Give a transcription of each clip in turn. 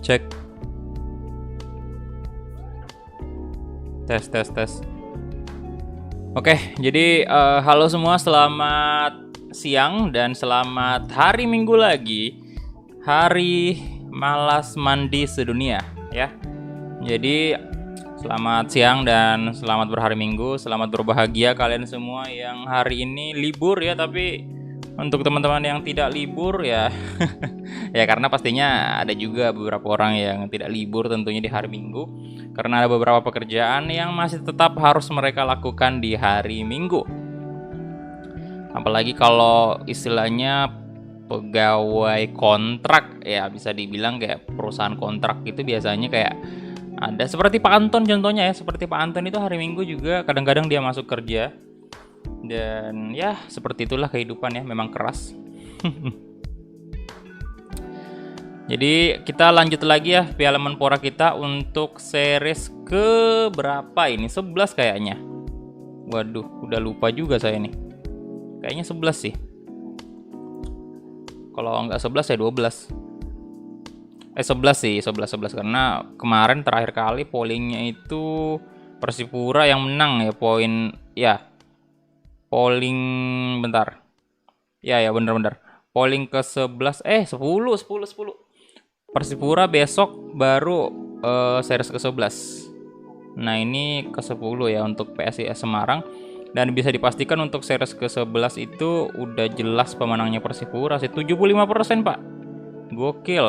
Cek. Tes. Oke, jadi halo semua, selamat siang dan selamat hari Minggu lagi. Hari malas mandi sedunia ya. Jadi selamat siang dan selamat berhari Minggu, selamat berbahagia kalian semua yang hari ini libur ya, tapi untuk teman-teman yang tidak libur ya ya karena pastinya ada juga beberapa orang yang tidak libur tentunya di hari Minggu karena ada beberapa pekerjaan yang masih tetap harus mereka lakukan di hari Minggu. Apalagi kalau istilahnya pegawai kontrak ya, bisa dibilang kayak perusahaan kontrak itu biasanya kayak ada seperti Pak Anton contohnya ya, seperti Pak Anton itu hari Minggu juga kadang-kadang dia masuk kerja. Dan ya seperti itulah kehidupan ya, memang keras. Jadi kita lanjut lagi ya Piala Menpora kita untuk series ke berapa ini? 11 kayaknya. Waduh, udah lupa juga saya nih. Kayaknya 11 sih. Kalau nggak 11 ya 12. 11 sih, 11 karena kemarin terakhir kali pollingnya itu Persipura yang menang ya, poin ya. Polling bentar. Ya benar. Polling ke 11 10. Persipura besok baru series ke 11. Nah, ini ke 10 ya untuk PSIS Semarang, dan bisa dipastikan untuk series ke 11 itu udah jelas pemenangnya Persipura sih, 75%, Pak. Gokil.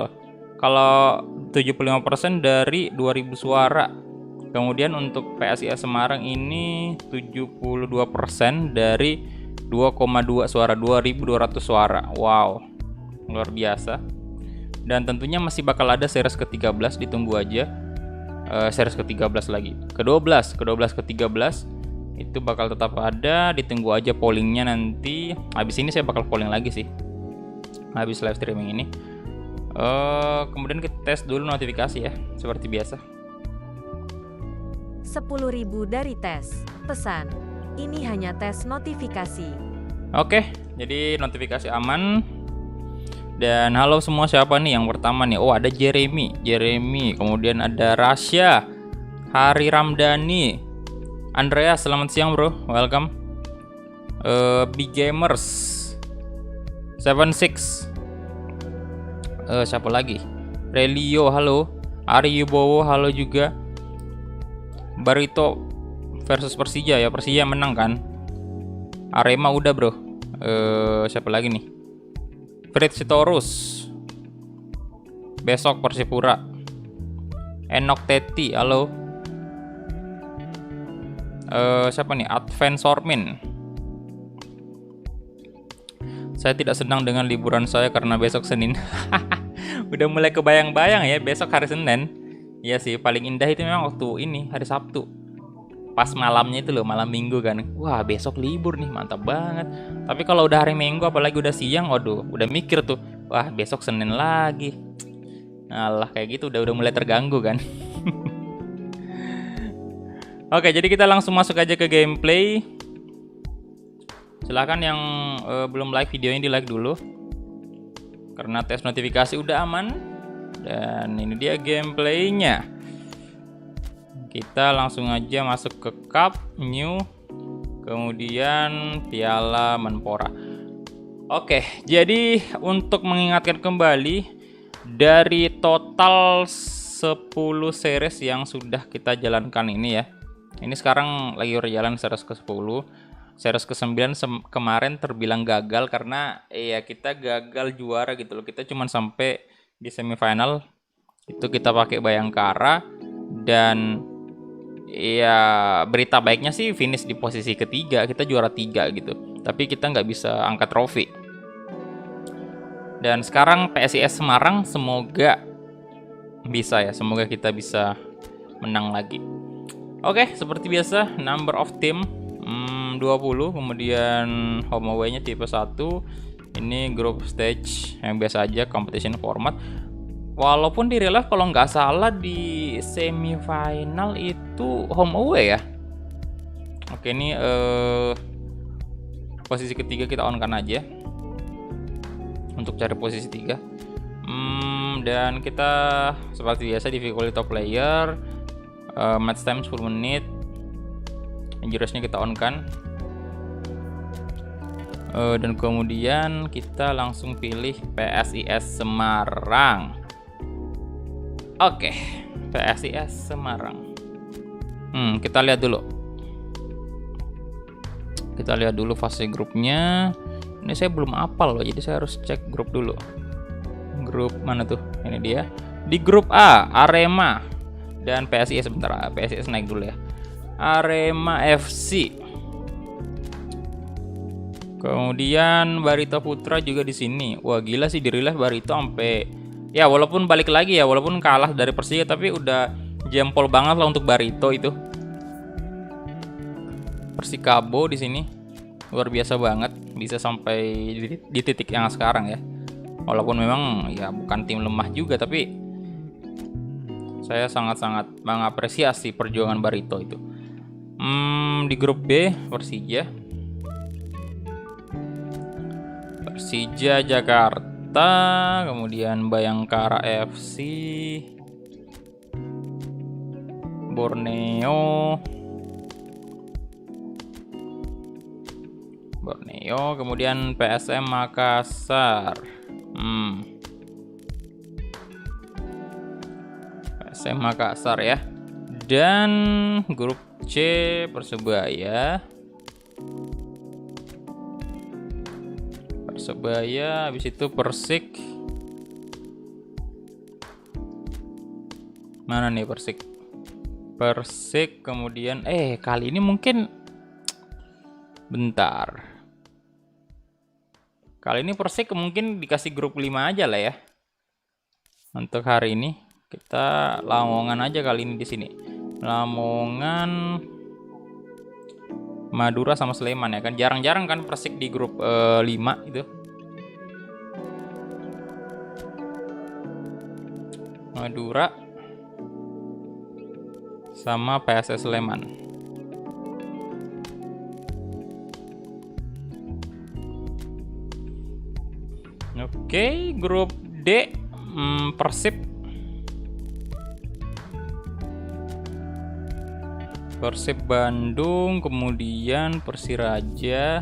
Kalau 75% dari 2000 suara. Kemudian untuk PSIS Semarang ini 72% dari 2,2 suara, 2200 suara. Wow, luar biasa. Dan tentunya masih bakal ada series ke-13, ditunggu aja. Series ke-13 lagi. Ke-12, ke-13 itu bakal tetap ada, ditunggu aja pollingnya nanti. Habis ini saya bakal polling lagi sih. Habis live streaming ini. Kemudian kita tes dulu notifikasi ya, seperti biasa. 10.000 dari tes. Pesan, ini hanya tes notifikasi. Oke, jadi notifikasi aman. Dan halo semua, siapa nih yang pertama nih? Oh, ada Jeremy, kemudian ada Rasya, Hari Ramdhani, Andreas, selamat siang bro, welcome. Big Gamers 76, siapa lagi? Relio, halo. Ari Yubowo, halo juga. Barito versus Persija ya, Persija menang kan. Arema udah bro. Siapa lagi nih? Fritz Sitorus. Besok Persipura. Enok Teti, halo. Siapa nih? Advent Sormin. Saya tidak senang dengan liburan saya karena besok Senin. Udah mulai kebayang-bayang ya besok hari Senin. Iya sih, paling indah itu memang waktu ini hari Sabtu. Pas malamnya itu loh, malam Minggu kan. Wah, besok libur nih, mantap banget. Tapi kalau udah hari Minggu apalagi udah siang, waduh, udah mikir tuh. Wah, besok Senin lagi. Alah, kayak gitu udah mulai terganggu kan. Oke, jadi kita langsung masuk aja ke gameplay. Silahkan yang belum like videonya di like dulu. Karena tes notifikasi udah aman. Dan ini dia gameplaynya. Kita langsung aja masuk ke Cup New, kemudian Piala Menpora. Oke, jadi untuk mengingatkan kembali, dari total 10 series yang sudah kita jalankan ini ya. Ini sekarang lagi berjalan series ke-10. Series ke-9 kemarin terbilang gagal karena ya kita gagal juara gitu loh. Kita cuma sampai di semifinal, itu kita pakai Bayangkara, dan ya berita baiknya sih finish di posisi ketiga, kita juara 3 gitu, tapi kita nggak bisa angkat trofi. Dan sekarang PSIS Semarang semoga bisa ya, semoga kita bisa menang lagi. Oke, seperti biasa number of team 20, kemudian home away-nya tipe 1. Ini group stage yang biasa aja, competition format. Walaupun di real life kalau nggak salah di semifinal itu home away ya. Oke, ini posisi ketiga kita on kan aja untuk cari posisi 3. Dan kita seperti biasa difficulty top player, match time 10 menit, injuries-nya kita on kan. Dan kemudian kita langsung pilih PSIS Semarang. Oke, PSIS Semarang. Kita lihat dulu. Kita lihat dulu fase grupnya. Ini saya belum hafal loh, jadi saya harus cek grup dulu. Grup mana tuh? Ini dia. Di grup A, Arema dan PSIS. Sebentar, PSIS naik dulu ya. Arema FC. Kemudian Barito Putra juga di sini. Wah, gila sih di relive Barito sampai ya, walaupun balik lagi ya, walaupun kalah dari Persija tapi udah jempol banget lah untuk Barito itu. Persikabo di sini luar biasa banget, bisa sampai di titik yang sekarang ya. Walaupun memang ya bukan tim lemah juga, tapi saya sangat-sangat mengapresiasi perjuangan Barito itu. Di grup B, Persija Jakarta, kemudian Bayangkara FC, Borneo, kemudian PSM Makassar. PSM Makassar ya. Dan grup C, Persebaya, habis itu Persik. Mana nih Persik? Kemudian kali ini mungkin bentar. Kali ini Persik mungkin dikasih grup 5 aja lah ya. Untuk hari ini kita Lamongan aja kali ini di sini. Lamongan, Madura sama Sleman ya kan. Jarang-jarang kan Persik di grup 5 itu. Madura sama PSS Sleman. Oke, grup D, Persib Bandung, kemudian Persiraja,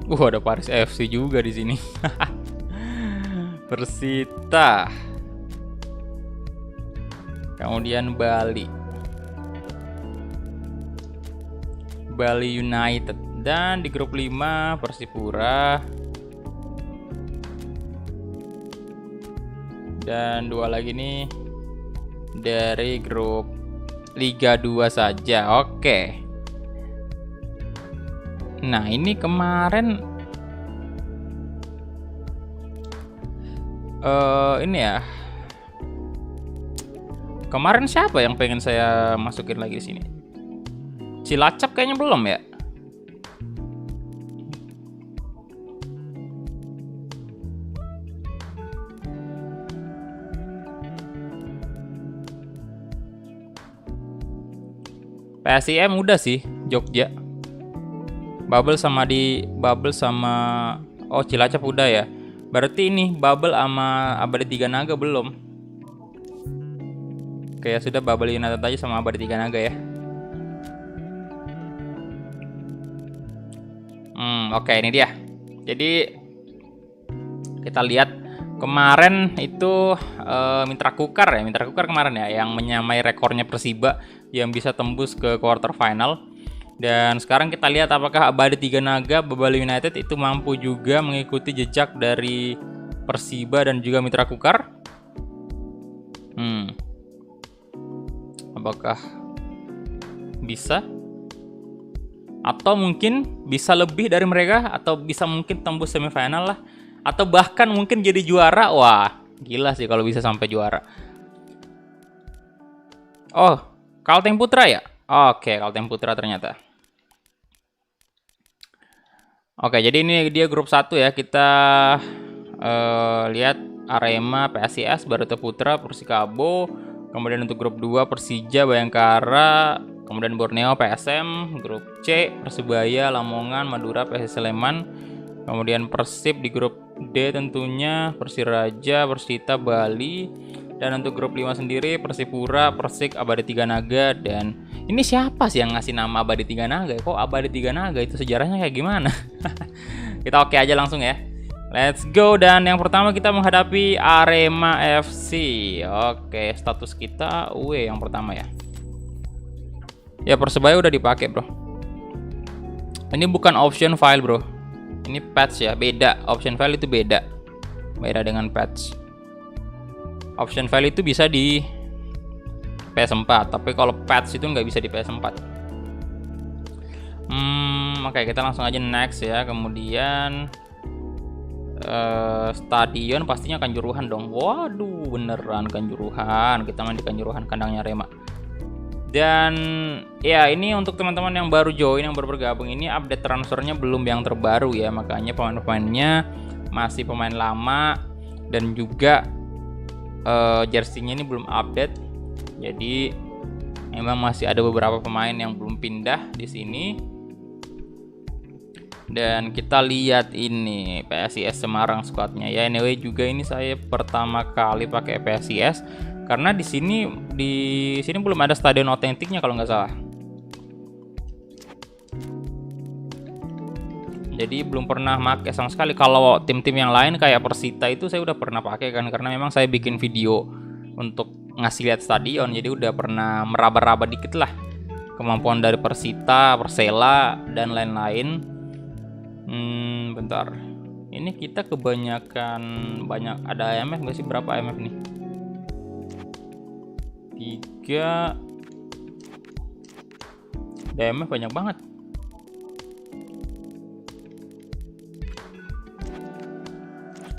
ada Paris FC juga di sini. Persita, kemudian Bali United, dan di grup 5 Persipura, dan 2 lagi nih dari grup Liga 2 saja. Oke. Nah, ini kemarin ini ya. Kemarin siapa yang pengen saya masukin lagi di sini? Cilacap kayaknya belum ya. PSIM udah sih, Jogja. Bubble sama Cilacap udah ya. Berarti ini Bubble sama Abadi Tiga Naga belum. Kayak sudah Bubble United aja sama Abadi Tiga Naga ya. Oke, ini dia. Jadi kita lihat kemarin itu Mitra Kukar kemarin ya yang menyamai rekornya Persiba yang bisa tembus ke quarter final. Dan sekarang kita lihat apakah Abadi Tiga Naga Bubble United itu mampu juga mengikuti jejak dari Persiba dan juga Mitra Kukar. Apakah bisa? Atau mungkin bisa lebih dari mereka, atau bisa mungkin tembus semifinal lah, atau bahkan mungkin jadi juara. Wah, gila sih kalau bisa sampai juara. Oh, Kalteng Putra ya? Oke, Kalteng Putra ternyata. Oke, jadi ini dia grup 1 ya. Kita lihat Arema, PSIS, Barito Putra, Persikabo. Kemudian untuk grup 2 Persija, Bayangkara, Kemudian Borneo PSM, grup C Persebaya, Lamongan, Madura, PSIS Sleman. Kemudian Persib di grup D tentunya, Persiraja, Persita, Bali. Dan untuk grup 5 sendiri Persipura, Persik, Abadi Tiga Naga. Dan ini siapa sih yang ngasih nama Abadi Tiga Naga? Kok Abadi Tiga Naga itu sejarahnya kayak gimana? Kita oke aja langsung ya. Let's go. Dan yang pertama kita menghadapi Arema FC. Oke, status kita UE yang pertama ya. Ya Persebaya udah dipakai bro. Ini bukan option file bro. Ini patch ya, beda. Option file itu beda. Beda dengan patch. Option file itu bisa di PS4, tapi kalau patch itu nggak bisa di PS4. Oke, kita langsung aja next ya. Kemudian stadion pastinya Kanjuruhan dong. Waduh, beneran Kanjuruhan. Kita main di Kanjuruhan, kandangnya Arema. Dan ya ini untuk teman-teman yang baru join, yang baru bergabung, ini update transfernya belum yang terbaru ya, makanya pemain-pemainnya masih pemain lama dan juga jersey-nya ini belum update. Jadi memang masih ada beberapa pemain yang belum pindah di sini. Dan kita lihat ini PSIS Semarang squadnya ya. Anyway juga ini saya pertama kali pakai PSIS karena di sini belum ada stadion otentiknya kalau nggak salah. Jadi belum pernah pakai sama sekali. Kalau tim-tim yang lain kayak Persita itu saya udah pernah pakai kan, karena memang saya bikin video untuk ngasih lihat stadion. Jadi udah pernah meraba-raba dikit lah kemampuan dari Persita, Persela dan lain-lain. Bentar. Ini kita kebanyakan ada IMF nggak sih? Berapa IMF nih? 3. IMF banyak banget.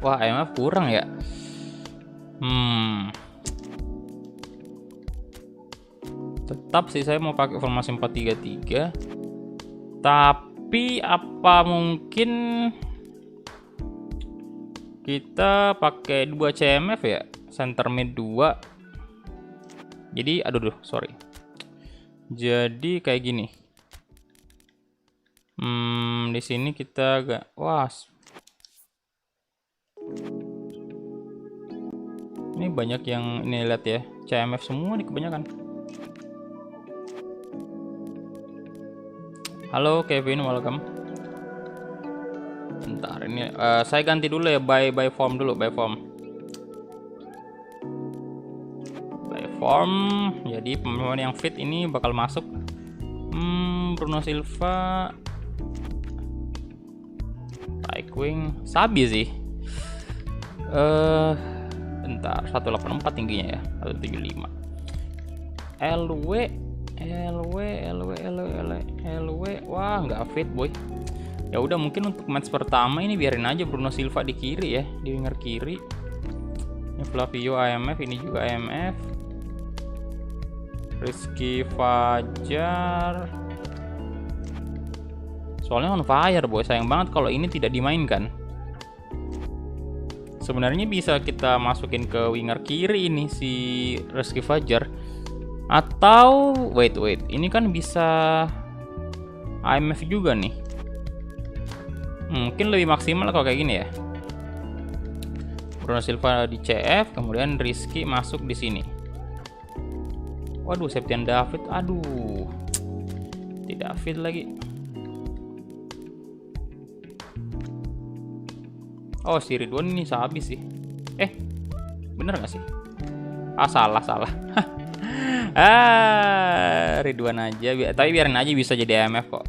Wah, IMF kurang ya. Tetap sih saya mau pakai formasi 4-3-3. Tapi apa mungkin kita pakai 2 CMF ya? Center mid 2. Jadi sorry. Jadi kayak gini. Di sini kita agak ini banyak yang ini lihat ya, CMF semua nih kebanyakan. Halo Kevin, welcome. Bentar ini saya ganti dulu ya, by form dulu, by form. Jadi pemain yang fit ini bakal masuk. Bruno Silva, right wing, Sabi sih. Bentar, 184 tingginya ya, 175. LW, wah nggak fit boy. Ya udah mungkin untuk match pertama ini biarin aja Bruno Silva di kiri ya, di winger kiri. Ini Flavio IMF, ini juga IMF. Rizky Fajar. Soalnya on fire boy, sayang banget kalau ini tidak dimainkan. Sebenarnya bisa kita masukin ke winger kiri ini si Rizky Fajar. Atau wait, ini kan bisa IMF juga nih. Mungkin lebih maksimal kalau kayak gini ya. Bruno Silva di CF, kemudian Rizky masuk di sini. Waduh, Septian David, aduh, tidak fit lagi. Oh, si Ridwan ini Sabi sih. Bener nggak sih? Salah. Ridwan aja, tapi biarin aja, bisa jadi AMF kok.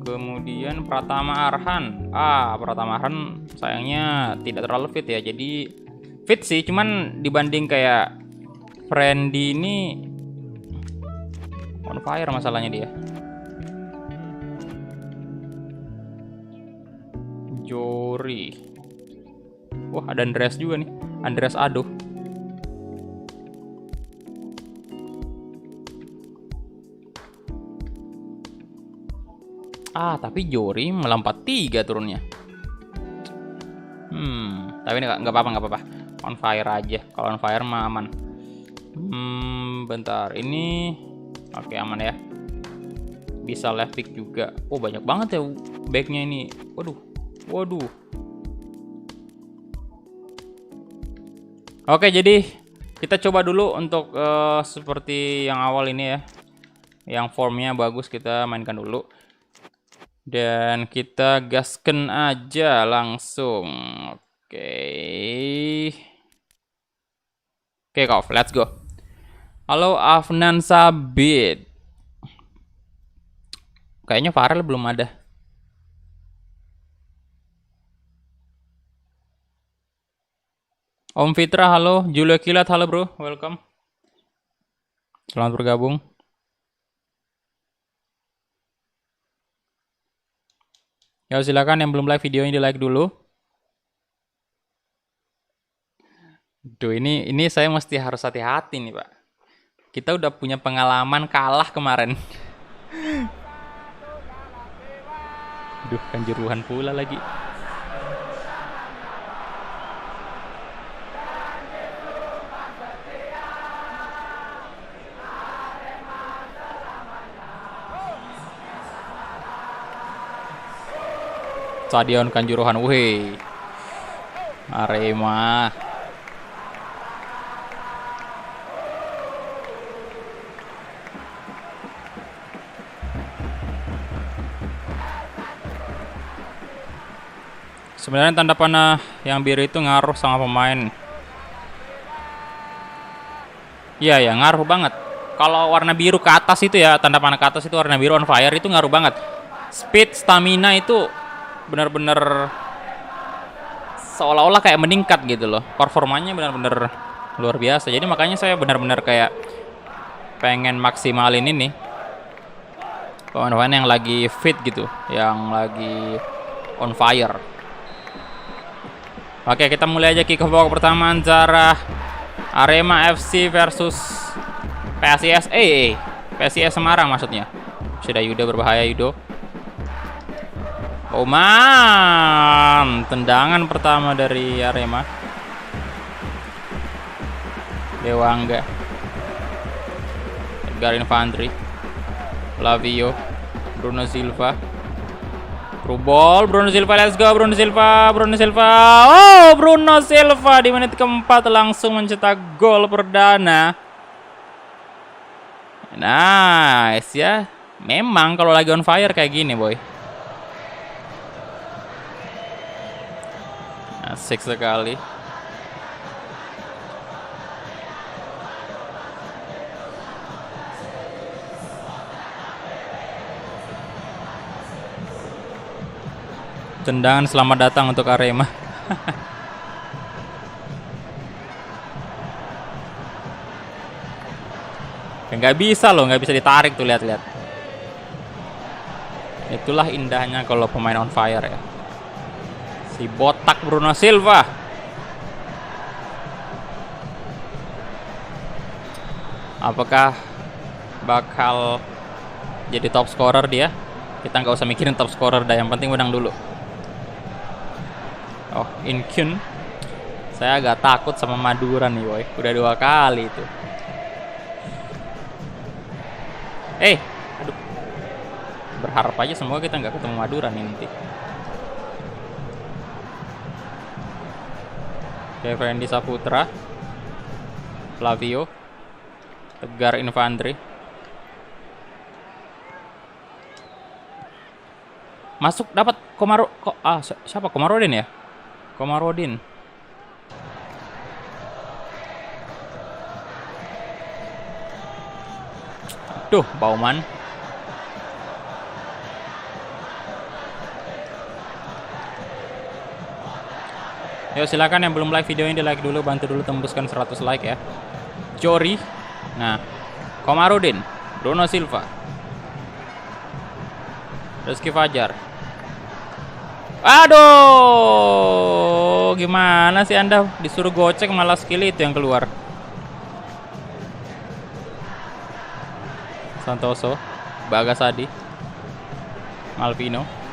Kemudian Pratama Arhan. Pratama Arhan sayangnya tidak terlalu fit ya. Jadi fit sih, cuman dibanding kayak Friendly ini on fire masalahnya dia. Jori. Wah, ada Andreas juga nih. Andreas Ado. Tapi Jori melompat 3 turunnya. Tapi ini nggak apa-apa. On fire aja. Kalau on fire mah aman. Bentar, ini Oke, aman ya. Bisa left pick juga. Oh, banyak banget ya backnya ini. Waduh. Waduh. Oke, jadi kita coba dulu untuk seperti yang awal ini ya. Yang formnya bagus kita mainkan dulu. Dan kita gasken aja langsung. Oke. Oke, Kov, let's go. Halo Afnan Sabit. Kayaknya Farel belum ada. Om Fitra, halo. Julio Kilat, halo bro. Welcome. Selamat bergabung. Ya silakan yang belum like videonya di like dulu. Duh, ini saya mesti harus hati-hati nih Pak. Kita udah punya pengalaman kalah kemarin. Duh, Kanjuruhan pula lagi. Stadion Kanjuruhan, wih. Arema. Sebenarnya tanda panah yang biru itu ngaruh sama pemain. Iya ya, ngaruh banget. Kalau warna biru ke atas itu ya, tanda panah ke atas itu warna biru on fire itu ngaruh banget. Speed, stamina itu benar-benar seolah-olah kayak meningkat gitu loh. Performanya benar-benar luar biasa. Jadi makanya saya benar-benar kayak pengen maksimalin ini pemain-pemain yang lagi fit gitu, yang lagi on fire. Oke, kita mulai aja kick off babak pertama antara Arema FC versus PSIS PSIS Semarang maksudnya. Sudah Yudo berbahaya Yudo. Oman, tendangan pertama dari Arema. Dewangga, Edgar Infantri, Flavio, Bruno Silva, Rubol, Bruno Silva, let's go Bruno Silva, Bruno Silva. Oh, Bruno Silva di menit keempat langsung mencetak gol perdana. Nice ya. Memang kalau lagi on fire kayak gini, boy. Asik sekali. Tendangan selamat datang untuk Arema. Nggak bisa loh, nggak bisa ditarik tuh, lihat-lihat. Itulah indahnya kalau pemain on fire ya. Si botak Bruno Silva. Apakah bakal jadi top scorer dia? Kita nggak usah mikirin top scorer dah, yang penting menang dulu. Oh, Inkyun. Saya agak takut sama Madura nih, boy. Udah 2 kali itu. Aduh. Berharap aja semoga kita nggak ketemu Madura nih nanti. Fendi Saputra, Flavio, Edgar Infantri. Masuk dapat siapa Komarodin ya? Komarodin. Aduh, Bauman. Yuk silakan yang belum like video ini di like dulu, bantu dulu tembuskan 100 like ya. Jori. Nah, Komarudin, Bruno Silva, Rizky Fajar. Aduh, gimana sih Anda disuruh gocek malah skill itu yang keluar. Santoso, Bagasadi, Malvino.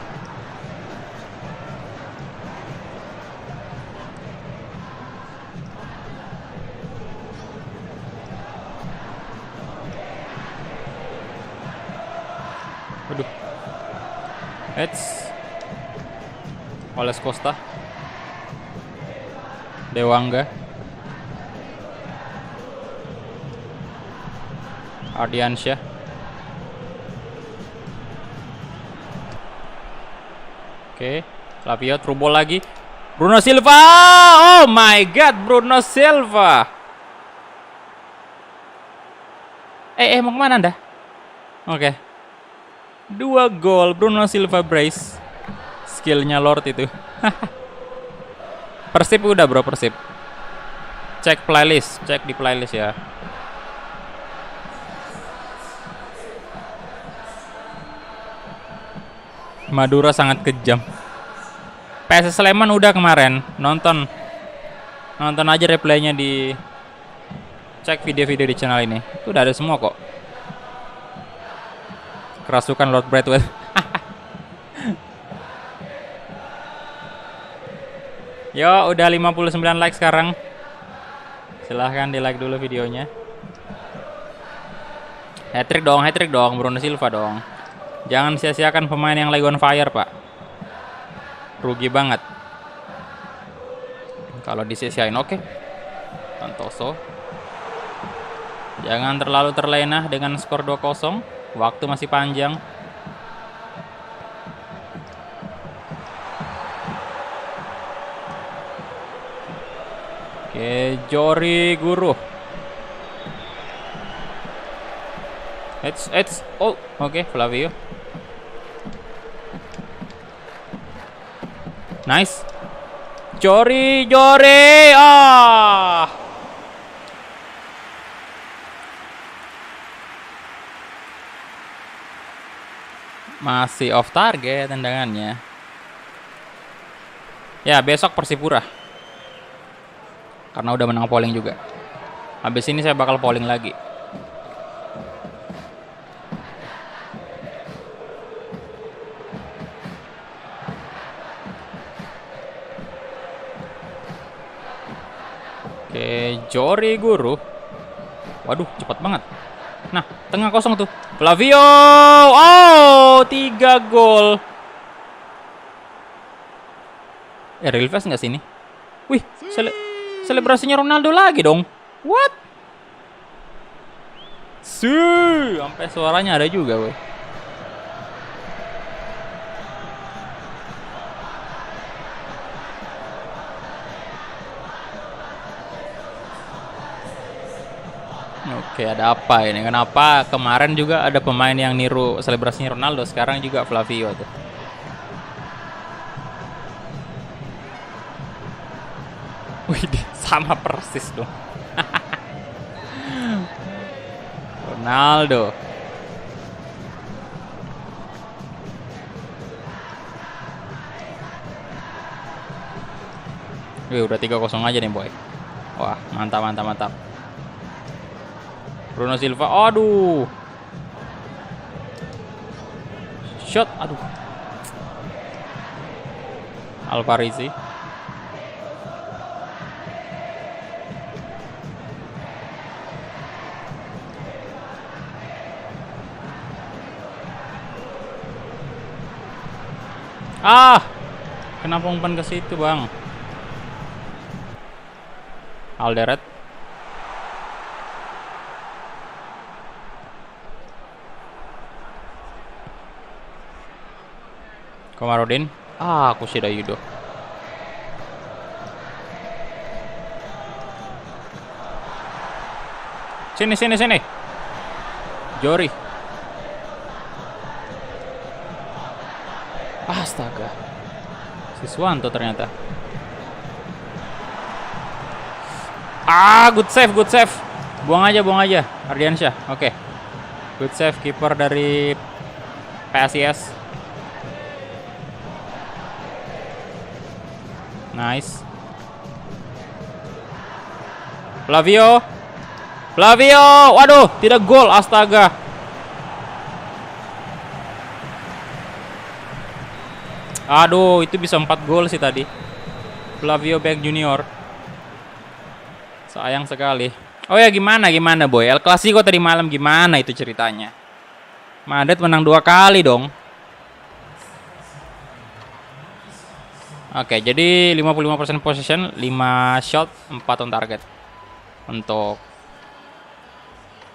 Eits. Oles Costa. Dewangga. Ardiansyah. Oke, Flavio through ball lagi. Bruno Silva. Oh my god, Bruno Silva. Mau kemana Anda? Oke. 2 gol Bruno Silva brace. Skillnya Lord itu. Persib udah bro, Persib. Cek playlist, cek di playlist ya. Madura sangat kejam. PS Sleman udah kemarin nonton aja replaynya di cek video-video di channel ini. Itu udah ada semua kok. Kerasukan Lord Brightwell. Yo, udah 59 like sekarang. Silahkan di like dulu videonya. Hat-trick dong, Bruno Silva dong. Jangan sia-siakan pemain yang lagi on fire, Pak. Rugi banget kalau disia-siain. Oke. Santoso. Jangan terlalu terlena dengan skor 2-0. Waktu masih panjang. Oke, Jori Guru. Oh, oke, Flavio. Nice. Jori. Masih off target tendangannya. Ya, besok Persipura. Karena udah menang polling juga. Habis ini saya bakal polling lagi. Oke, Jori Guru. Waduh, cepat banget. Nah, tengah kosong tuh. Flavio. Oh, 3 gol. Real fast nggak sini? Wih, selebrasinya Ronaldo lagi dong. What? Sampai suaranya ada juga, weh. Oke, ada apa ini? Kenapa kemarin juga ada pemain yang niru selebrasinya Ronaldo, sekarang juga Flavio tuh. Wih, sama persis dong. Ronaldo. Wih, udah 3-0 aja nih, boy. Wah, mantap. Bruno Silva, aduh. Shot, aduh. Alvarez. Kenapa umpan ke situ, Bang? Alderet. Komarudin. Kushida Yudo. Sini. Jori. Astaga. Siswanto ternyata. Good save. Buang aja. Ardiansyah. Oke. Good save kiper dari PSIS. Nice. Flavio. Waduh, tidak gol, astaga. Aduh, itu bisa 4 gol sih tadi. Flavio Beck Junior. Sayang sekali. Oh ya, gimana boy? El Clasico tadi malam gimana itu ceritanya? Madrid menang 2 kali dong. Oke, jadi 55% possession, 5 shot, 4 on target. Untuk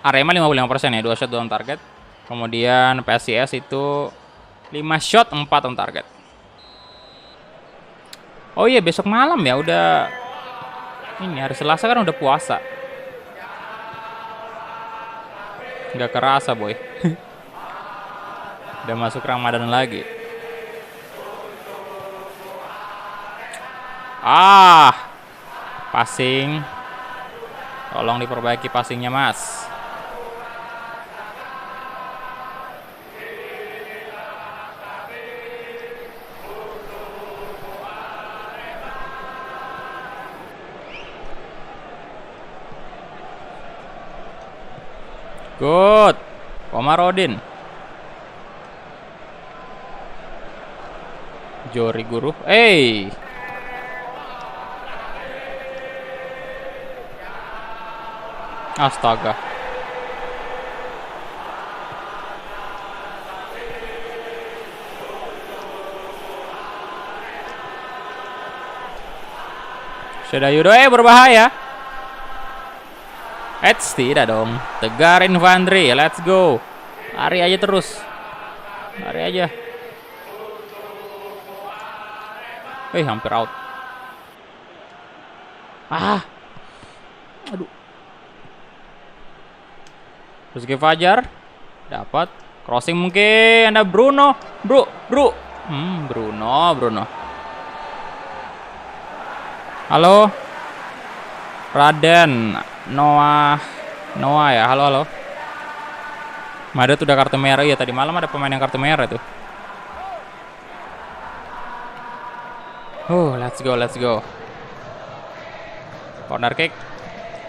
Arema 55% ya, 2 shot 2 on target. Kemudian PSIS itu 5 shot 4 on target. Oh iya, besok malam ya, udah ini hari Selasa kan udah puasa. Nggak kerasa boy. Udah masuk Ramadan lagi. Passing. Tolong diperbaiki passingnya mas. Good. Komarudin. Jori Guru. Astaga. Sudah Yudo berbahaya. Tidak dong. Tegar infanteri. Let's go. Lari aja terus. Lari aja. Hampir out. Aduh. Rizky Fajar dapat crossing mungkin. Ada Bruno. Bruno. Halo. Raden. Noah ya. Halo. Madrid udah kartu merah ya. Tadi malam ada pemain yang kartu merah tuh. Let's go. Corner kick.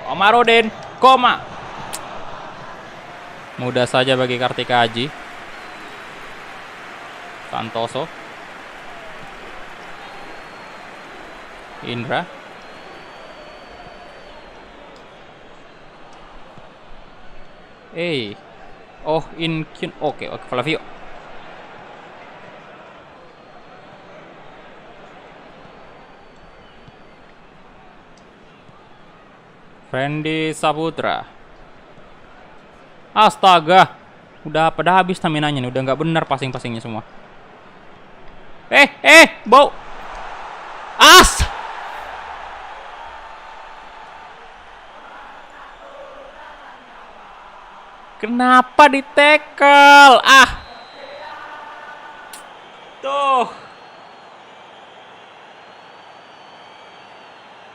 Komarudin. Mudah saja bagi Kartika Aji. Santoso. Indra. Oke, Flavio. Randy Saputra. Astaga. Udah pada habis stamina-nya nih. Udah nggak bener passing-passingnya semua. Bau. Kenapa ditekel? Tuh.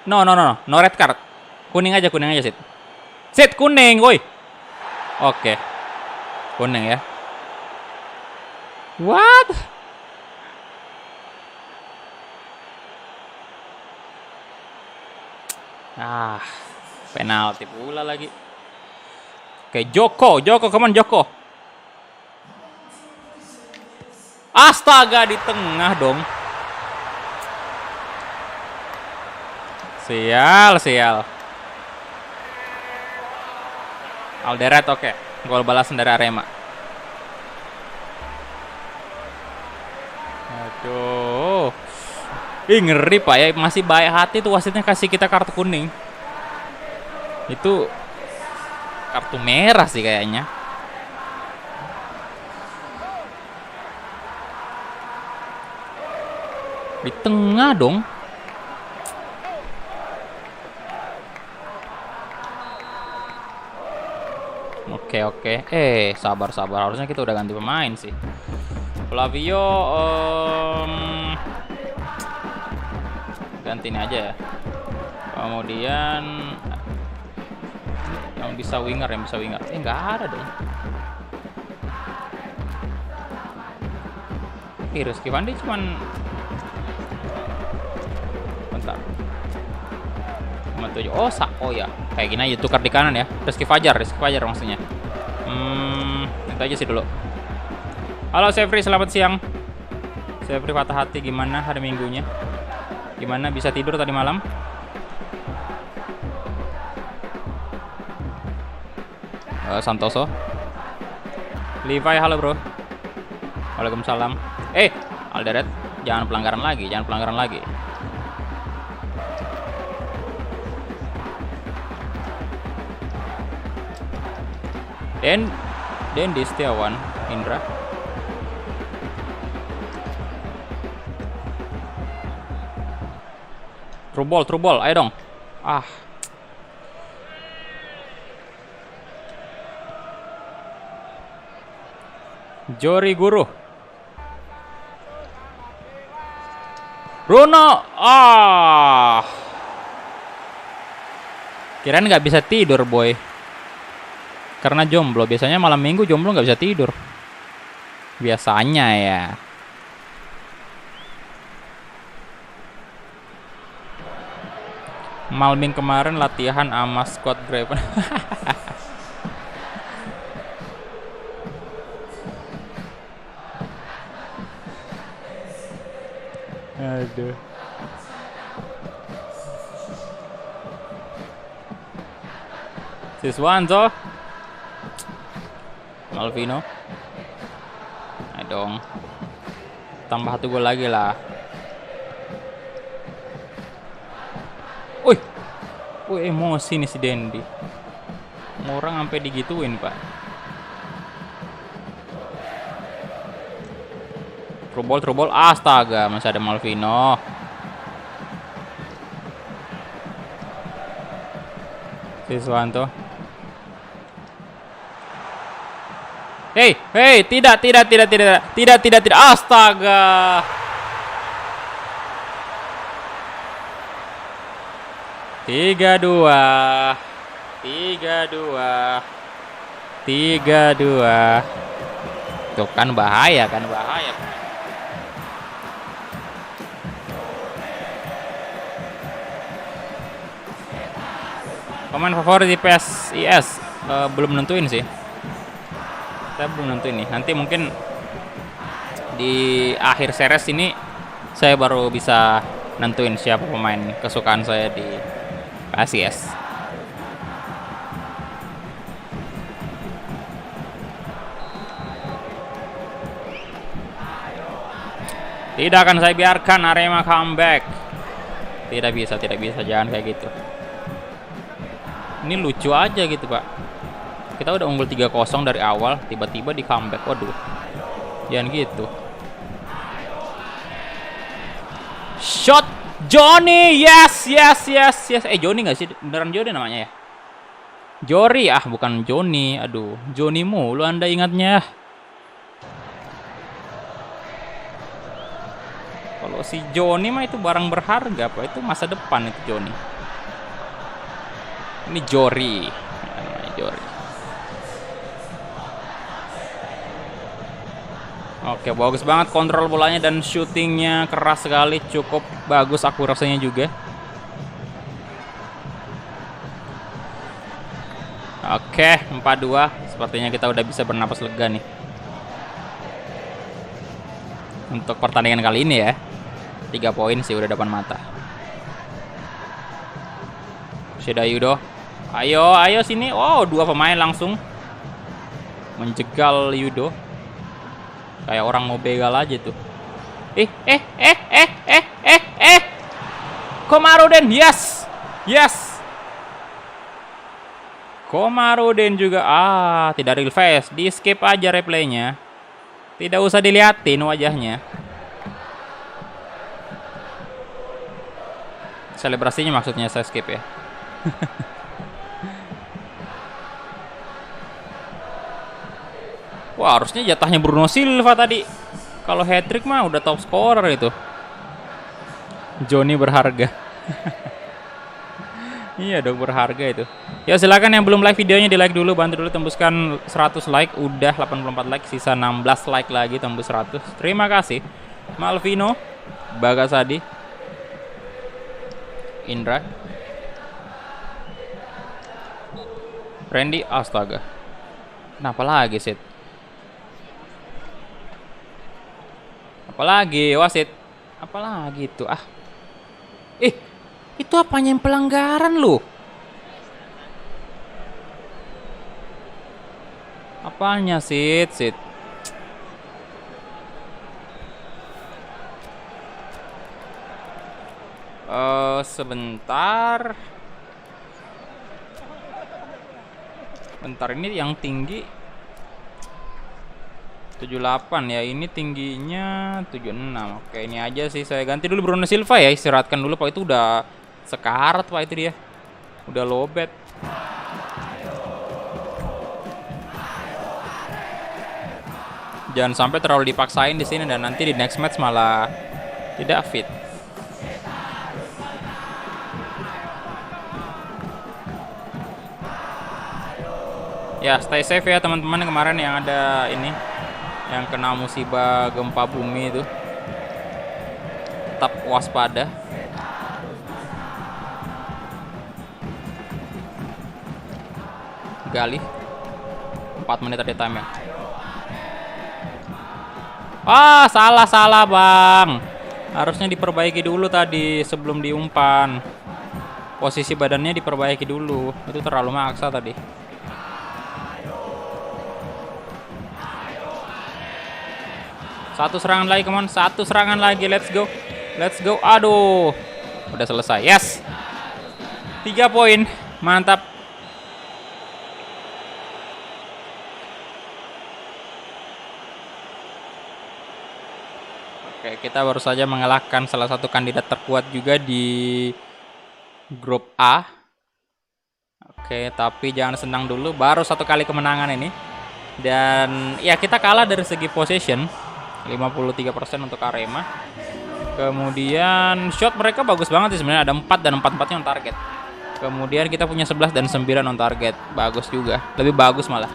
No red card. Kuning aja Sid. Kuning, woi. Oke. Kuning ya. What? Penalti pula lagi. Oke, Joko, come on Joko. Astaga, di tengah dong. Sial. Alderet, oke. Gol balasan dari Arema. Aduh. Ngeri pak ya. Masih baik hati tuh wasitnya kasih kita kartu kuning. Itu kartu merah sih kayaknya. Di tengah dong. Oke. Sabar. Harusnya kita udah ganti pemain sih. Flavio ganti ini aja ya. Kemudian yang bisa winger. Nggak ada dong. Rizky Fandi cuman bentar. Ya. Kayak gini aja, tukar di kanan ya. Rizky Fajar maksudnya. Itu aja sih dulu. Halo Sevri, selamat siang. Sevri patah hati, gimana hari Minggunya? Gimana bisa tidur tadi malam? Santoso. Levi, halo bro. Waalaikumsalam. Alderet. Jangan pelanggaran lagi, jangan pelanggaran lagi. Dendi Setiawan, Indra. True ball, ayo dong. Ah. Jori Guru. Bruno. Ah. Kirain nggak bisa tidur, boy. Karena jomblo. Biasanya malam minggu jomblo nggak bisa tidur. Biasanya ya. Malming kemarin latihan sama Scott Graven. Aduh. Siswanto. Malvino. Ayo dong. Tambah 1 gol lagi lah. Wih, emosi nih si Dendi. Orang sampai digituin, Pak. True ball. Astaga, masih ada Malvino. Siswanto. Hei, tidak. Astaga. Tiga dua. Tuh kan bahaya. Pemain favorit di PSIS belum nentuin sih. Saya belum nentuin nih. Nanti mungkin di akhir series ini saya baru bisa nentuin siapa pemain kesukaan saya di PSIS. Tidak akan saya biarkan Arema comeback. Tidak bisa, jangan kayak gitu. Ini lucu aja gitu, Pak. Kita udah unggul 3-0 dari awal, tiba-tiba di comeback. Waduh. Jangan gitu. Shot Johnny, yes. Johnny nggak sih? Beneran Johnny namanya ya? Jori, bukan Johnny. Aduh, Johnny mulu Anda ingatnya. Kalau si Johnny mah itu barang berharga, Pak. Itu masa depan itu Johnny. Ini Jori. Namanya Jori. Oke, bagus banget kontrol bolanya dan syutingnya keras sekali, cukup bagus akurasinya juga. Oke, 4-2. Sepertinya kita udah bisa bernapas lega nih untuk pertandingan kali ini ya. 3 poin sih udah depan mata. Shida Yudo. Ayo sini. Oh, 2 pemain langsung menjegal Yudo. Kayak orang mau begal aja tuh. Komaruden, yes. Komaruden juga. Tidak real face. Di skip aja replaynya. Tidak usah diliatin wajahnya. Selebrasinya maksudnya saya skip ya. Wah, harusnya jatahnya Bruno Silva tadi. Kalau hat-trick mah udah top scorer itu. Johnny berharga. Iya dong, berharga itu. Ya silakan yang belum like videonya di like dulu, bantu dulu tembuskan 100 like. Udah 84 like, sisa 16 like lagi tembus 100. Terima kasih. Malvino, Bagasadi, Indra, Randy. Astaga. Kenapa lagi sih? Apalagi wasit? Apalagi itu? Itu apanya yang pelanggaran lu? Apanya sit? Sebentar. Bentar, ini yang tinggi 78 ya, ini tingginya 76. Oke, ini aja sih, saya ganti dulu Bruno Silva ya, istirahatkan dulu Pak, itu udah sekarat Pak, itu dia. Udah lowbat. Jangan sampai terlalu dipaksain di sini dan nanti di next match malah tidak fit. Ya, stay safe ya teman-teman, kemarin yang ada ini yang kena musibah gempa bumi itu. Tetap waspada. Gali 4 menit tadi time ya. Salah bang, harusnya diperbaiki dulu tadi sebelum diumpan. Posisi badannya diperbaiki dulu, itu terlalu maksa tadi. Satu serangan lagi, come on. Satu serangan lagi, let's go. Let's go, aduh. Udah selesai, yes. 3 poin, mantap. Oke, kita baru saja mengalahkan salah satu kandidat terkuat juga di grup A. Oke, tapi jangan senang dulu, baru 1 kali kemenangan ini. Dan ya kita kalah dari segi possession 53% untuk Arema. Kemudian shot mereka bagus banget sih sebenarnya, ada 4 dan 4-4-nya on target. Kemudian kita punya 11 dan 9 on target. Bagus juga, lebih bagus malah.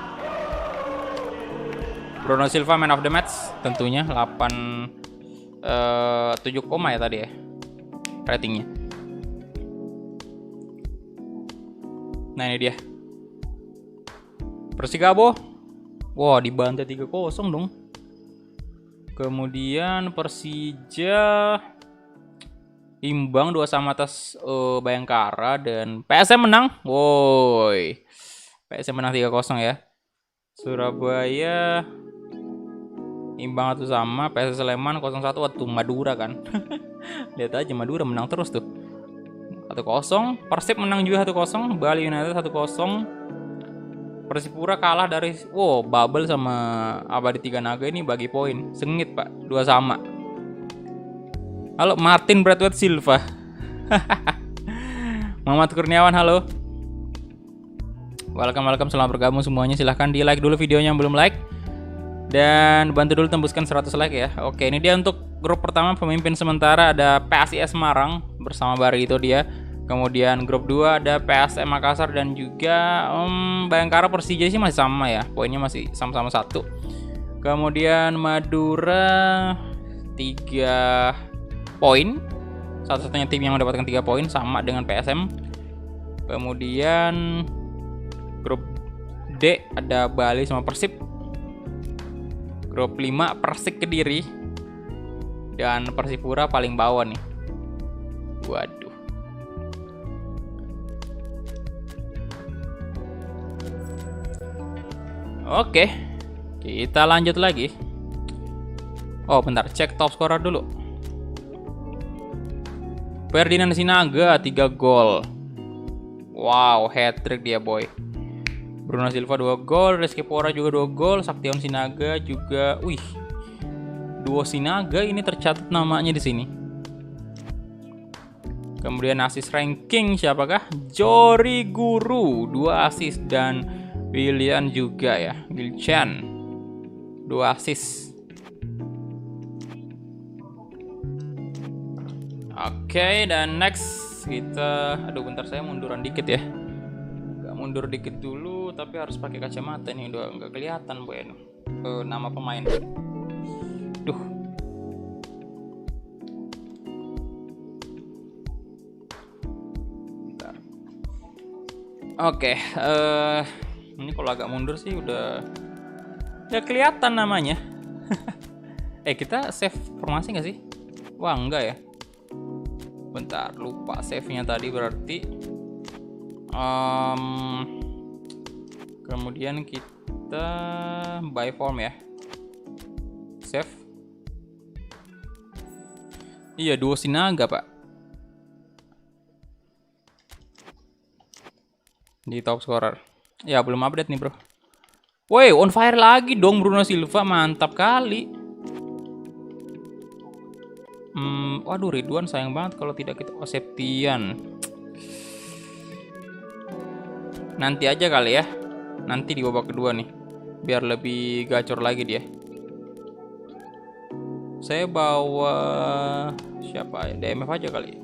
Bruno Silva man of the match tentunya 7 koma ya tadi ya ratingnya. Nah ini dia Persikabo. Wah, dibantai 3-0 dong. Kemudian Persija imbang 2-2 atas Bayangkara, dan PSM menang. Woi, PSM menang 3-0 ya. Surabaya imbang 1-1, PS Sleman 0-1. Waktu Madura kan. Lihat aja, Madura menang terus tuh. 1-0. Persib menang juga 1-0. Bali United 1-0. Persipura kalah dari Babel sama Abadi Tiga Naga ini bagi poin. Sengit Pak, 2-2. Halo Martin Bradway Silva. Muhammad Kurniawan, halo. Welcome, selamat bergabung semuanya. Silahkan di like dulu videonya yang belum like. Dan bantu dulu tembuskan 100 like ya. Oke, ini dia untuk grup pertama, pemimpin sementara ada PSIS Semarang bersama Barito dia. Kemudian grup 2 ada PSM Makassar dan juga Bayangkara. Persija sih masih sama ya, poinnya masih sama-sama 1. Kemudian Madura 3 poin, satu-satunya tim yang mendapatkan 3 poin sama dengan PSM. Kemudian grup D ada Bali sama Persib. Grup 5 Persik Kediri dan Persipura paling bawah nih. Waduh. Oke, kita lanjut lagi. Oh bentar, cek top scorer dulu. Ferdinand Sinaga 3 gol. Wow, hat-trick dia boy. Bruno Silva 2 gol, Rizky Pora juga 2 gol, Saktion Sinaga juga. Wih, duo Sinaga ini tercatat namanya di sini. Kemudian assist ranking siapakah? Jori Guru 2 assist dan Willian juga ya, Wilchan 2 assist. Oke, dan next kita, aduh bentar saya munduran dikit ya. Agak mundur dikit dulu, tapi harus pakai kacamata nih, udah nggak kelihatan boy nama pemain. Duh. Bentar. Oke, ini kalau agak mundur sih udah kelihatan namanya. Kita save formasi nggak sih? Wah enggak ya. Bentar, lupa save-nya tadi berarti. Kemudian kita by form ya. Save. Iya, duo Sinaga Pak. di top scorer. Ya belum update nih bro. Woi, on fire lagi dong Bruno Silva, mantap kali. Waduh Ridwan sayang banget kalau tidak kita. Oh, Septian. Nanti aja kali ya. Nanti di babak kedua nih. Biar lebih gacor lagi dia. Saya bawa siapa ya? DMF aja kali.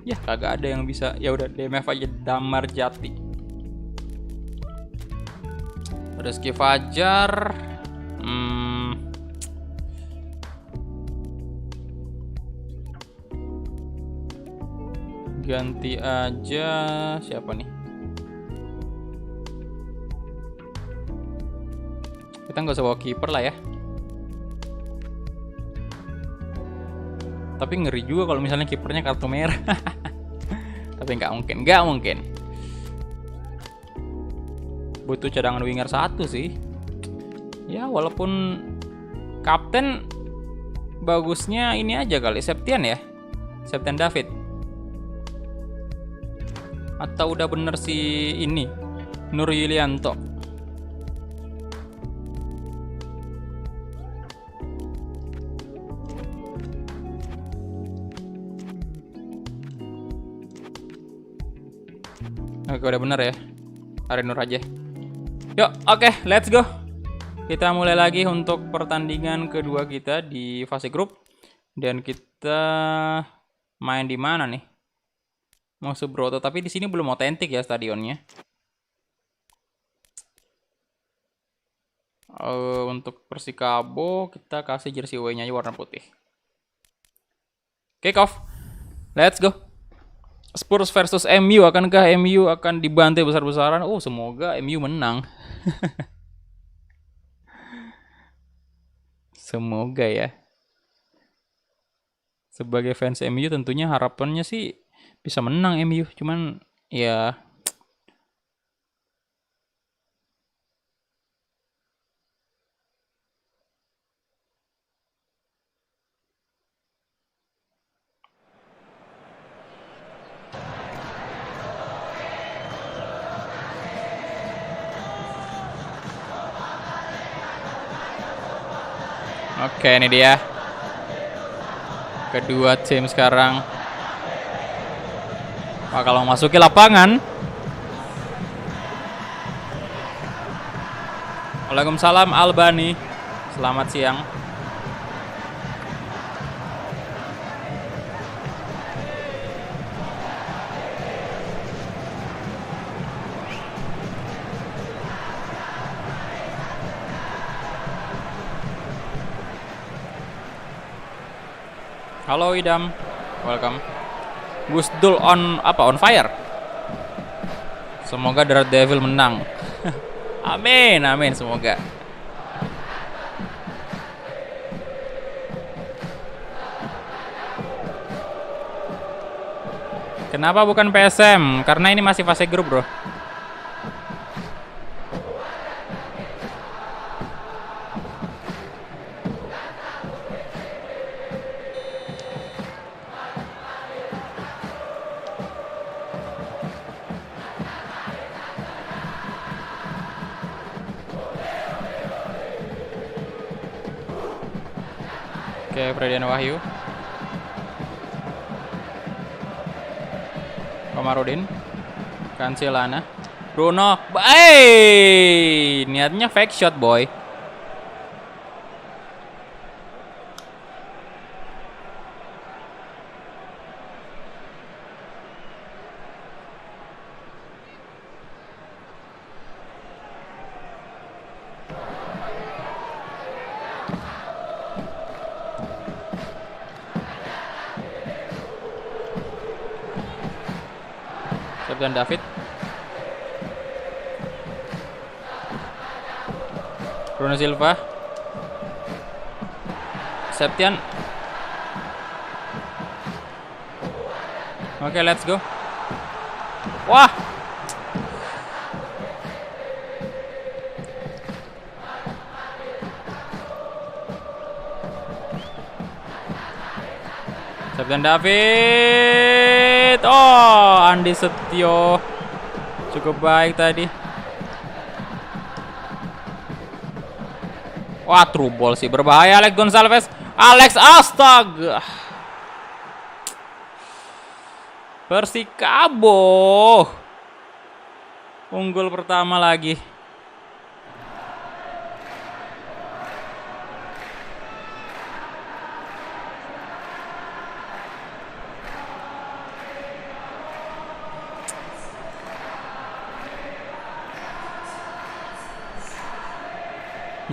Ya kagak ada yang bisa. Ya udah DMF aja, Damar Jati. Rizky Fajar. Ganti aja siapa nih? Kita nggak usah bawa kiper lah ya. Tapi ngeri juga kalau misalnya kipernya kartu merah. Tapi nggak mungkin. Butuh cadangan winger satu sih. Ya walaupun kapten bagusnya ini aja kali, Septian ya. Septian David. Atau udah bener si ini Nur Yulianto. Oke udah bener ya. Arinur aja. Yuk oke, let's go. Kita mulai lagi untuk pertandingan kedua kita di fase grup. Dan kita main di mana nih? Mau Subroto, tapi di sini belum otentik ya stadionnya. Untuk Persikabo kita kasih jersey away-nya aja warna putih. Kick off. Let's go. Spurs versus MU. Akankah MU akan dibantai besar-besaran? Oh, semoga MU menang. Semoga ya. Sebagai fans MU tentunya harapannya sih bisa menang MU, cuman ya oke, ini dia kedua tim sekarang bakal memasuki lapangan. Waalaikumsalam Albani. Selamat siang. Halo Idam. Welcome. Gusdul on fire. Semoga Daredevil menang. Amin, amin semoga. Kenapa bukan PSM? Karena ini masih fase grup, bro. Oke, Fredian Wahyu. Komarudin. Kansilana. Bruno. Niatnya fake shot, boy. Dan David. Bruno Silva. Septian. Oke, let's go. Wah. Septian David. David. Oh, Andi Setio cukup baik tadi. Wah, true ball sih, berbahaya Alex Gonçalves. Alex, astaga. Persikabo unggul pertama lagi.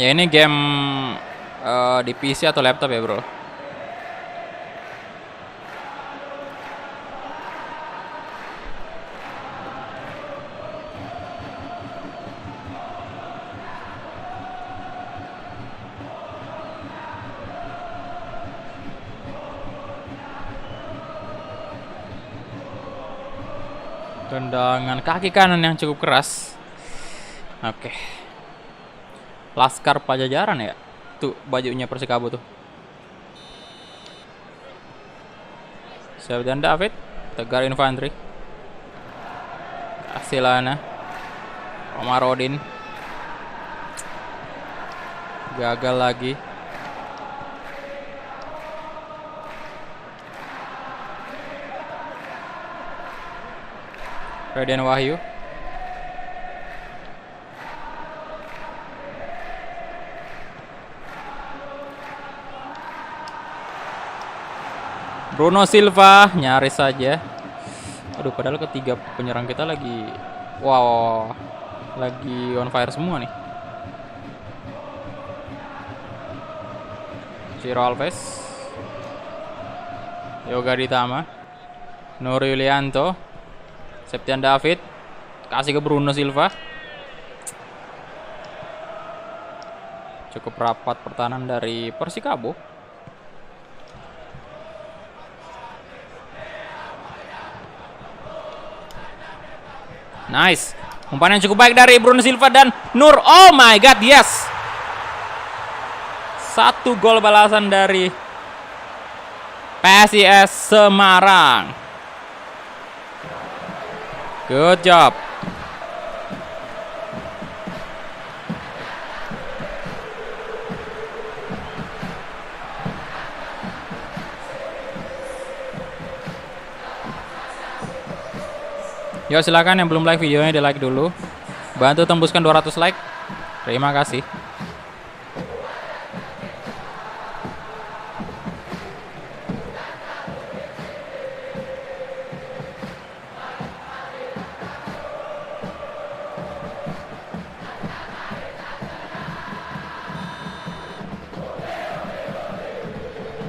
Ya ini game di PC atau laptop ya bro? Tendangan kaki kanan yang cukup keras. Oke. Laskar Pajajaran ya. Tuh bajunya Persikabo tuh. Septian David, Tegar Infanteri. Asilana. Omarodin. Gagal lagi. Radian Wahyu. Bruno Silva nyaris saja. Aduh, padahal ketiga penyerang kita lagi wow, lagi on fire semua nih. Ciro Alves, Yoga Ditama, Nur Yulianto, Septian David, kasih ke Bruno Silva. Cukup rapat pertahanan dari Persikabo. Nice. Umpan yang cukup baik dari Bruno Silva dan Nur. Oh my god, yes. 1 gol balasan dari PSIS Semarang. Good job. Yo, silakan yang belum like videonya di like dulu. Bantu tembuskan 200 like. Terima kasih.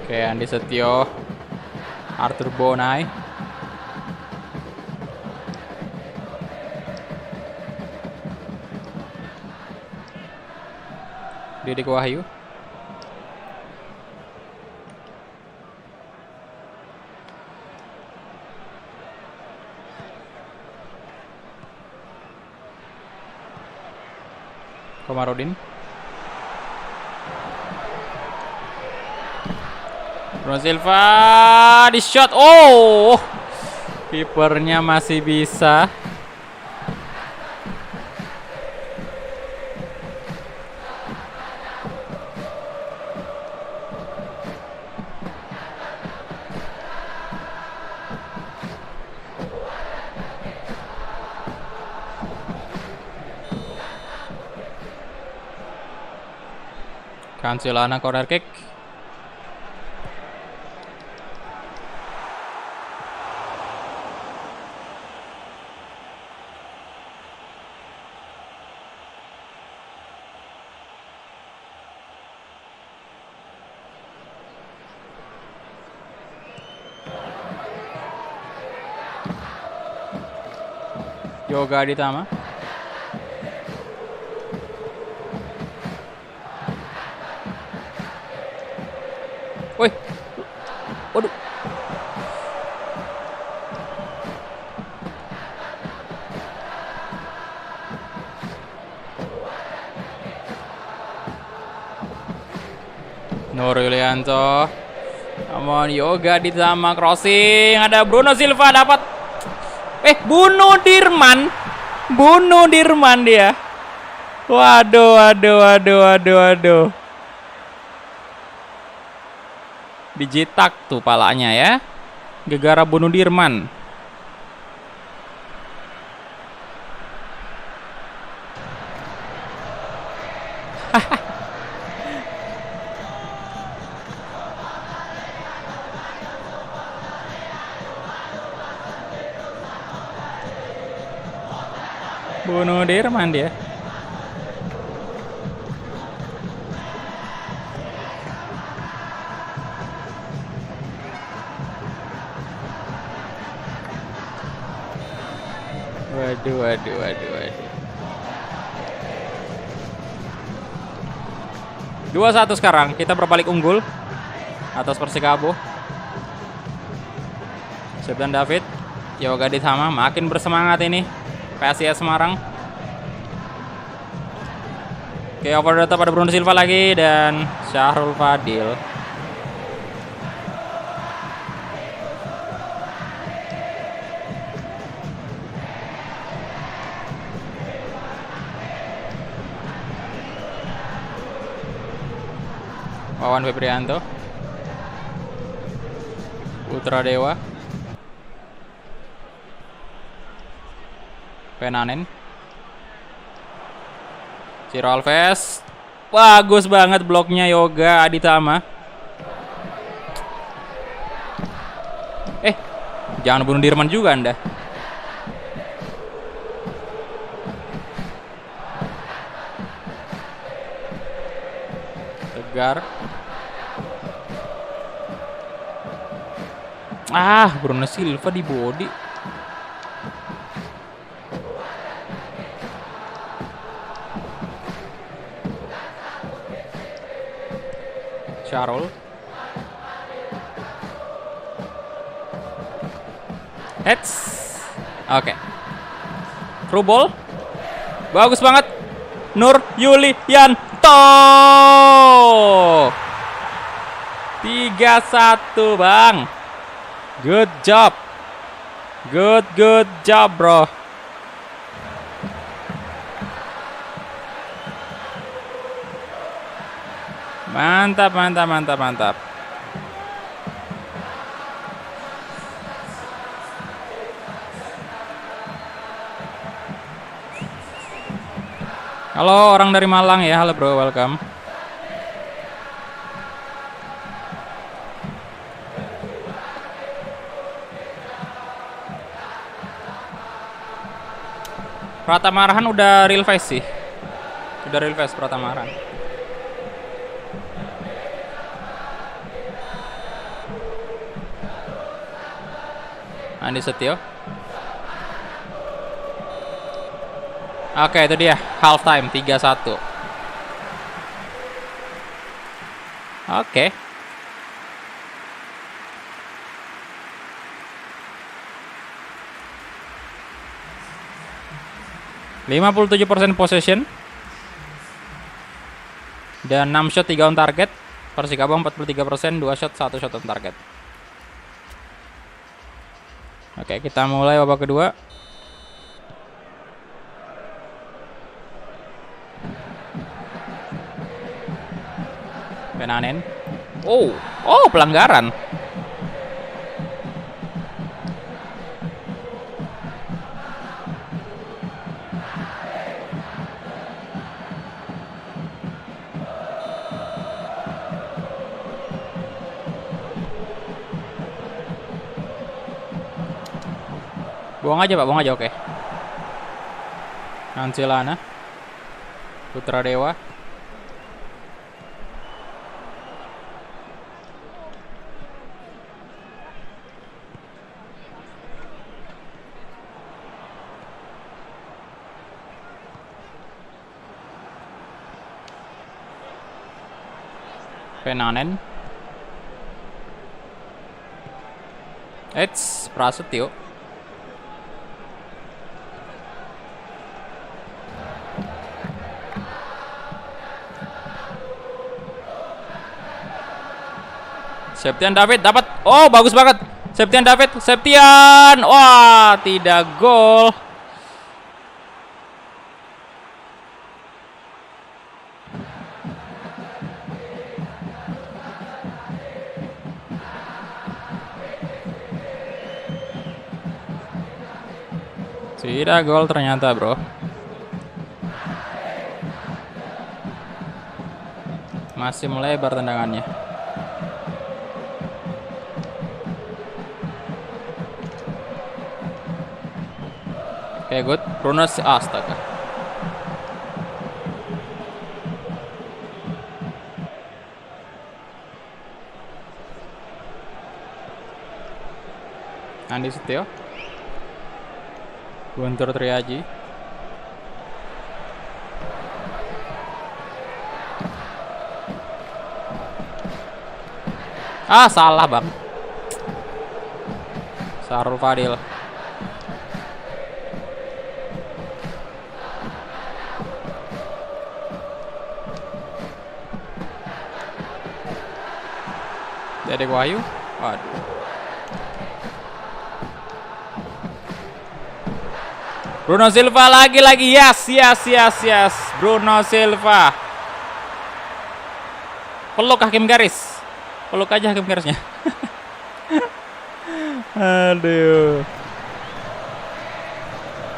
Oke, Andi Setio, Arthur Bonai. Didik Wahyu. Komarudin. Bruno Silva di shot. Oh, kipernya masih bisa. Kansilana corner kick. Yoga Ditama. Woi. Waduh. Nur Yulianto. Come on, Yoga di sama crossing. Ada Bruno Silva dapat. Bunuh Dirman. Bunuh Dirman dia. Waduh, waduh, waduh, waduh, waduh. Dijitak tuh palanya ya. Gegara bunuh Dirman. Bunuh Dirman dia. Waduh, waduh, waduh, waduh. 2-1 sekarang. Kita berbalik unggul atas Persikabo. Septian David, Yoga Ditama makin bersemangat ini. PSIS Semarang. Oke, over the top ada Bruno Silva lagi dan Syahrul Fadil. Wawan Febrianto, Putra Dewa, Penanen, Ciro Alves. Bagus banget bloknya Yoga Aditama. Jangan bunuh Dirman juga Anda. Tegar. Bruno Silva di body. Syarul. Oke. Through ball. Bagus banget. Nur Yulianto. 3-1, Bang. Good job. Good job, bro. Mantap, mantap, mantap, mantap. Halo orang dari Malang ya, halo bro, welcome. Pratama udah real face sih. Udah real face Pratama. Andi Setio. Oke, itu dia half time 3-1. Oke. %57 possession dan 6 shot 3 on target. Persikabo 43%, 2 shot 1 shot on target. Oke, kita mulai babak kedua. Penanen. Pelanggaran. Buang aja Pak, buang aja, oke. Nansilana, Putra Dewa. Penanen. Prasetyo. Septian David dapat. Oh, bagus banget. Septian David, Septian. Wah, tidak gol. Tidak gol ternyata, bro. Masih melebar tendangannya. Oke, good. Bruno, astaga. Andi Setio. Guntur Triaji. Ah, salah bang. Sarul Fadil. Dedek Wahyu. Waduh. Bruno Silva lagi-lagi. Yes. Bruno Silva. Peluk hakim garis. Peluk aja hakim garisnya. Aduh.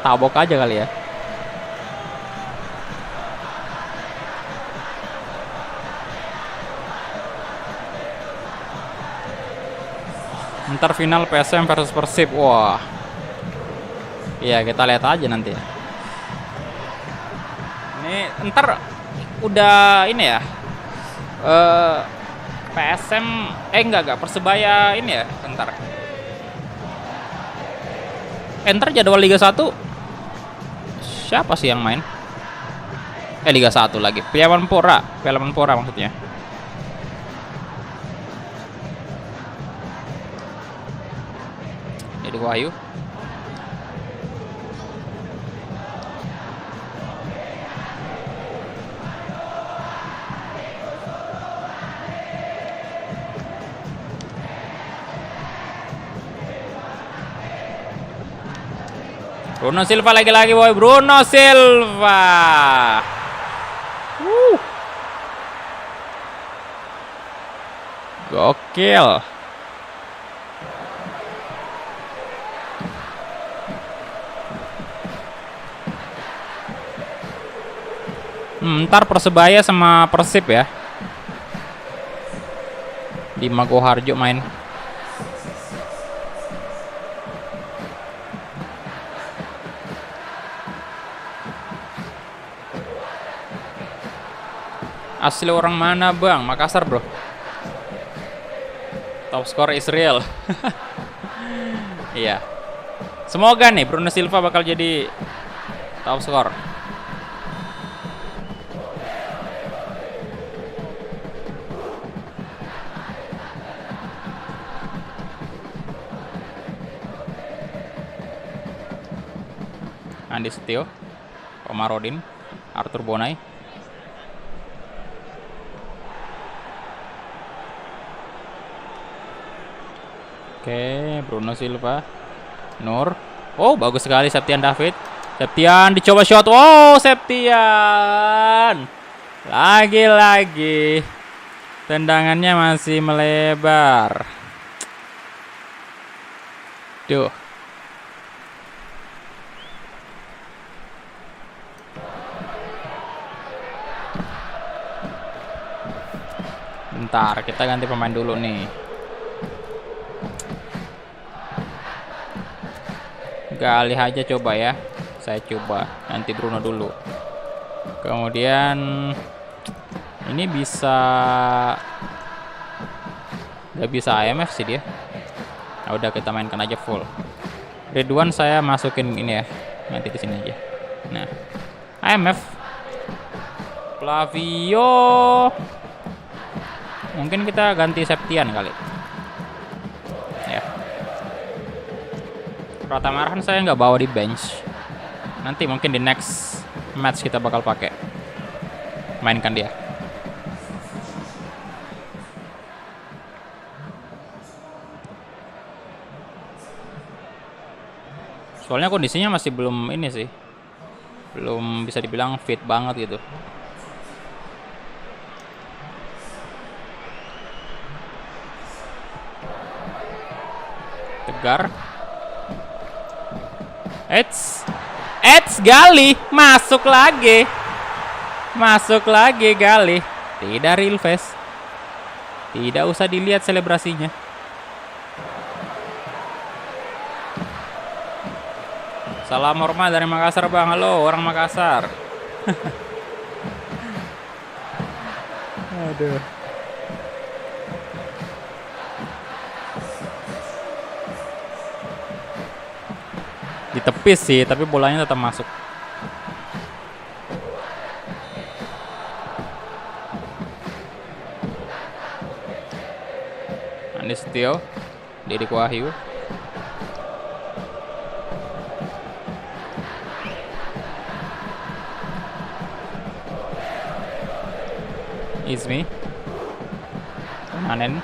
Tabok aja kali ya. Ntar final PSM versus Persib. Wah. Iya, kita lihat aja nanti. Ini ntar udah ini ya. PSM enggak Persebaya ini ya, ntar. Ntar jadwal Liga 1 siapa sih yang main? Liga 1 lagi. Piala Menpora maksudnya. Jadi Wahyu. Bruno Silva lagi-lagi, boy. Bruno Silva. Gokil. Ntar Persebaya sama Persib ya. Di Maguwoharjo main. Asli orang mana bang? Makassar bro. Top skor Israel. Iya. Semoga nih Bruno Silva bakal jadi top skor. Andi Setio, Komarudin, Arthur Bonai. Oke, Bruno Silva, Nur. Oh, bagus sekali Septian David. Septian dicoba shot. Wow, Septian. Lagi-lagi. Tendangannya masih melebar. Duh. Bentar, kita ganti pemain dulu nih. Galih aja coba ya. Saya coba nanti Bruno dulu. Kemudian ini bisa nggak bisa IMF sih dia. Nah, udah kita mainkan aja full. Ridwan saya masukin ini ya. Nanti di sini aja. Nah, IMF Flavio. Mungkin kita ganti Septian kali. Ya. Pratama Arhan saya nggak bawa di bench. Nanti mungkin di next match kita bakal pakai. Mainkan dia. Soalnya kondisinya masih belum ini sih. Belum bisa dibilang fit banget gitu. Tegar. Gali masuk lagi. Masuk lagi Gali. Tidak real face. Tidak usah dilihat selebrasinya. Salam hormat dari Makassar Bang. Halo orang Makassar. Aduh. Ditepis sih, tapi bolanya tetap masuk. Andi Setio, Deddy Wahyu. Izmi. Anen.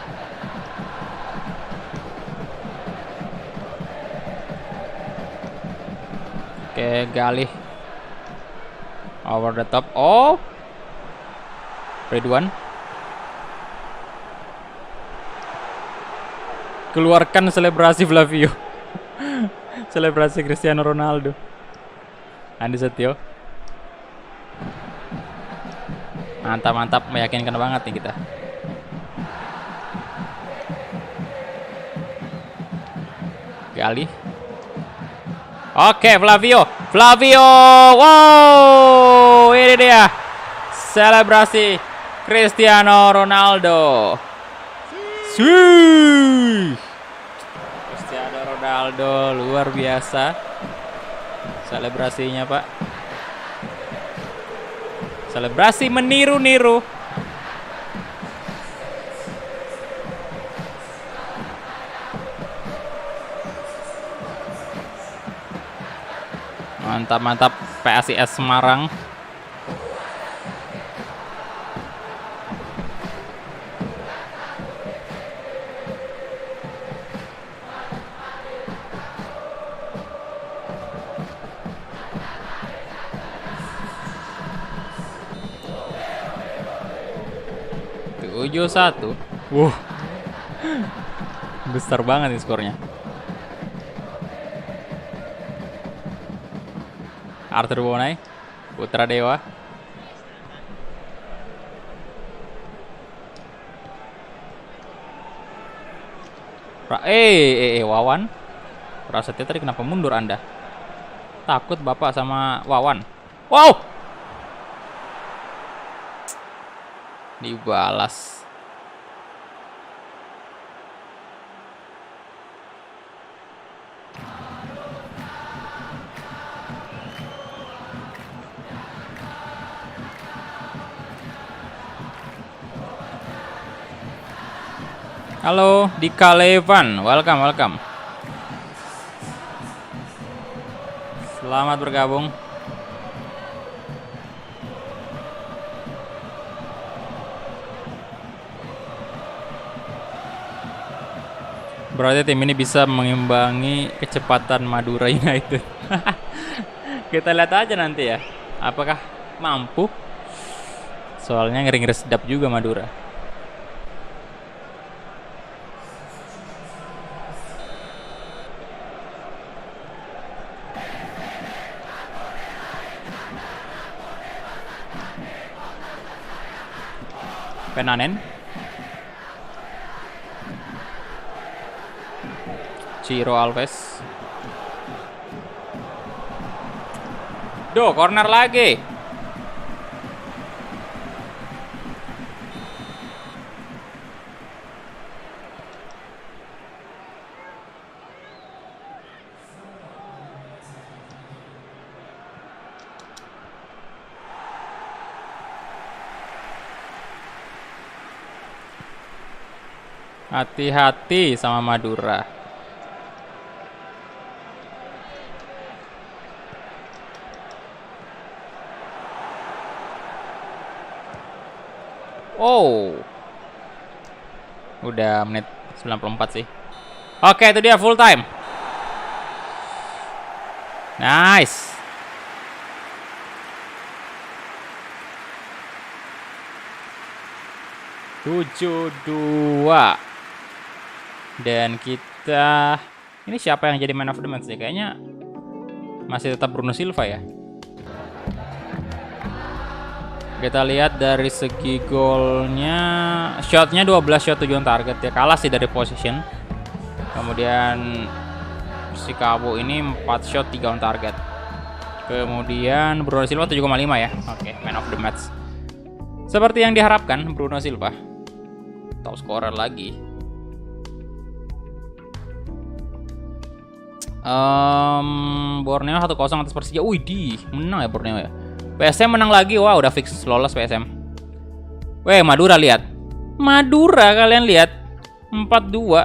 Oke, Galih. Over the top. Oh. Ridwan. Keluarkan selebrasi Flavio. Selebrasi Cristiano Ronaldo. Andi Setio. Mantap, meyakinkan banget nih kita. Gali. Oke, Flavio. Wow, ini dia. Selebrasi Cristiano Ronaldo. Cristiano Ronaldo luar biasa. Selebrasinya, Pak. Selebrasi meniru-niru. Mantap PSIS Semarang. Tujuh satu. Wow. Besar banget nih skornya. Arthur Bonai, Putra Dewa. Wawan. Prasetya tadi kenapa mundur Anda? Takut Bapak sama Wawan. Wow. Dibalas. Halo, Dika Levan, welcome. Selamat bergabung. Berarti tim ini bisa mengimbangi kecepatan Madura United. Kita lihat aja nanti ya, apakah mampu. Soalnya ngeri-ngeri sedap juga Madura. Penanen. Ciro Alves. Corner lagi. Hati-hati sama Madura. Oh. Udah menit 94 sih. Oke, itu dia full time. Nice. Tujuh dua. Dan kita ini siapa yang jadi man of the match ya? Kayaknya masih tetap Bruno Silva ya. Kita lihat dari segi golnya, shotnya 12 shot tujuan target ya, kalah sih dari position. Kemudian si Cabo ini 4 shot 3 on target. Kemudian Bruno Silva 7,5 ya. Oke, man of the match. Seperti yang diharapkan Bruno Silva. Top scorer lagi. Borneo 1-0 atas Persija. Widih, menang ya Borneo ya. PSM menang lagi. Wah, udah fix lolos PSM. Weh, Madura lihat. Madura kalian lihat. 4-2.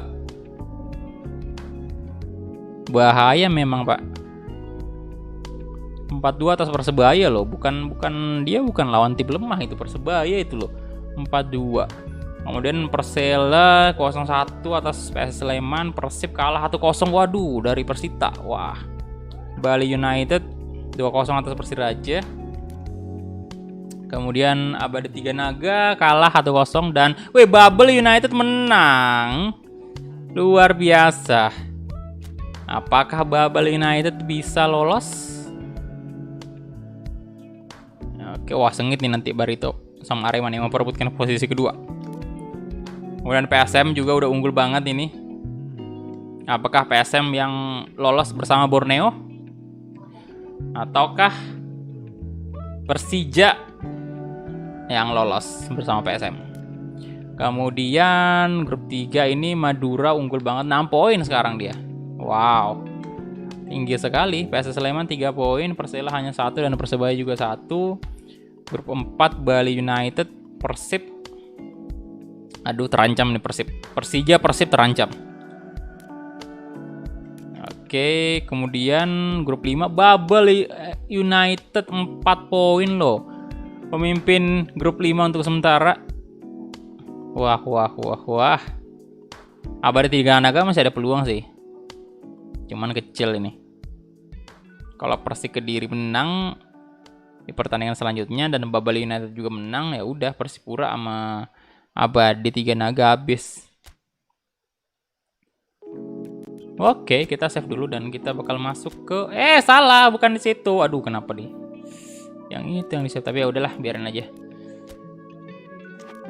Bahaya memang, Pak. 4-2 atas Persebaya loh. Bukan lawan tim lemah itu, Persebaya itu loh. 4-2. Kemudian Persela 0-1 atas PS Sleman. Persib kalah 1-0. Waduh, dari Persita. Wah. Bali United 2-0 atas Persiraja. Kemudian Abadi Tiga Naga kalah 1-0 dan Bubble United menang. Luar biasa. Apakah Bubble United bisa lolos? Oke, wah sengit nih nanti Barito sama Arema yang memperebutkan posisi kedua. Kemudian PSM juga udah unggul banget ini. Apakah PSM yang lolos bersama Borneo? Ataukah Persija yang lolos bersama PSM? Kemudian grup 3 ini Madura unggul banget, 6 poin sekarang dia. Wow. Tinggi sekali. PS Sleman 3 poin, Persela hanya 1 dan Persebaya juga 1. Grup 4 Bali United, Persib. Aduh, terancam nih Persib. Persija, Persib terancam. Oke, kemudian grup 5 Bubble United 4 poin loh. Pemimpin grup 5 untuk sementara. Wah. Abadi Tiga Naga masih ada peluang sih. Cuman kecil ini. Kalau Persik Kediri menang di pertandingan selanjutnya dan Bubble United juga menang, ya udah Persipura sama Abadi Tiga Naga habis. Oke, kita save dulu dan kita bakal masuk ke salah, bukan di situ. Aduh, kenapa nih? Yang itu yang di save, tapi ya udahlah, biarin aja.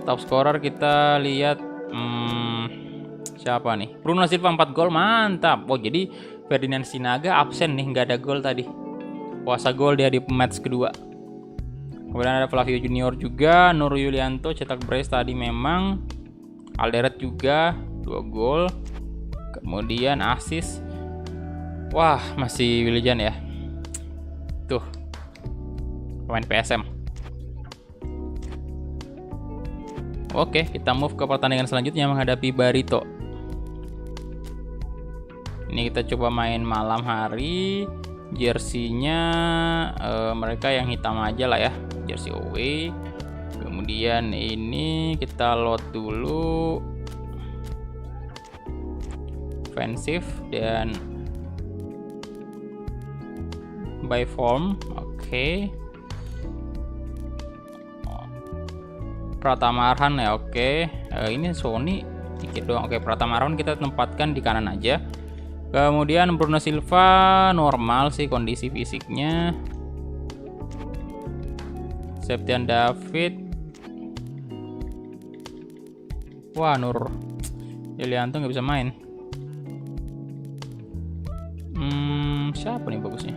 Top scorer kita lihat siapa nih? Bruno Silva 4 gol, mantap. Oh, jadi Ferdinand Sinaga absen nih, nggak ada gol tadi. Puasa gol dia di match kedua. Kemudian ada Flavio Junior juga, Nur Yulianto cetak brace tadi memang. Alderet juga 2 gol. Kemudian assist. Wah, masih Willian ya. Tuh. Pemain PSM. Oke, kita move ke pertandingan selanjutnya menghadapi Barito. Ini kita coba main malam hari. Jersey-nya mereka yang hitam aja lah ya, jersey away. Kemudian ini kita load dulu offensive dan by form. Oke. Pratama Arhan ya, oke. Ini Sony dikit doang. Oke, Pratama Arhan kita tempatkan di kanan aja. Kemudian Bruno Silva normal sih kondisi fisiknya. Septian David. Wah, Nur Yulianto nggak bisa main. Siapa nih bagusnya?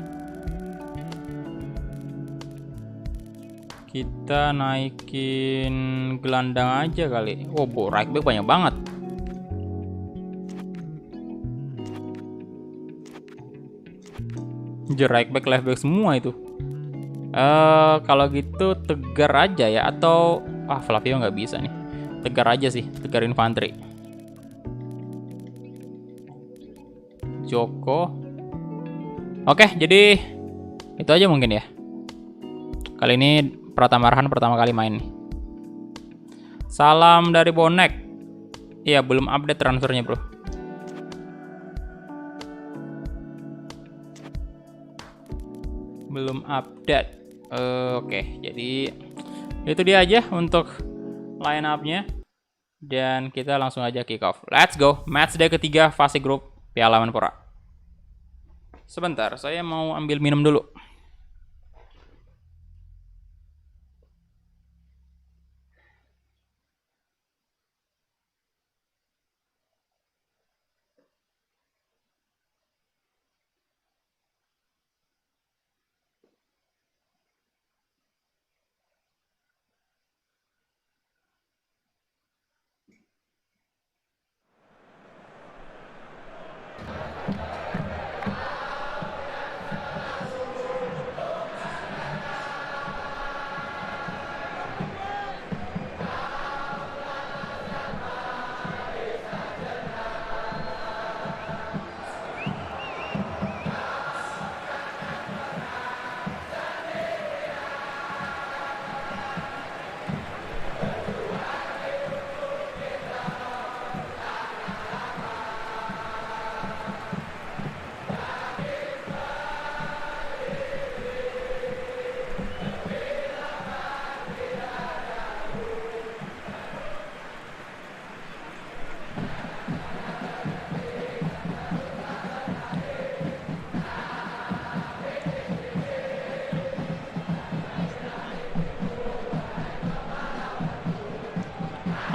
Kita naikin gelandang aja kali. Oh, right back banyak banget. Right back, left back semua itu. Kalau gitu Tegar aja ya, atau Flavio nggak bisa nih. Tegar aja sih, Tegar Infanteri. Joko. Oke, jadi itu aja mungkin ya. Kali ini Pratama Arhan pertama kali main nih. Salam dari Bonek. Iya, belum update transfernya, bro. belum update. Oke, jadi itu dia aja untuk line up-nya. Dan kita langsung aja kick off. Let's go. Match day ketiga fase grup Piala Menpora. Sebentar, saya mau ambil minum dulu.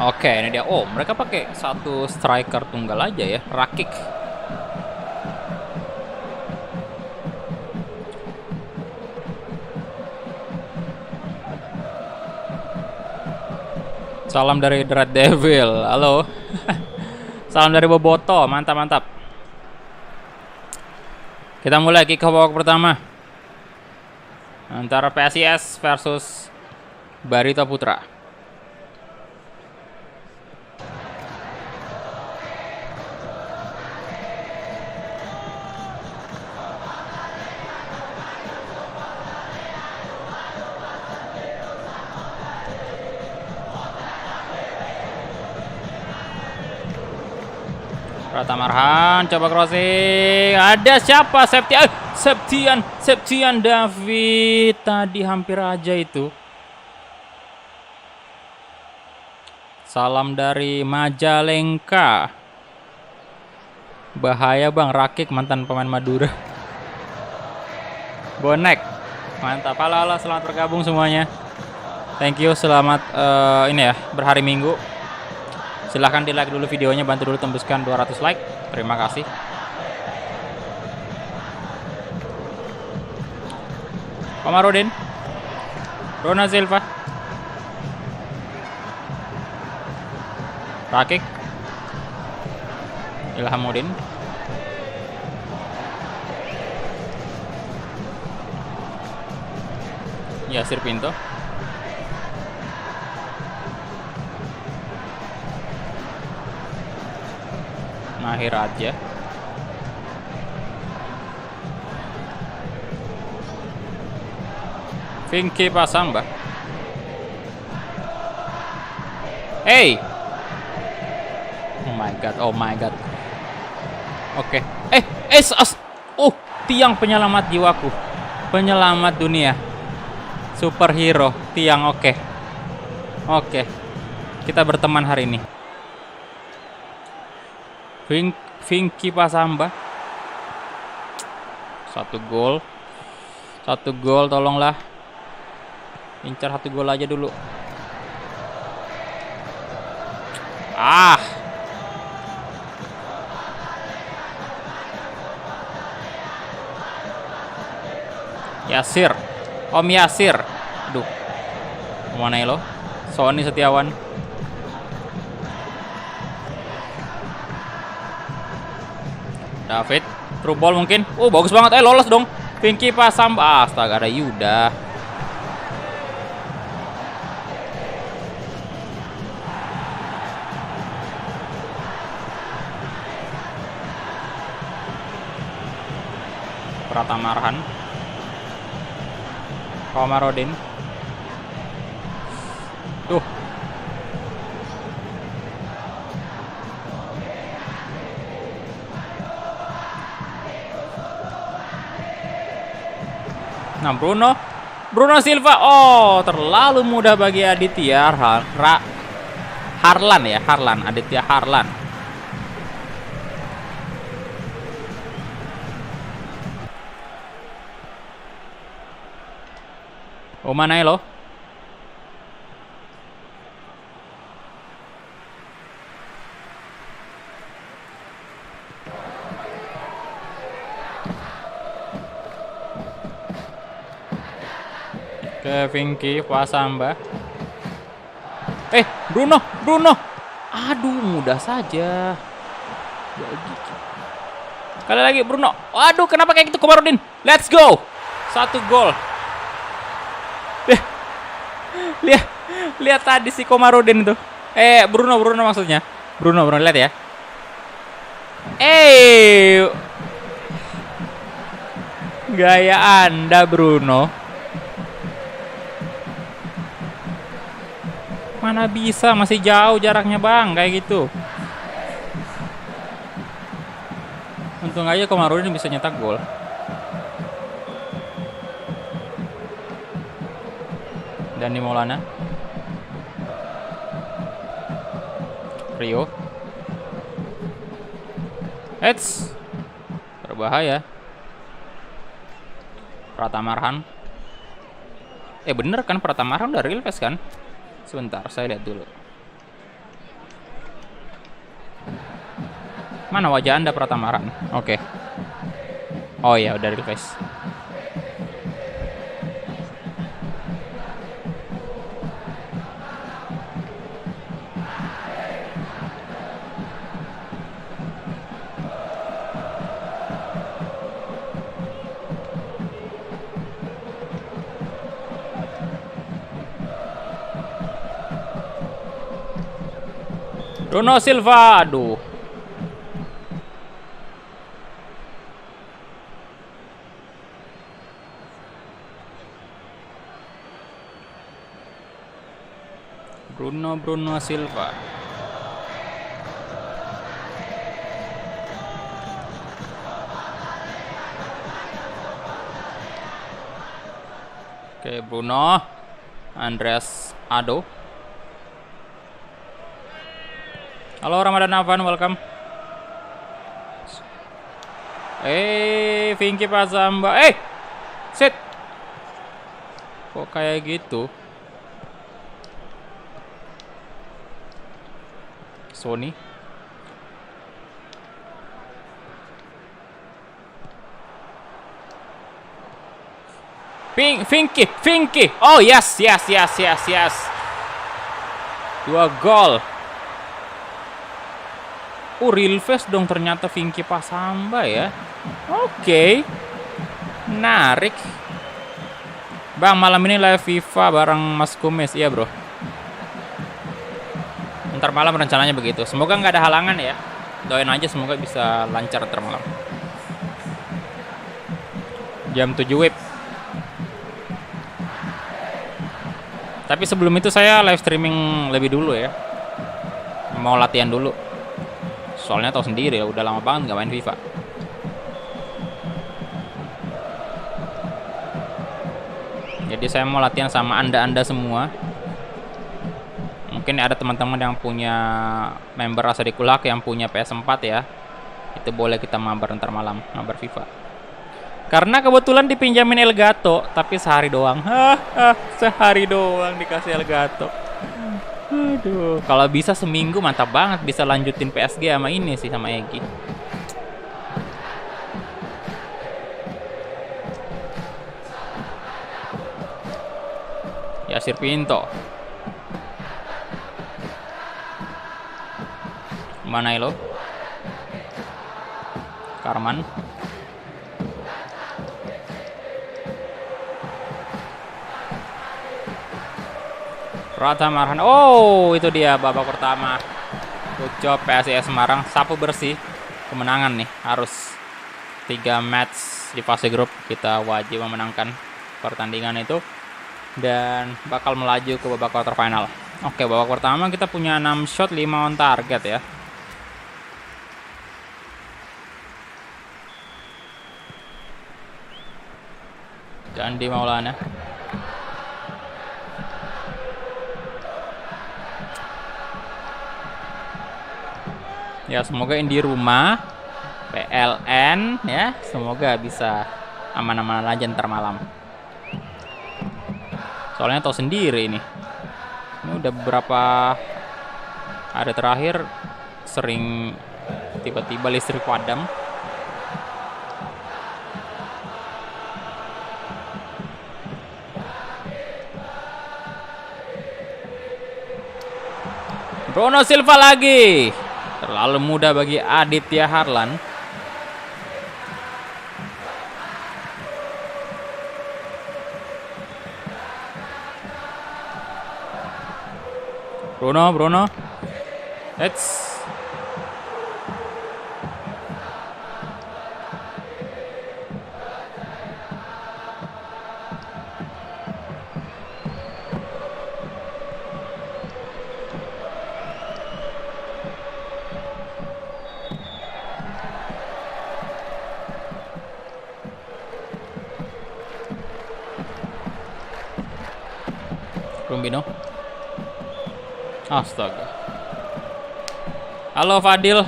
Oke, ini dia. Oh, mereka pakai satu striker tunggal aja ya, Rakik. Salam dari The Red Devil. Halo. Salam dari Boboto. Mantap, mantap. Kita mulai kick off babak pertama antara PSIS versus Barito Putra. Pratama Arhan coba crossing. Ada siapa? Septian David. Tadi hampir aja itu. Salam dari Majalengka. Bahaya Bang, Rakik mantan pemain Madura. Bonek. Mantap. Halo, selamat bergabung semuanya. Thank you, selamat ini ya, berhari Minggu. Silahkan di like dulu videonya, bantu dulu tembuskan 200 like. Terima kasih. Komarudin, Rona Silva, Rakik, Ilhamuddin, Yasir Pinto, Mahir aja. Pinky Pasamba. Hey. Oh my god. Oke. Tiang penyelamat jiwaku. Penyelamat dunia. Superhero Tiang, oke. Kita berteman hari ini. Pinky Pasamba. Satu gol tolonglah. Incar satu gol aja dulu. Yasir, Om Yasir. Aduh, mana lo? Sony Setiawan. David, through ball mungkin. Bagus banget. Lolos dong. Pinky Pasamba. Astaga, ada Yuda. Pratama Arhan, Komarudin. Tuh. Nah, Bruno Silva. Oh, terlalu mudah bagi Aditya Harlan ya, Aditya Harlan. Oh, mana ya lo? Ke Vinky Pasamba. Bruno. Aduh, mudah saja. Kali lagi Bruno. Aduh, kenapa kayak gitu Komarudin? Let's go. 1 gol. Lihat tadi si Komarudin itu. Bruno maksudnya. Bruno lihat ya. Gaya Anda, Bruno. Mana bisa, masih jauh jaraknya bang, kayak gitu. Untung aja Komarudin bisa nyetak gol. Dani Maulana, Rio, berbahaya. Pratamarhan. Bener kan Pratamarhan udah real face kan? Sebentar, saya lihat dulu. Mana wajah Anda Pratamaran? Oke. Oh ya, udah real face. Bruno Silva, aduh. Bruno Silva. Oke, Bruno. Andreas Ado. Halo Ramadan Afan, welcome. Vinky Pasamba. Sit. Kok kayak gitu? Sony. Vinky. Oh yes. 2 gol. Real face dong ternyata Vinky Pasamba ya. Oke. Menarik. Bang, malam ini live FIFA bareng Mas Kumis. Iya bro. Ntar malam rencananya begitu. Semoga nggak ada halangan ya. Doain aja semoga bisa lancar ntar malam. Jam 7 WIB. Tapi sebelum itu saya live streaming lebih dulu ya. Mau latihan dulu. Soalnya tahu sendiri ya, udah lama banget nggak main FIFA. Jadi saya mau latihan sama anda semua. Mungkin ada teman-teman yang punya member Asadikulak yang punya PS4 ya. Itu boleh kita mabar ntar malam, mabar FIFA. Karena kebetulan dipinjamin Elgato, tapi sehari doang. Sehari doang dikasih Elgato. Aduh, kalau bisa seminggu mantap banget, bisa lanjutin PSG sama ini sih, sama Egi. Yasir Pinto. Mana lo? Karman. Pratamarhan. Oh, itu dia babak pertama. Good job PSIS Semarang, sapu bersih. Kemenangan nih, harus 3 match di fase grup kita wajib memenangkan pertandingan itu dan bakal melaju ke babak quarter final. Oke, babak pertama kita punya 6 shot, 5 on target ya. Candi Maulana. Ya semoga ini di rumah PLN ya, semoga bisa aman-aman aja ntar malam. Soalnya tahu sendiri ini udah beberapa hari terakhir sering tiba-tiba listrik padam. Bruno Silva lagi. Terlalu mudah bagi Aditya Harlan. Bruno. Let's. Rumbino. Astaga. Halo Fadil.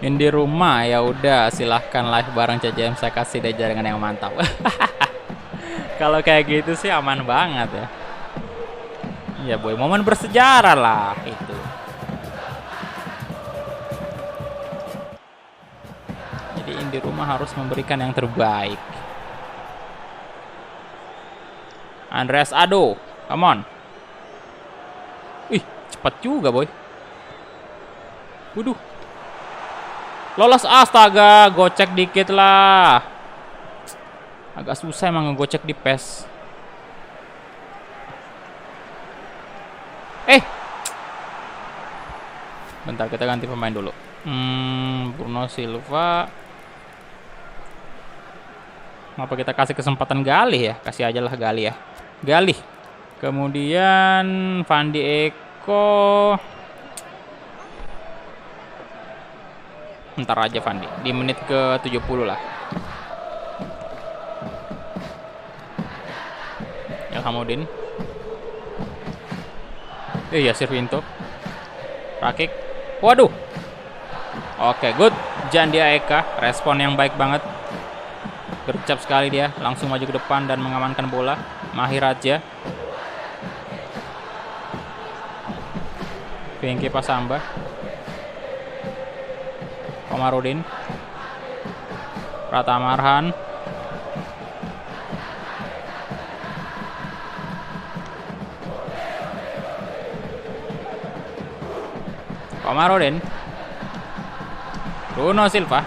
Ini di rumah ya udah silahkan live bareng CCM, saya kasih deh jaringan yang mantap. Kalau kayak gitu sih aman banget ya. Ya boy, momen bersejarah lah itu. Di rumah harus memberikan yang terbaik. Andreas Ado, come on. Ih, cepat juga boy. Waduh. Lolos, astaga, gocek dikit lah. Agak susah emang ngegocek di PES. Bentar, kita ganti pemain dulu. Bruno Silva. Kenapa kita kasih kesempatan Galih ya? Kasih aja lah Galih ya. Galih. Kemudian Fandi Eko. Ntar aja Fandi. Di menit ke 70 lah. Ilhamuddin. Ya Sirvinto. Rakik. Waduh. Oke, good. Jandia Eka. Respon yang baik banget. Gercep sekali dia, langsung maju ke depan dan mengamankan bola. Mahir Raja. Pinky Pasamba. Komarudin. Pratama Arhan. Komarudin. Bruno Silva.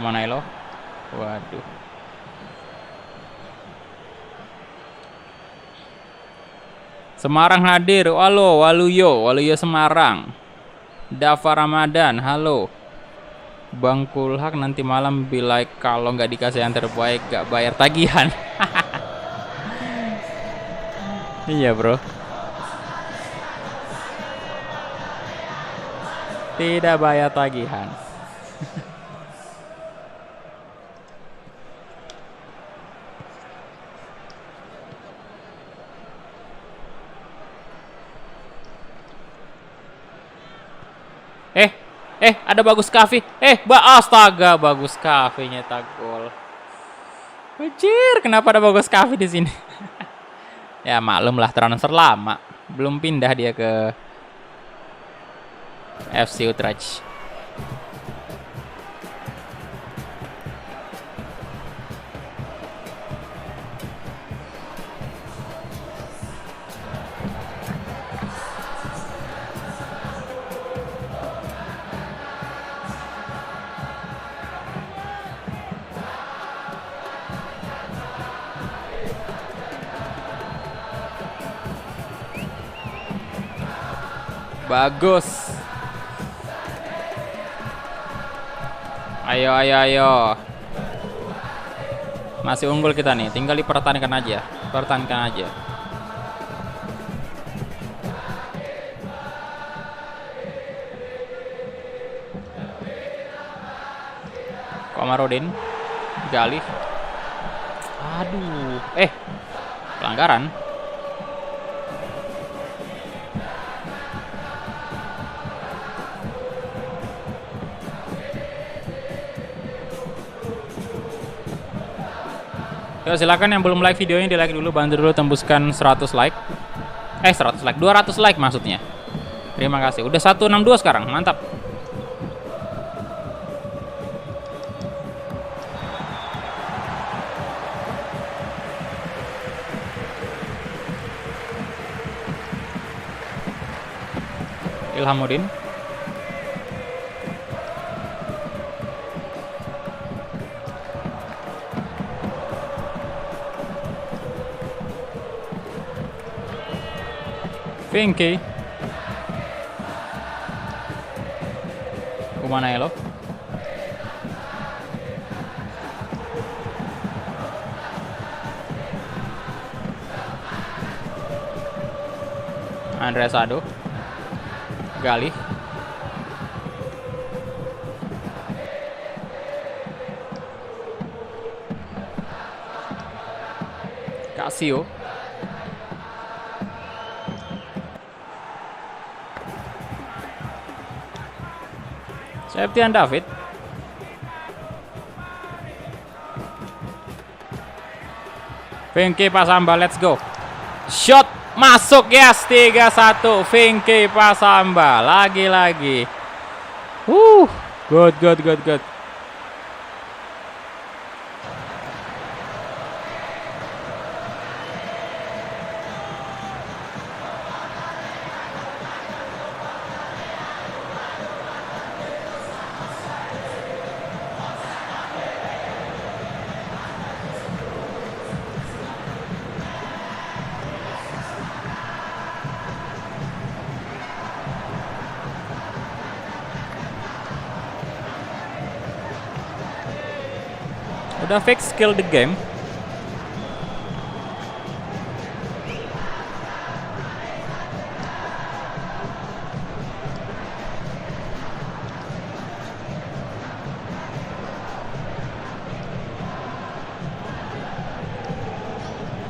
Manailo. Waduh. Semarang hadir. Halo, Waluyo Semarang. Dava Ramadan, halo. Bang Kulhak nanti malam bila kalau nggak dikasih yang terbaik gak bayar tagihan. Iya bro. Tidak bayar tagihan. Ada Bagus Kavi. Astaga, Bagus Kavi nyetak gol. Anjir, kenapa ada Bagus Kavi di sini? Ya maklum lah, transfer lama. Belum pindah dia ke FC Utrecht. Bagus. Ayo. Masih unggul kita nih, tinggal dipertahankan aja. Kamarudin. Galih. Aduh. Pelanggaran. Yo, silakan yang belum like videonya di like dulu, bantu dulu tembuskan 100 like. 100 like, 200 like maksudnya. Terima kasih. Udah 162 sekarang, mantap. Ilhamuddin. Vinky. Umanelo. Andreas Ado. Galih. Casio. Septian David. Vinky Pasamba, let's go. Shot masuk, yes, 3-1. Vinky Pasamba lagi-lagi. Good. Udah fix skill the game.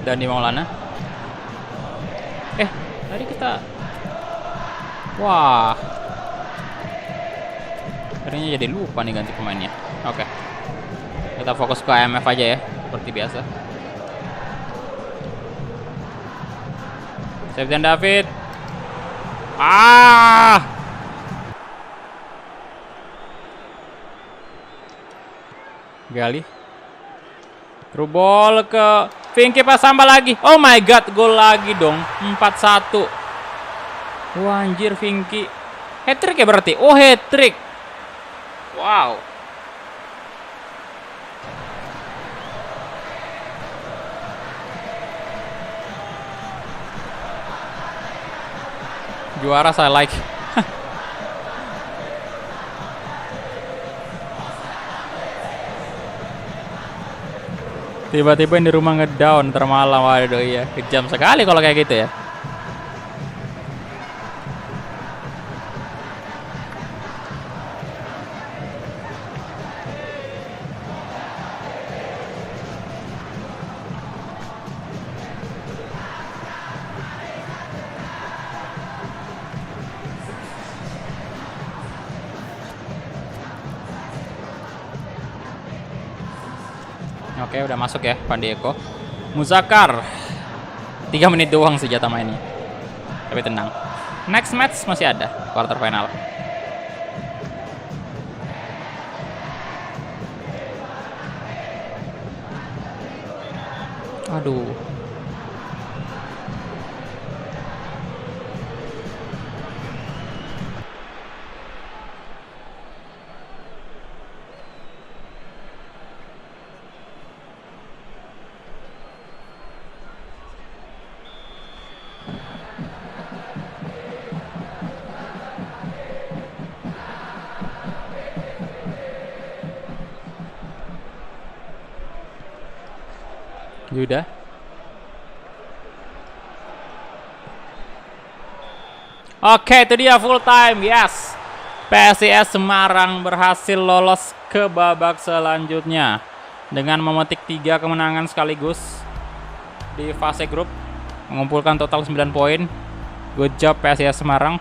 Dan di Maulana. Tadi kita. Wah. Akhirnya jadi lupa nih ganti pemainnya. Oke. Kita fokus ke IMF aja ya, seperti biasa. Septian David. Galih. Rubol ke Vinky Pasamba lagi. Oh my god, gol lagi dong. 4-1. Wah, anjir Vinky. Hat-trick ya berarti? Oh, hat-trick. Wow. Juara saya like. Tiba-tiba di rumah ngedown termalam. Waduh, iya, kejam sekali kalau kayak gitu ya. Oke, udah masuk ya Pandieko. Muzakar. 3 menit doang senjata mainnya. Tapi tenang. Next match masih ada, quarter final. Aduh. Yuda. Oke, itu dia full time. Yes. PSIS Semarang berhasil lolos ke babak selanjutnya dengan memetik 3 kemenangan sekaligus di fase grup, mengumpulkan total 9 poin. Good job PSIS Semarang.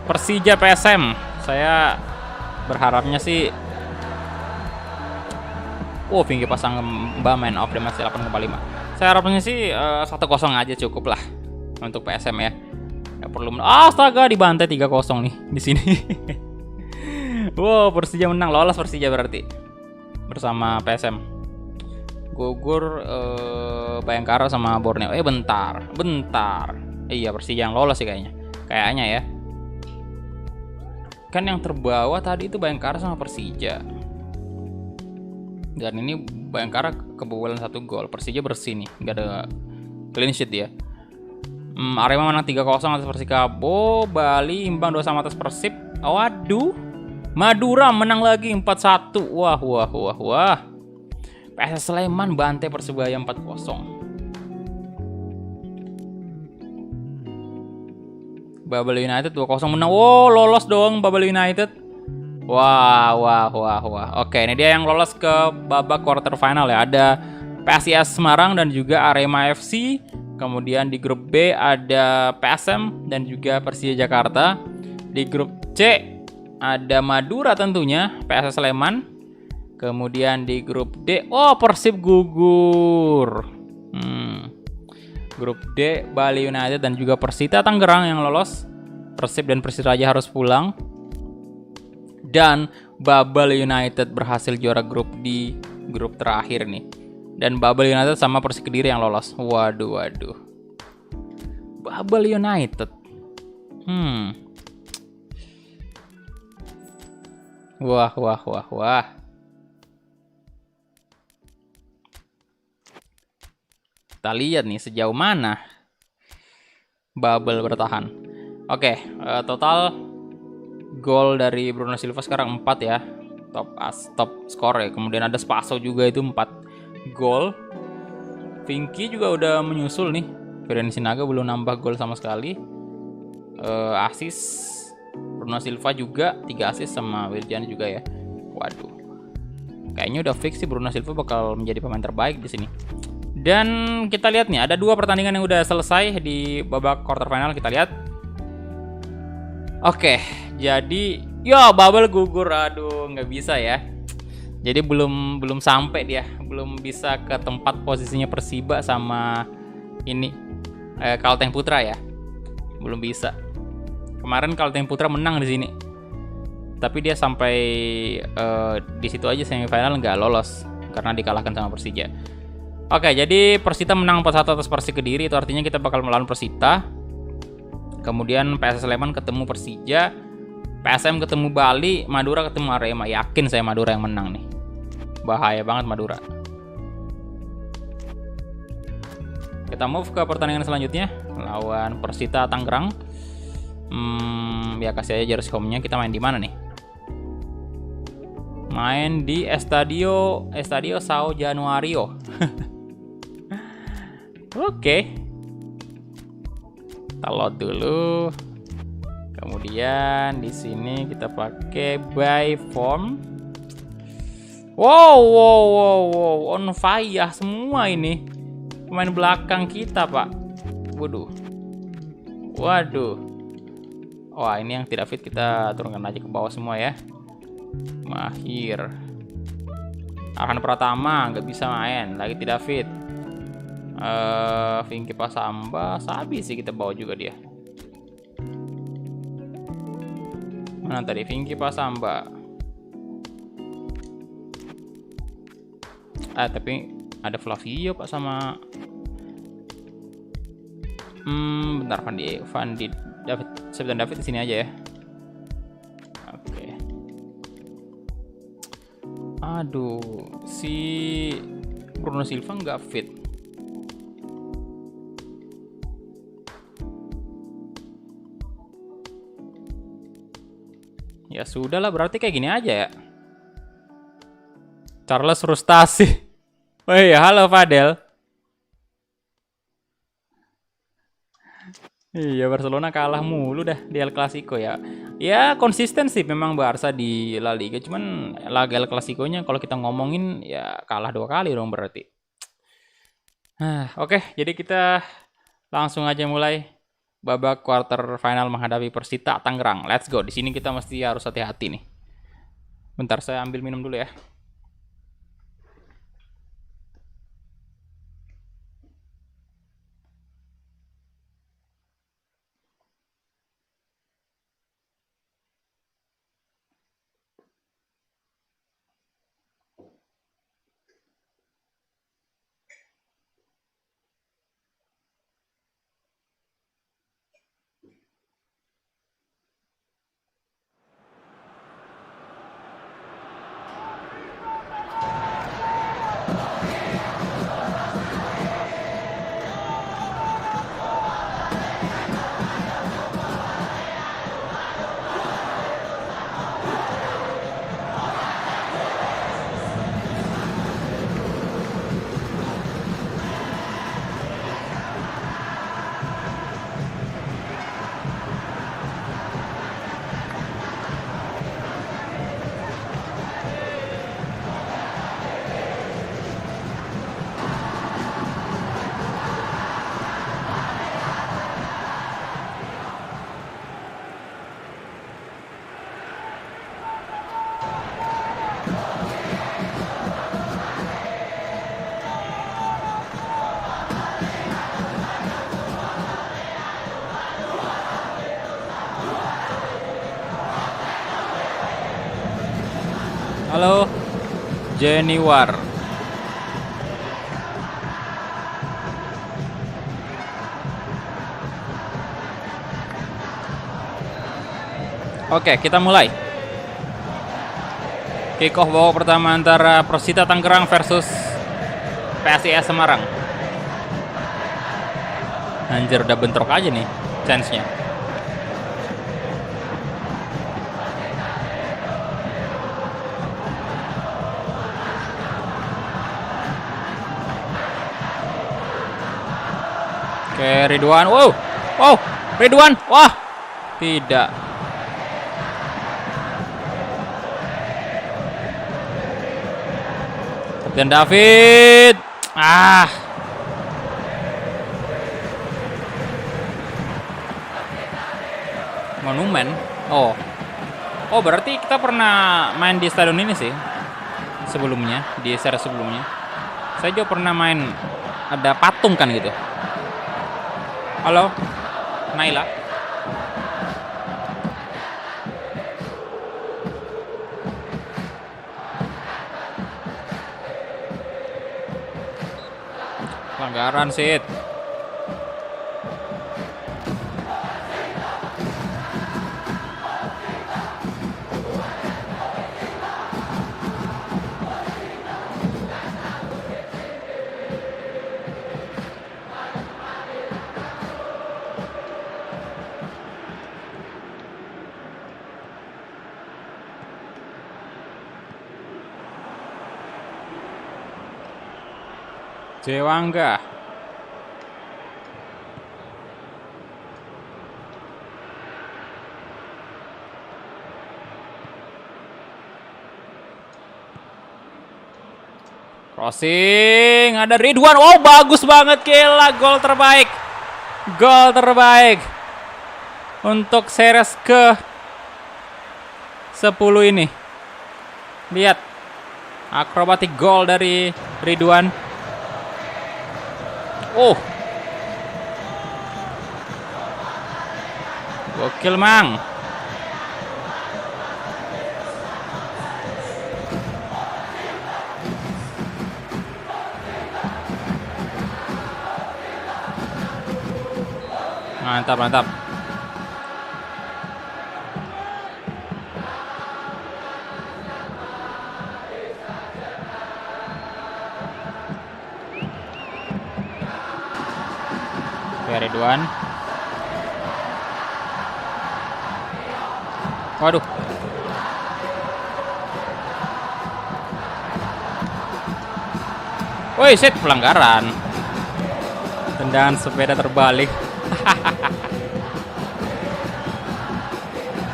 Persija PSM, saya berharapnya sih Vinky pasang Mbak man of the match 8,5. Saya harapnya sih 1-0 aja cukup lah untuk PSM ya. Gak perlu astaga, dibantai 3-0 nih di sini. Wow, Persija menang, lolos Persija berarti bersama PSM. Gugur Bayangkara sama Borneo. Bentar. Iya, Persija yang lolos sih kayaknya ya. Kan yang terbawa tadi itu Bayangkara sama Persija. Dan ini Bayangkara kebobolan 1 gol. Persija bersih nih, nggak ada clean sheet ya. Arema menang 3-0 atas Persikabo. Bali imbang 2-2 atas Persib. Waduh. Madura menang lagi 4-1. Wah. PSS Sleman bantai Persebaya 4-0. Babel United 2-0 menang. Lolos dong Babel United. Wah. Oke, ini dia yang lolos ke babak quarter final ya. Ada PSIS Semarang dan juga Arema FC. Kemudian di grup B ada PSM dan juga Persija Jakarta. Di grup C ada Madura tentunya, PSS Sleman. Kemudian di grup D, Persib gugur. Grup D, Bali United dan juga Persita Tangerang yang lolos. Persib dan Persiraja harus pulang. Dan Babel United berhasil juara grup di grup terakhir nih. Dan Babel United sama Persik Kediri yang lolos. Waduh. Babel United. Wah. Kita lihat nih sejauh mana Babel bertahan. Oke, total gol dari Bruno Silva sekarang 4 ya. Top skor ya. Kemudian ada Spaso juga itu 4 gol. Vinky juga udah menyusul nih. Firen Sinaga belum nambah gol sama sekali. Asis Bruno Silva juga 3 asis sama Wiljan juga ya. Waduh. Kayaknya udah fix sih Bruno Silva bakal menjadi pemain terbaik di sini. Dan kita lihat nih, ada 2 pertandingan yang udah selesai di babak quarter final, kita lihat. Oke, jadi Babel gugur, aduh nggak bisa ya. Jadi belum sampai dia, belum bisa ke tempat posisinya Persiba sama ini Kalteng Putra ya, belum bisa. Kemarin Kalteng Putra menang di sini, tapi dia sampai di situ aja semifinal nggak lolos karena dikalahkan sama Persija. Oke, jadi Persita menang 4-1 atas Persik Kediri, itu artinya kita bakal melawan Persita. Kemudian PSS Sleman ketemu Persija, PSM ketemu Bali, Madura ketemu Arema. Yakin saya Madura yang menang nih. Bahaya banget Madura. Kita move ke pertandingan selanjutnya, lawan Persita Tangerang. Ya kasih aja jersey home-nya. Kita main di mana nih? Main di Estadio Sao Januario. Oke. Kita load dulu. Kemudian di sini kita pakai buy form. Wow, on fire semua ini. Pemain belakang kita, Pak. Waduh. Wah, ini yang tidak fit kita turunkan aja ke bawah semua ya. Mahir. Arhan Pratama nggak bisa main, lagi tidak fit. Vinky Pasamba, Sabi sih kita bawa juga dia. Mana tadi Vinky Pasamba? Tapi ada Flavio Pak sama bentar Van di David, Septian David di sini aja ya. Oke. Aduh, si Bruno Silva nggak fit. Ya sudah lah, berarti kayak gini aja ya. Charles frustasi. Oh iya, halo Fadel. Iya, Barcelona kalah mulu dah di El Clasico ya. Ya konsisten sih memang Barca di La Liga. Cuman laga El Clasico-nya kalau kita ngomongin ya kalah 2 kali dong berarti. Oke, jadi kita langsung aja mulai babak quarter final menghadapi Persita Tangerang. Let's go. Di sini kita mesti harus hati-hati nih. Bentar saya ambil minum dulu ya. Halo, Jenny War. Oke, kita mulai. Kick off babak pertama antara Persita Tangerang versus PSIS Semarang. Anjir, udah bentrok aja nih chance-nya. Oke, Ridwan. Wow. Wow, Ridwan. Wah. Tidak. Kapten David. Monumen. Oh. Oh, berarti kita pernah main di stadion ini sih. Sebelumnya, di seri sebelumnya. Saya juga pernah main, ada patung kan gitu. Halo, Naila. Pelanggaran Sid. Dewangga. Crossing, ada Ridwan. Oh, bagus banget, gila, gol terbaik. Gol terbaik untuk series ke 10 ini. Lihat akrobatik gol dari Ridwan. Oh, gokil Mang. Mantap, mantap. Ridwan. Waduh, Woi, set pelanggaran. Tendangan sepeda terbalik.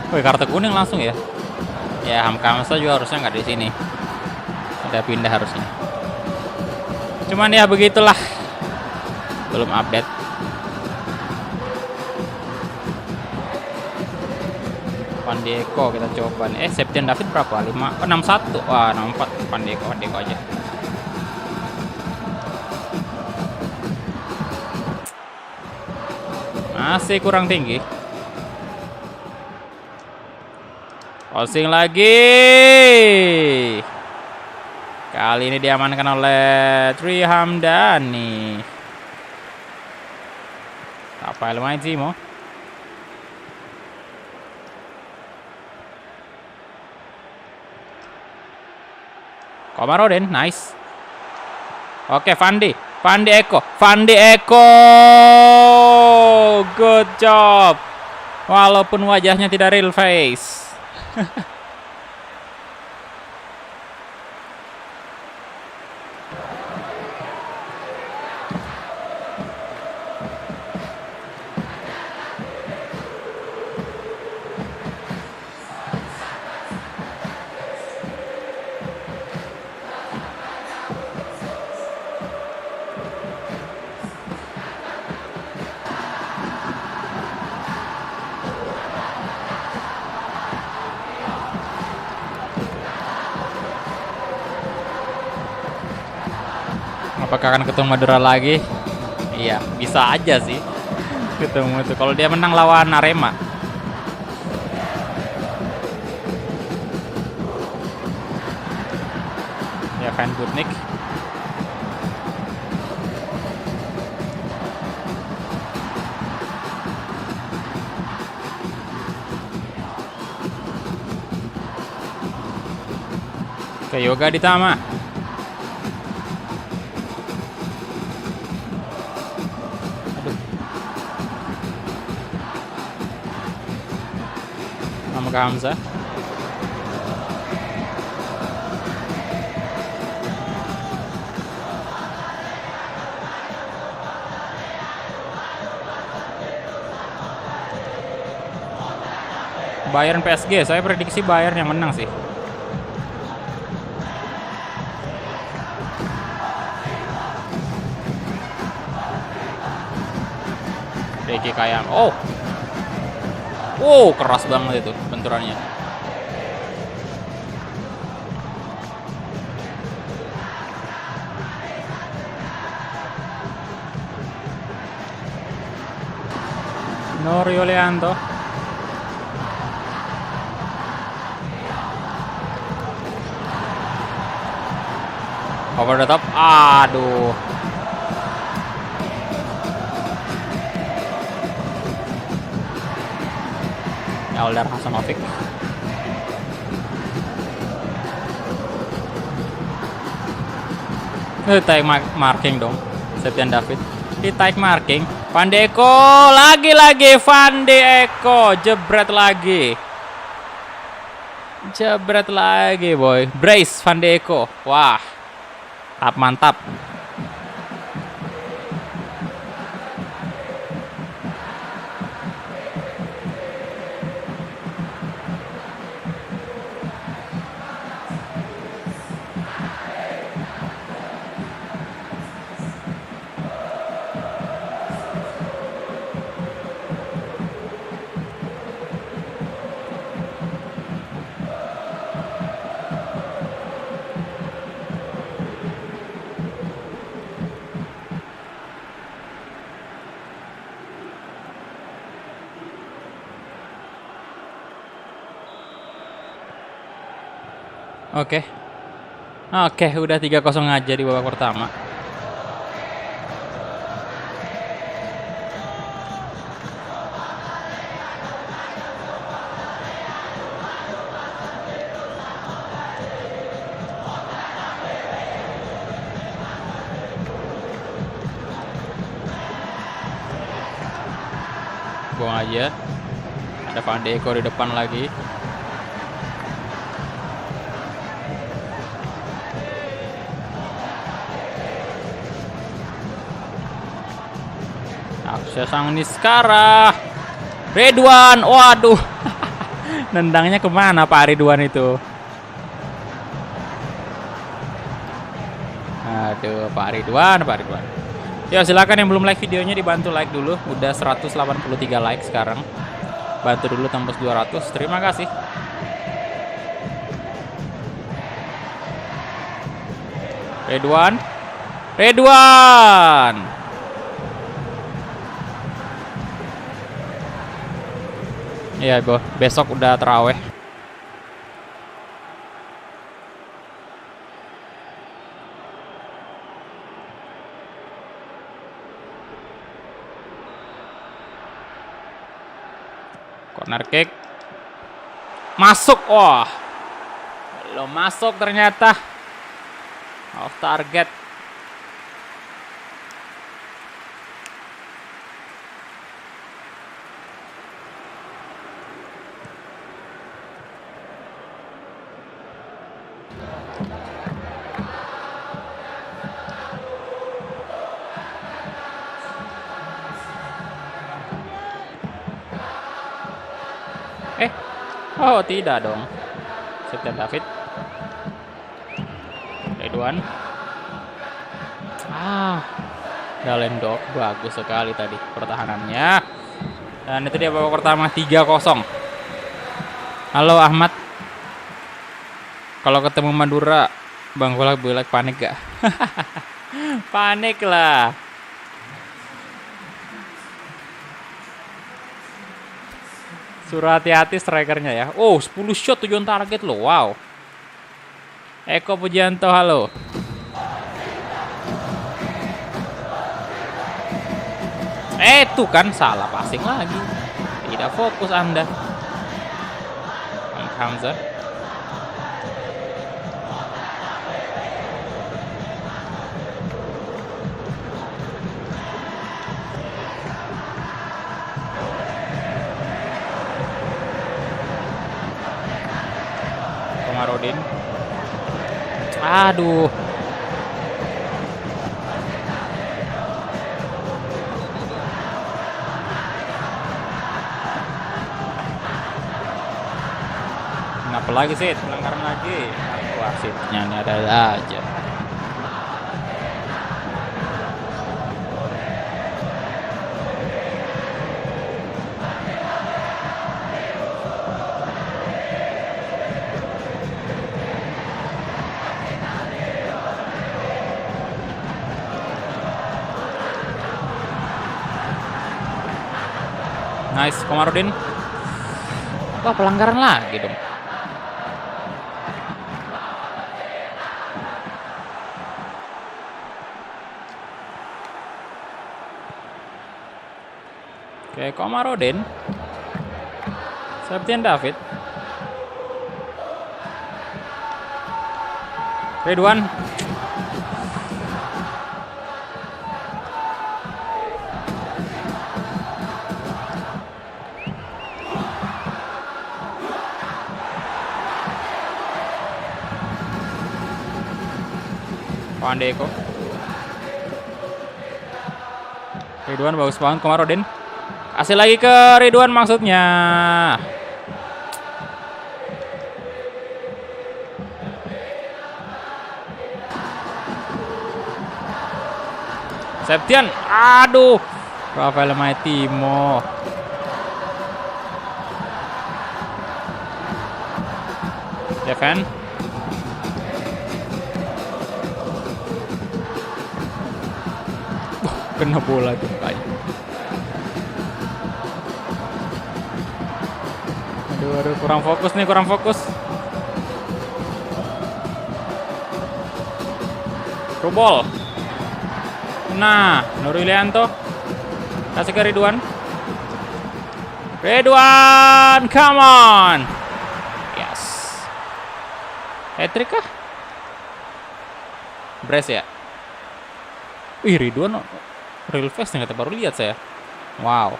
Woi, kartu kuning langsung ya. Ya, Hamkamsa juga harusnya nggak di sini. Udah pindah harusnya. Cuman ya begitulah. Belum update. Pandeko kita coba nih. Septian David berapa? 61. Wah, 64. Pandeko aja. Masih kurang tinggi. Crossing lagi. Kali ini diamankan oleh Tri Hamdani. Rafael Maizimo. Komarudin, nice. Oke, Fandi Eko. Good job. Walaupun wajahnya tidak real face. Apakah akan ketemu Madura lagi? Iya, bisa aja sih ketemu itu. Kalau dia menang lawan Arema. Ya, Van Butnik. Ke Yoga Ditama. Hamzah. Bayern PSG, saya prediksi Bayern yang menang sih. Ricky Kayam. Oh, keras banget itu benturannya. Norio Leanto. Over the top. Aduh. Eldar Hasanovic. Tag marking dong. Septian David. Di tag marking. Van de Eko. Lagi-lagi Van de Eko. Jebret lagi boy. Brace Van de Eko. Wah. Mantap. Oke, udah 3-0 aja di babak pertama. Buang aja. Ada Van de Eko di depan lagi. Sesang Niskara. Ridwan, waduh. Nendangnya kemana Pak Ridwan itu? Aduh, Pak Ridwan. Ya silakan yang belum like videonya dibantu like dulu. Udah 183 like sekarang. Bantu dulu tembus 200. Terima kasih. Ridwan. Iya, besok udah terawih. Corner kick. Masuk. Wah. Belum masuk ternyata. Off target. Oh tidak dong. Septian David. Ridwan. Dalendok bagus sekali tadi pertahanannya. Dan itu dia babak pertama 3-0. Halo Ahmad. Kalau ketemu Madura, Bang Bolak panik gak? Panik lah. Suruh hati-hati strikernya ya. Oh, 10 shot tujuan target loh. Wow. Eko Pujianto, halo. Tuh kan salah passing lagi. Tidak fokus Anda. Hamzah. Komarudin. Aduh. Kenapa lagi sih? Pelanggaran lagi. Wasitnya ini ada aja. Nice, Komarudin. Wah, pelanggaran lagi dong. Oke, Komarudin. Septian David. Ridwan. Pandeko. Ridwan bagus banget, Komarudin. Kasih lagi ke Ridwan maksudnya. Septian, aduh. Rafael Maitimo. Devan. Kena bola gempanya. Aduh, kurang fokus nih, kurang fokus. Rubol. Nah, Nurilianto. Kasih ke Ridwan. Ridwan, come on. Yes. Hat-trick kah? Brace ya? Ridwan real fast ternyata, baru lihat saya. Wow.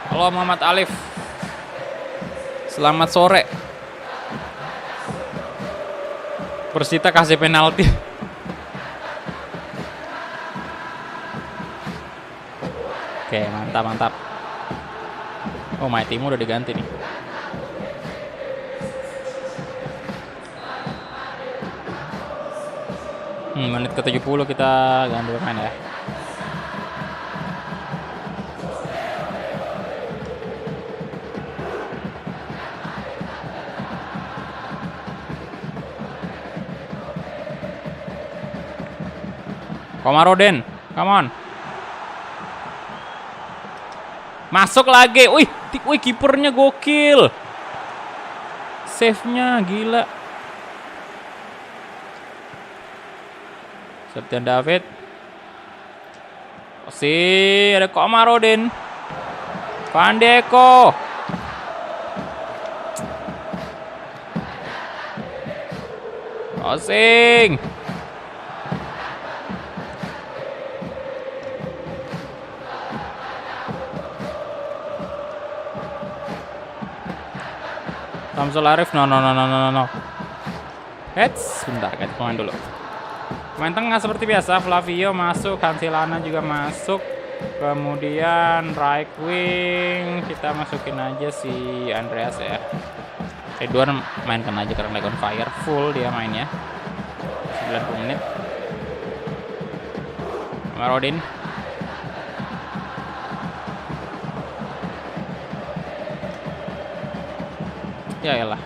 Halo Muhammad Alif. Selamat sore. Persita kasih penalti. Oke, mantap mantap. Oh, My Team udah diganti nih. Menit ke 70 kita ganti pemain ya. Komaroden, come on. Masuk lagi. Wih, kipernya gokil. Save-nya gila. Septian David. Ada Komaroden. Van de Eko. Crossing. Samsul Arif, no. Heads, bentar, ganti pemain dulu. Pemain tengah seperti biasa, Flavio masuk, Hansilana juga masuk. Kemudian right wing, kita masukin aja si Andreas ya. Ridwan mainkan aja karena lagi on fire, full dia mainnya. 90 menit. Marodin. Ya elah.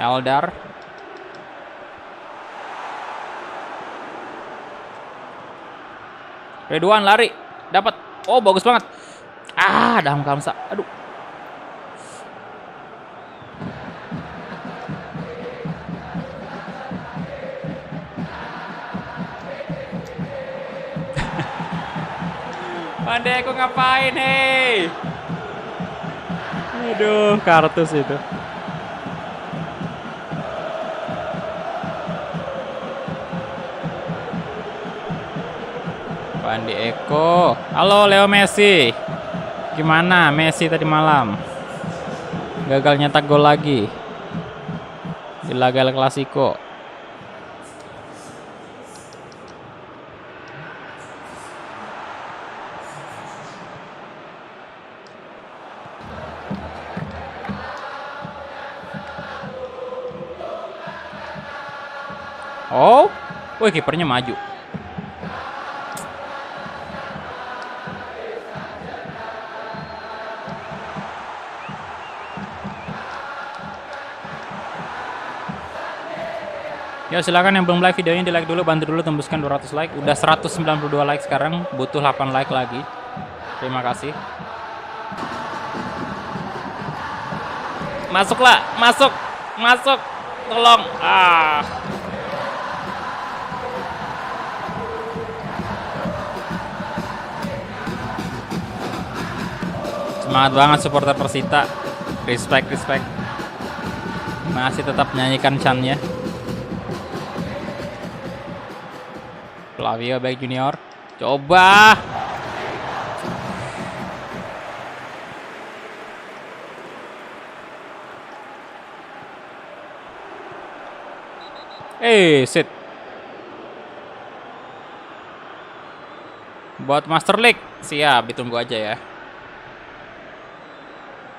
Eldar. Ridwan lari, dapat. Oh, bagus banget. Daham Kamsa. Aduh. Van de Eko ngapain, hei? Aduh, kartus itu. Van de Eko. Halo Leo Messi. Gimana Messi tadi malam? Gagal nyetak gol lagi di laga El Clasico. Oh, wih kipernya maju. Ya silakan yang belum like videonya di like dulu, bantu dulu tembuskan 200 like. Udah 192 like sekarang, butuh 8 like lagi. Terima kasih. Masuklah, masuk. Tolong. Semangat banget supporter Persita. Respect. Masih tetap menyanyikan chant-nya. Flavio back junior. Coba. Sit. Buat Master League. Siap, ditunggu aja ya.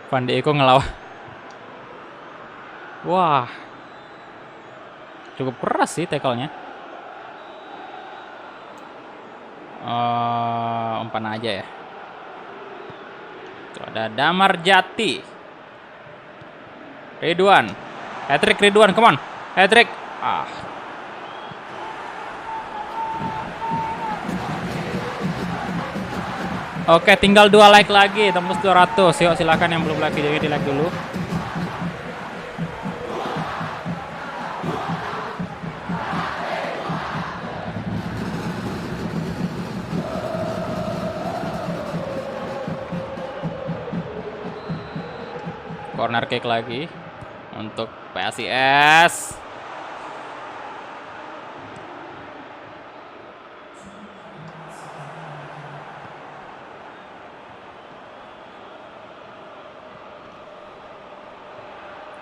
Van de Eko ngelawan. Wah. Cukup keras sih tackle-nya. Umpan aja ya. Tuh, ada Damar Jati. Ridwan. Hat-trick Ridwan, come on. Hat-trick. Oke, tinggal 2 like lagi, tembus 200. Yuk silakan yang belum like videonya di like dulu. Corner kick lagi untuk PSIS.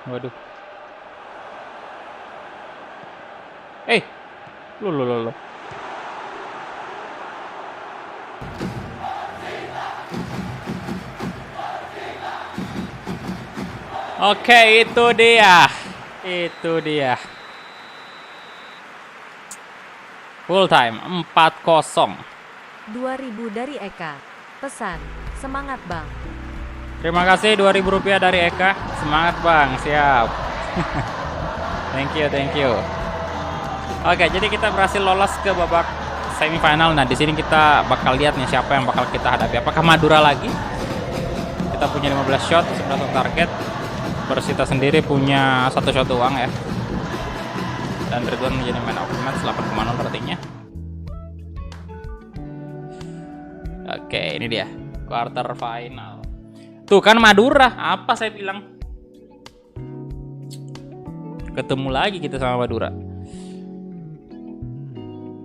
Waduh. Eh, lo. Oke, itu dia. Itu dia. Full time 4-0. 2000 dari Eka. Pesan, semangat Bang. Terima kasih 2.000 rupiah dari Eka. Semangat Bang, siap. Thank you. Oke, jadi kita berhasil lolos ke babak semifinal. Nah, di sini kita bakal lihat nih siapa yang bakal kita hadapi. Apakah Madura lagi? Kita punya 15 shot, 11 target. Persita sendiri punya 1 shot uang ya. Dan Ridwan menjadi man of the match 8,0 ratingnya. Oke, ini dia quarter final. Tuh kan Madura, apa saya bilang? Ketemu lagi kita sama Madura.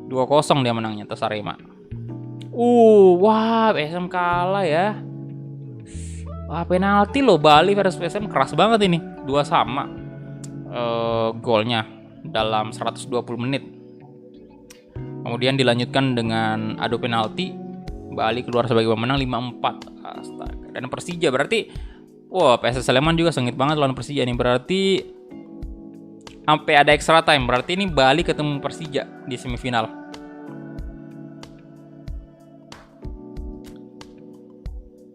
2-0 dia menangnya atas Arema. Wah, PSM kalah ya. Wah, penalti loh, Bali versus PSM keras banget ini. 2-2 golnya dalam 120 menit. Kemudian dilanjutkan dengan adu penalti. Bali keluar sebagai pemenang 5-4. Astaga. Dan Persija berarti wah, PSS Sleman juga sengit banget lawan Persija nih. Berarti sampai ada extra time. Berarti ini Bali ketemu Persija di semifinal.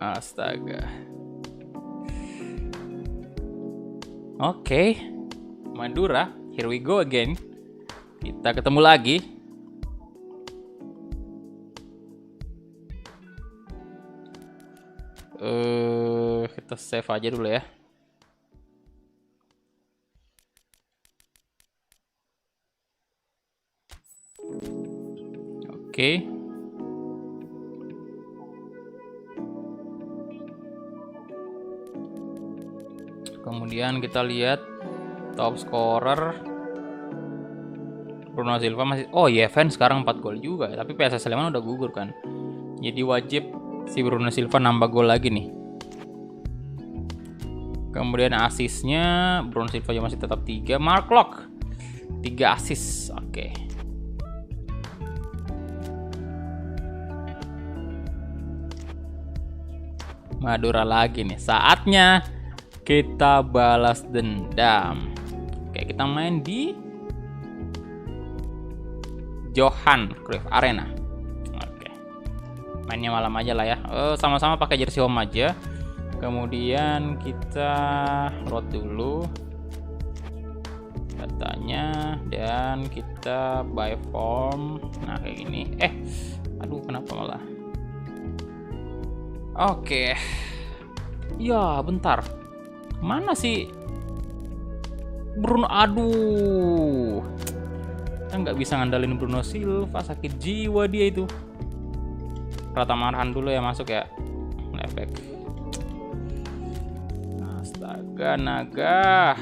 Astaga. Oke. Madura, here we go again. Kita ketemu lagi. Kita save aja dulu ya. Oke. Kemudian kita lihat top scorer Bruno Silva masih. Oh iya, Evan sekarang 4 gol juga. Tapi PSS Sleman udah gugur kan. Jadi wajib si Bruno Silva nambah gol lagi nih. Kemudian asisnya Bruno Silva juga masih tetap 3. Mark Locke 3 asis. Oke. Madura lagi nih. Saatnya kita balas dendam. Oke, kita main di Johan Cruyff Arena. Oke. Mainnya malam aja lah ya. Sama-sama pakai jersey home aja. Kemudian kita load dulu datanya dan kita buy form. Nah, kayak gini. Aduh, kenapa malah? Oke. Ya, bentar. Mana sih Bruno? Aduh. Kita nggak bisa ngandalin Bruno Silva, sakit jiwa dia itu. Pratama Arhan dulu ya masuk ya. Efek. Astaga, naga.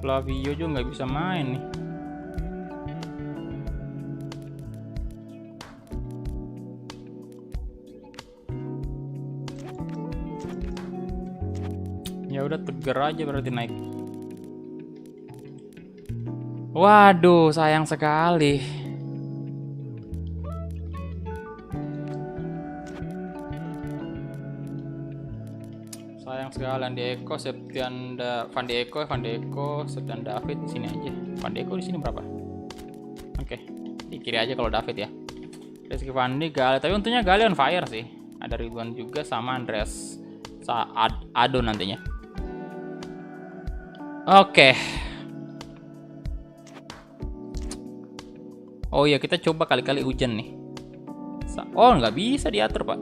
Flavio juga nggak bisa main nih. Ya udah, Tegar aja berarti naik. Waduh, sayang sekali. Sayang sekali. Andi Eko, Van de Eko, Septian David di sini aja. Van de Eko di sini berapa? Oke, di kiri aja kalau David ya. Rizky Fandi, Gale, tapi untungnya Gale on fire sih. Ada Ridwan juga sama Andreas Ado nantinya. Oke. Oh iya, kita coba kali-kali hujan nih. Oh, nggak bisa diatur pak.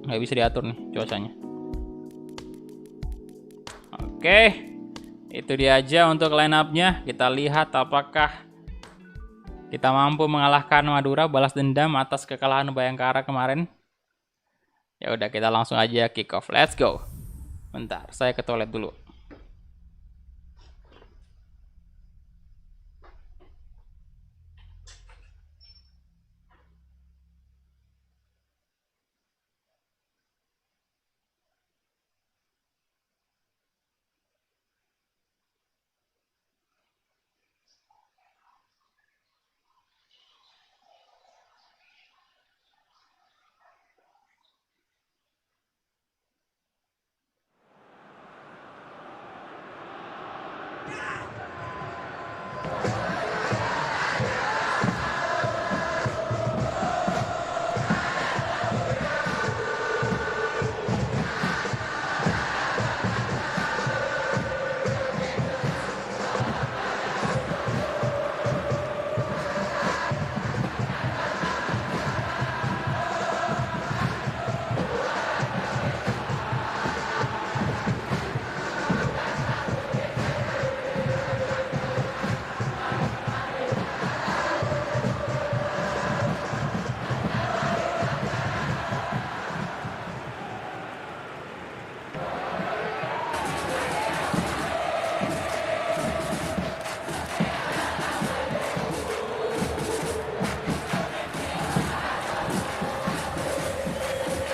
Nggak bisa diatur nih cuacanya. Oke, itu dia aja untuk line up-nya. Kita lihat apakah kita mampu mengalahkan Madura, balas dendam atas kekalahan Bayangkara kemarin. Ya udah, kita langsung aja kick off. Let's go. Bentar, saya ke toilet dulu.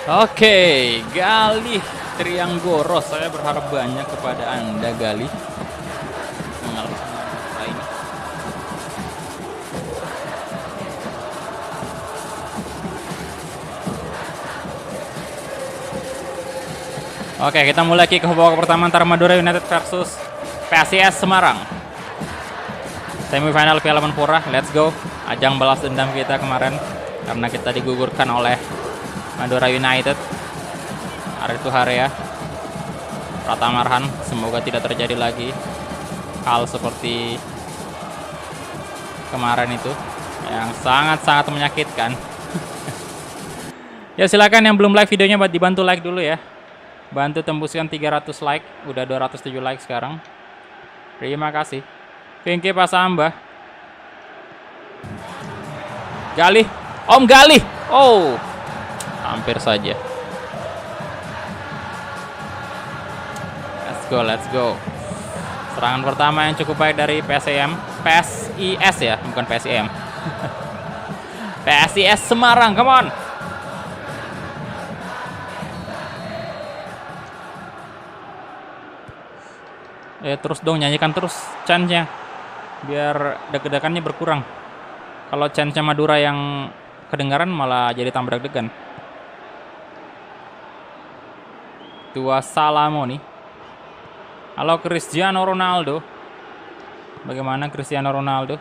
Oke, Galih Trianggoros. Saya berharap banyak kepada Anda, Galih. Mengalahkan ini. Oke, kita mulai kick babak pertama antara Madura United versus PSIS Semarang. Semifinal Piala Menpora, let's go. Ajang balas dendam kita kemarin karena kita digugurkan oleh Madura United. Aris Tuharea, Pratama Arhan, semoga tidak terjadi lagi hal seperti kemarin itu yang sangat-sangat menyakitkan. Ya silakan yang belum like videonya dibantu like dulu ya. Bantu tembuskan 300 like, udah 207 like sekarang. Terima kasih. Pinky Pasamba. Galih, Om Galih. Oh, hampir saja. Let's go. Serangan pertama yang cukup baik dari PSIS ya, bukan PSIM. PSIS Semarang, come on. Terus dong, nyanyikan terus chant-nya biar deg-degannya berkurang. Kalau chant-nya Madura yang kedengaran malah jadi tambah deg-degan. Tua Salamo nih. Halo Cristiano Ronaldo. Bagaimana Cristiano Ronaldo?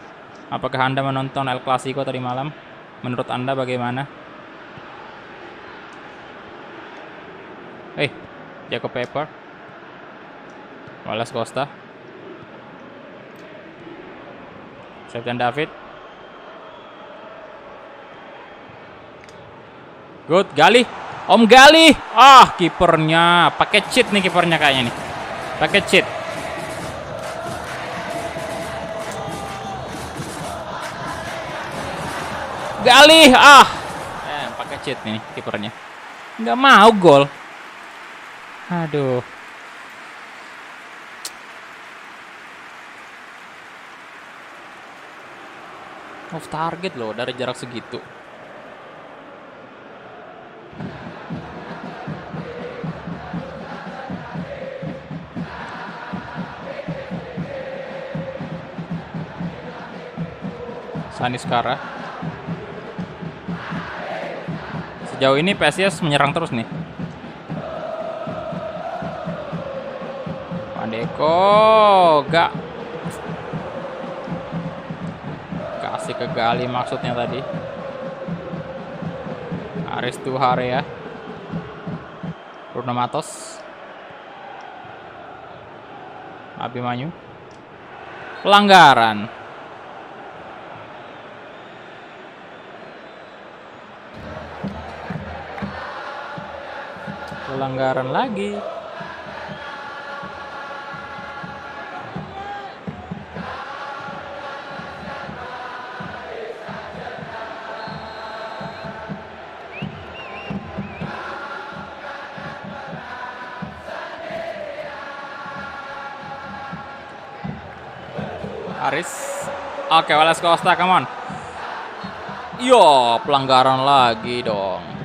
Apakah Anda menonton El Clasico tadi malam? Menurut Anda bagaimana? Jacob Pepper. Wallace Costa. Septian David. Good, Galih. Om Galih. Kipernya pakai cheat nih, kipernya kayaknya nih. Pakai cheat. Galih. Pakai cheat nih kipernya. Nggak mau gol. Aduh. Off target loh dari jarak segitu. Saniskara. Sejauh ini PSIS menyerang terus nih. Pandeko gak kasih ke Galih maksudnya tadi. Aris Tuharea. Bruno Matos. Abimanyu. Pelanggaran. Pelanggaran lagi. Aris. Oke, Wallace Costa, come on. Yo, pelanggaran lagi dong.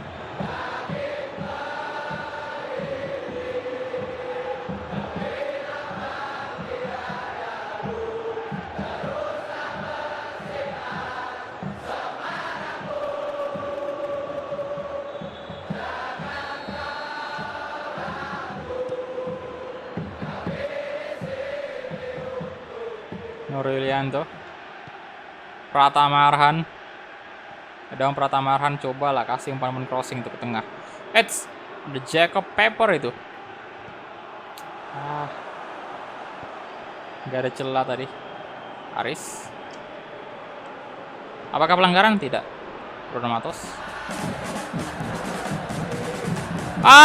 Nurilianto. Pratama Arhan. Dong Pratama Arhan, cobalah kasih umpan crossing untuk ke tengah. The Jacob Pepper itu. Gak ada celah tadi. Aris. Apakah pelanggaran? Tidak. Bruno Matos.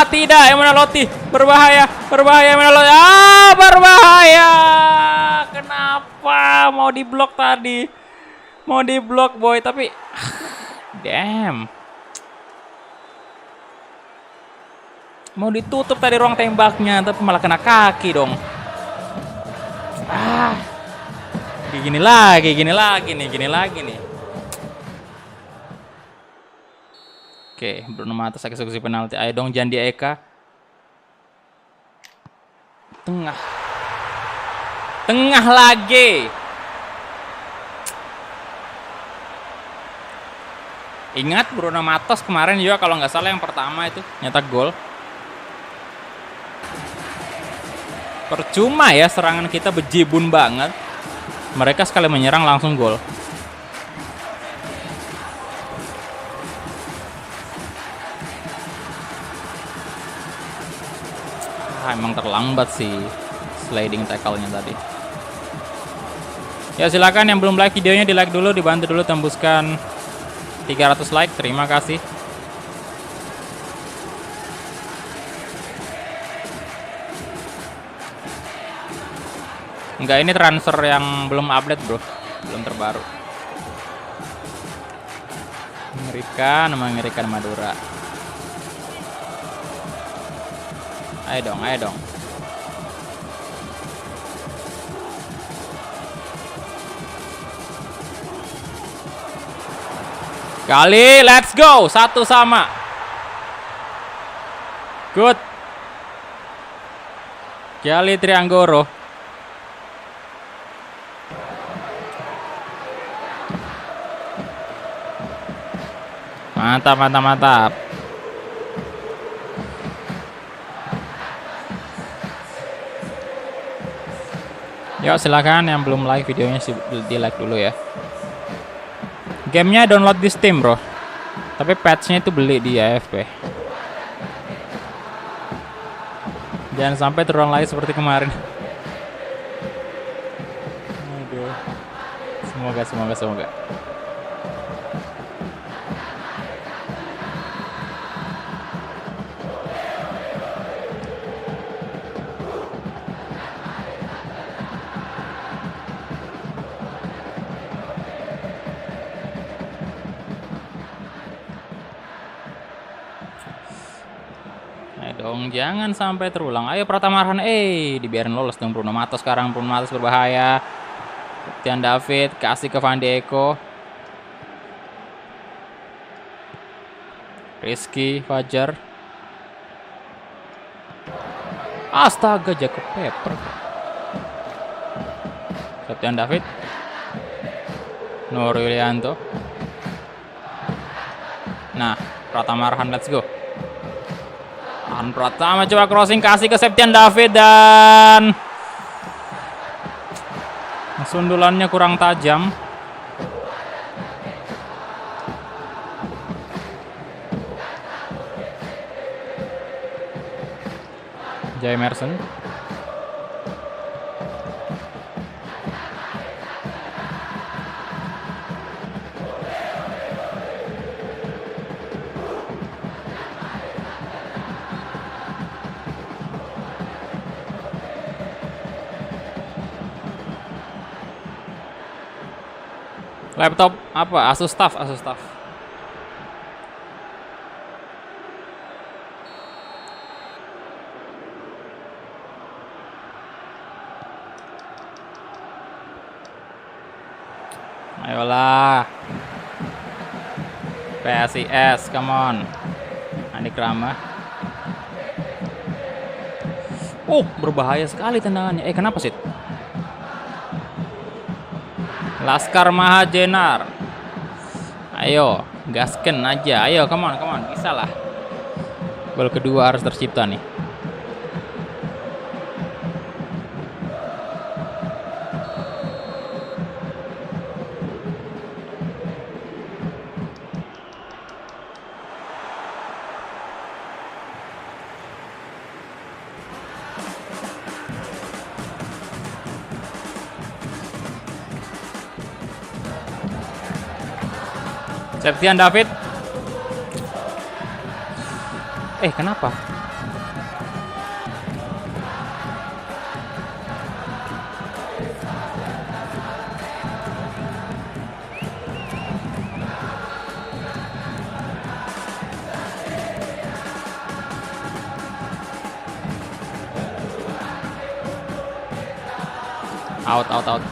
Tidak, Emmanuel Lotti. Berbahaya, Emmanuel Lotti. Berbahaya. Kenapa? Mau diblok tadi. Mau diblok boy, tapi damn. Mau ditutup tadi ruang tembaknya, tapi malah kena kaki dong. Gini lagi nih. Oke, Bruno Matos eksekusi penalti. Ayo dong Jandi Eka. Tengah. Tengah lagi. Ingat Bruno Matos kemarin juga kalau nggak salah yang pertama itu nyetak gol. Percuma ya serangan kita bejibun banget. Mereka sekali menyerang langsung gol. Emang terlambat sih sliding tackle-nya tadi. Ya silakan yang belum like videonya di like dulu, dibantu dulu tembuskan 300 like, terima kasih. Enggak, ini transfer yang belum update bro, belum terbaru. Mengerikan Madura. Ayo dong. Kali, let's go. 1-1. Good. Kali Trianggoro. Mantap. Yuk silakan yang belum like videonya di like dulu ya. Gamenya download di Steam bro, tapi patchnya itu beli di AFP. Jangan sampai terulang lagi seperti kemarin. Aduh. Semoga. Dong, jangan sampai terulang. Ayo Pratama Arhan, dibiarin lolos dong Bruno Matos sekarang. Bruno Matos berbahaya. Tian David kasih ke Van de Eko. Rizky Fajar. Astaga, Jacob Pepper. Tian David. Nur Yulianto. Nah, Pratama Arhan, let's go. Pratama coba crossing kasih ke Septian David dan sundulannya kurang tajam. Jay Emerson. Laptop apa? Asus TUF. Ayolah. PSIS, come on. Andi Krama. Berbahaya sekali tendangannya. Kenapa sih? Laskar Mahajenar. Ayo, gasken aja. Ayo, come on. Bisa lah. Gol kedua harus tercipta nih. Septian David. Kenapa? Out.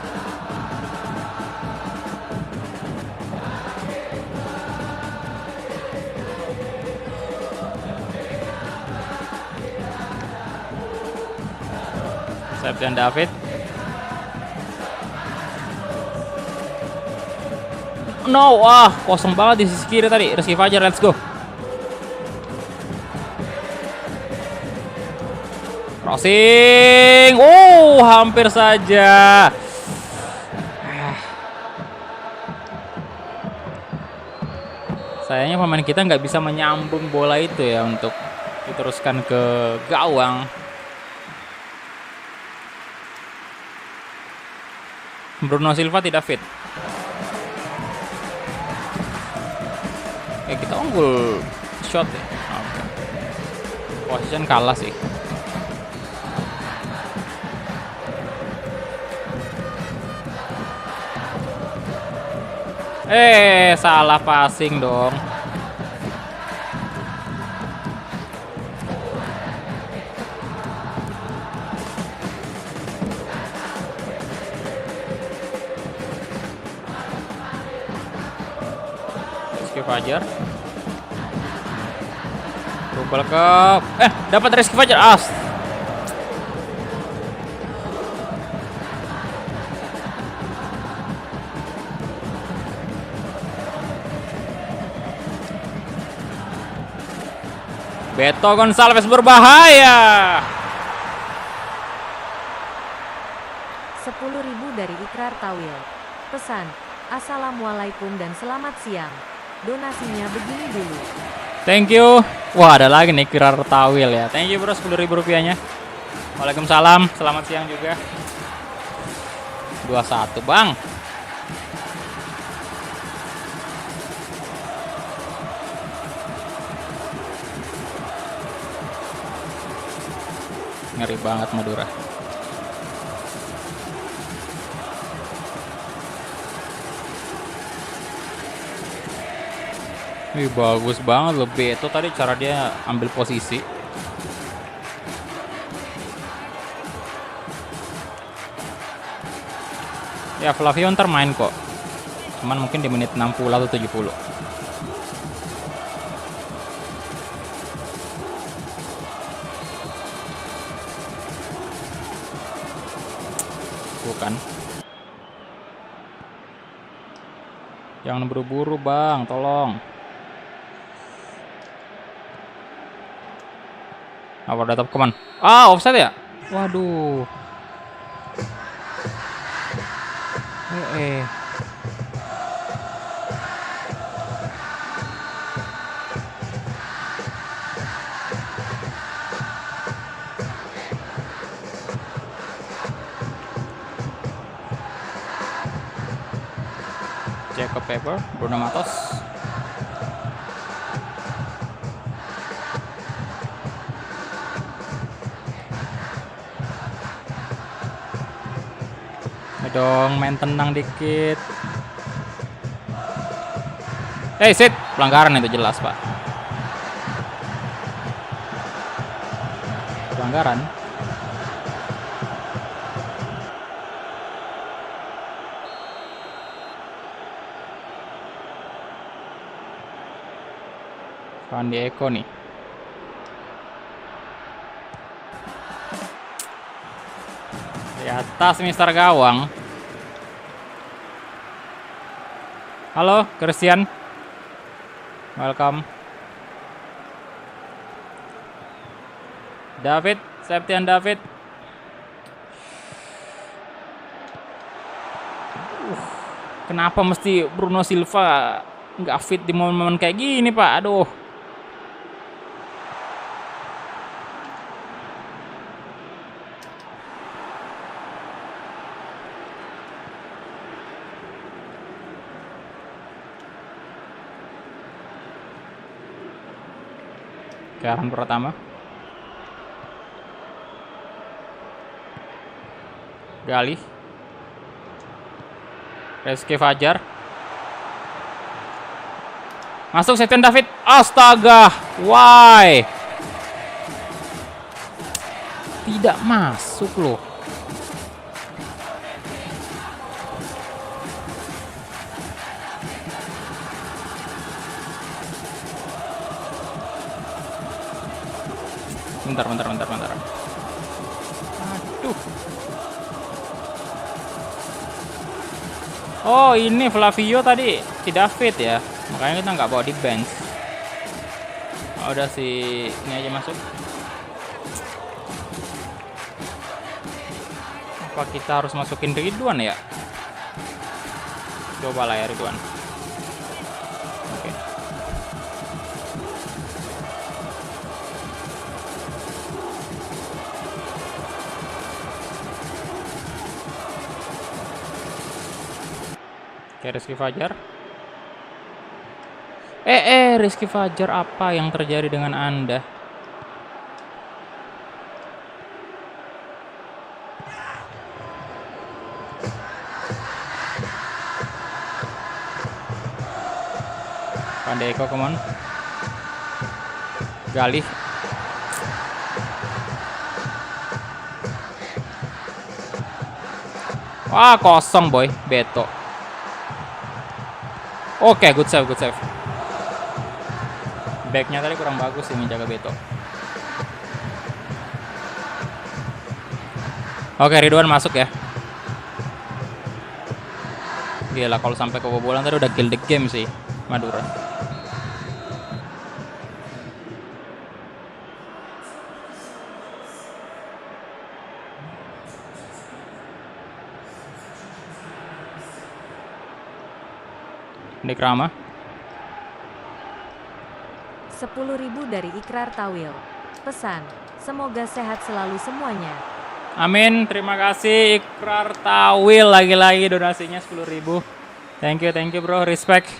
Septian David. No, wah, kosong banget di sisi kiri tadi. Rizky Fajar, let's go. Crossing. Hampir saja. Sayangnya pemain kita nggak bisa menyambung bola itu ya untuk diteruskan ke gawang. Bruno Silva tidak fit. Kita unggul shot ya. Oke. Position kalah sih. Salah passing dong. Rizky Fajar. Rubel ke dapat Rizky Fajar. Beto Gonçalves berbahaya. 10.000 dari Ikrar Tawil. Pesan, Assalamualaikum dan selamat siang. Donasinya begini dulu. Thank you. Wah, ada lagi nih Ikrar Tawil ya. Thank you bro, 10.000 rupiahnya. Waalaikumsalam, selamat siang juga. 2-1 bang. Ngeri banget Madura. Wih, bagus banget loh Beto tadi cara dia ambil posisi. Ya Flavio ntar main kok. Cuman mungkin di menit 60 atau 70. Bukan. Jangan buru-buru bang, tolong. Apa datap keman? Offside ya? Waduh. Jacob Pepper, Bruno Matos. Dong, main tenang dikit. Sit, pelanggaran itu jelas, Pak. Pelanggaran. Fandi Eko nih. Di atas Mister Gawang. Halo, Christian. Welcome. David, Septian David. Kenapa mesti Bruno Silva nggak fit di momen-momen kayak gini, Pak? Aduh. Kearan pertama. Galih. Rizky Fajar. Masuk Septian David. Astaga. Why? Tidak masuk loh. Bentar. Aduh. Oh, ini Flavio tadi tidak fit ya. Makanya kita nggak bawa di bench. Oh, udah si ini aja masuk. Apa kita harus masukin Ridwan ya? Coba lah ya Ridwan. Oke. Oke, Rizky Fajar. Rizky Fajar, apa yang terjadi dengan Anda? Pandeko, come on. Galih. Wah, kosong boy, Beto. Oke, good save, good save. Backnya tadi kurang bagus sih menjaga Beto. Oke, Ridwan masuk ya. Gila, kalau sampai kebobolan tadi udah kill the game sih Madura. Dekrama. 10.000 dari Ikrar Tawil. Pesan, semoga sehat selalu semuanya. Amin, terima kasih Ikrar Tawil, lagi-lagi donasinya 10.000. Thank you bro, respect.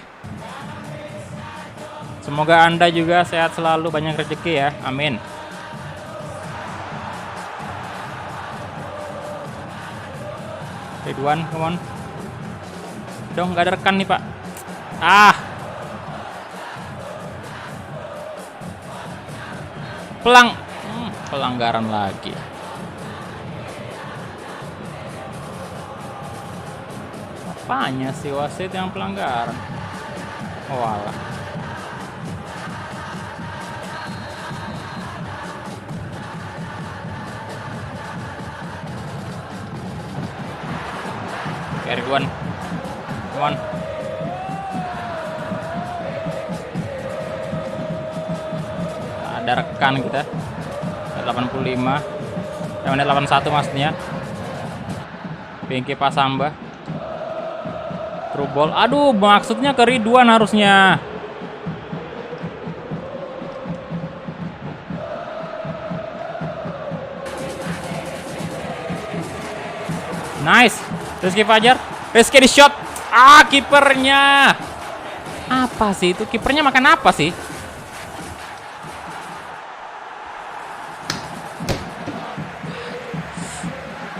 Semoga Anda juga sehat selalu, banyak rezeki ya, amin. Ridwan, come on. Dong, nggak ada rekan nih pak. Pelanggaran lagi. Apanya sih wasit yang pelanggaran? Oh alah. Ridwan, come on. Ada rekan kita. 85. Menit 81 maksudnya. Pinky Pasamba. True ball. Aduh, maksudnya ke Ridwan harusnya. Nice. Rizky Fajar. Rizky di shot. Kipernya. Apa sih itu? Kipernya makan apa sih?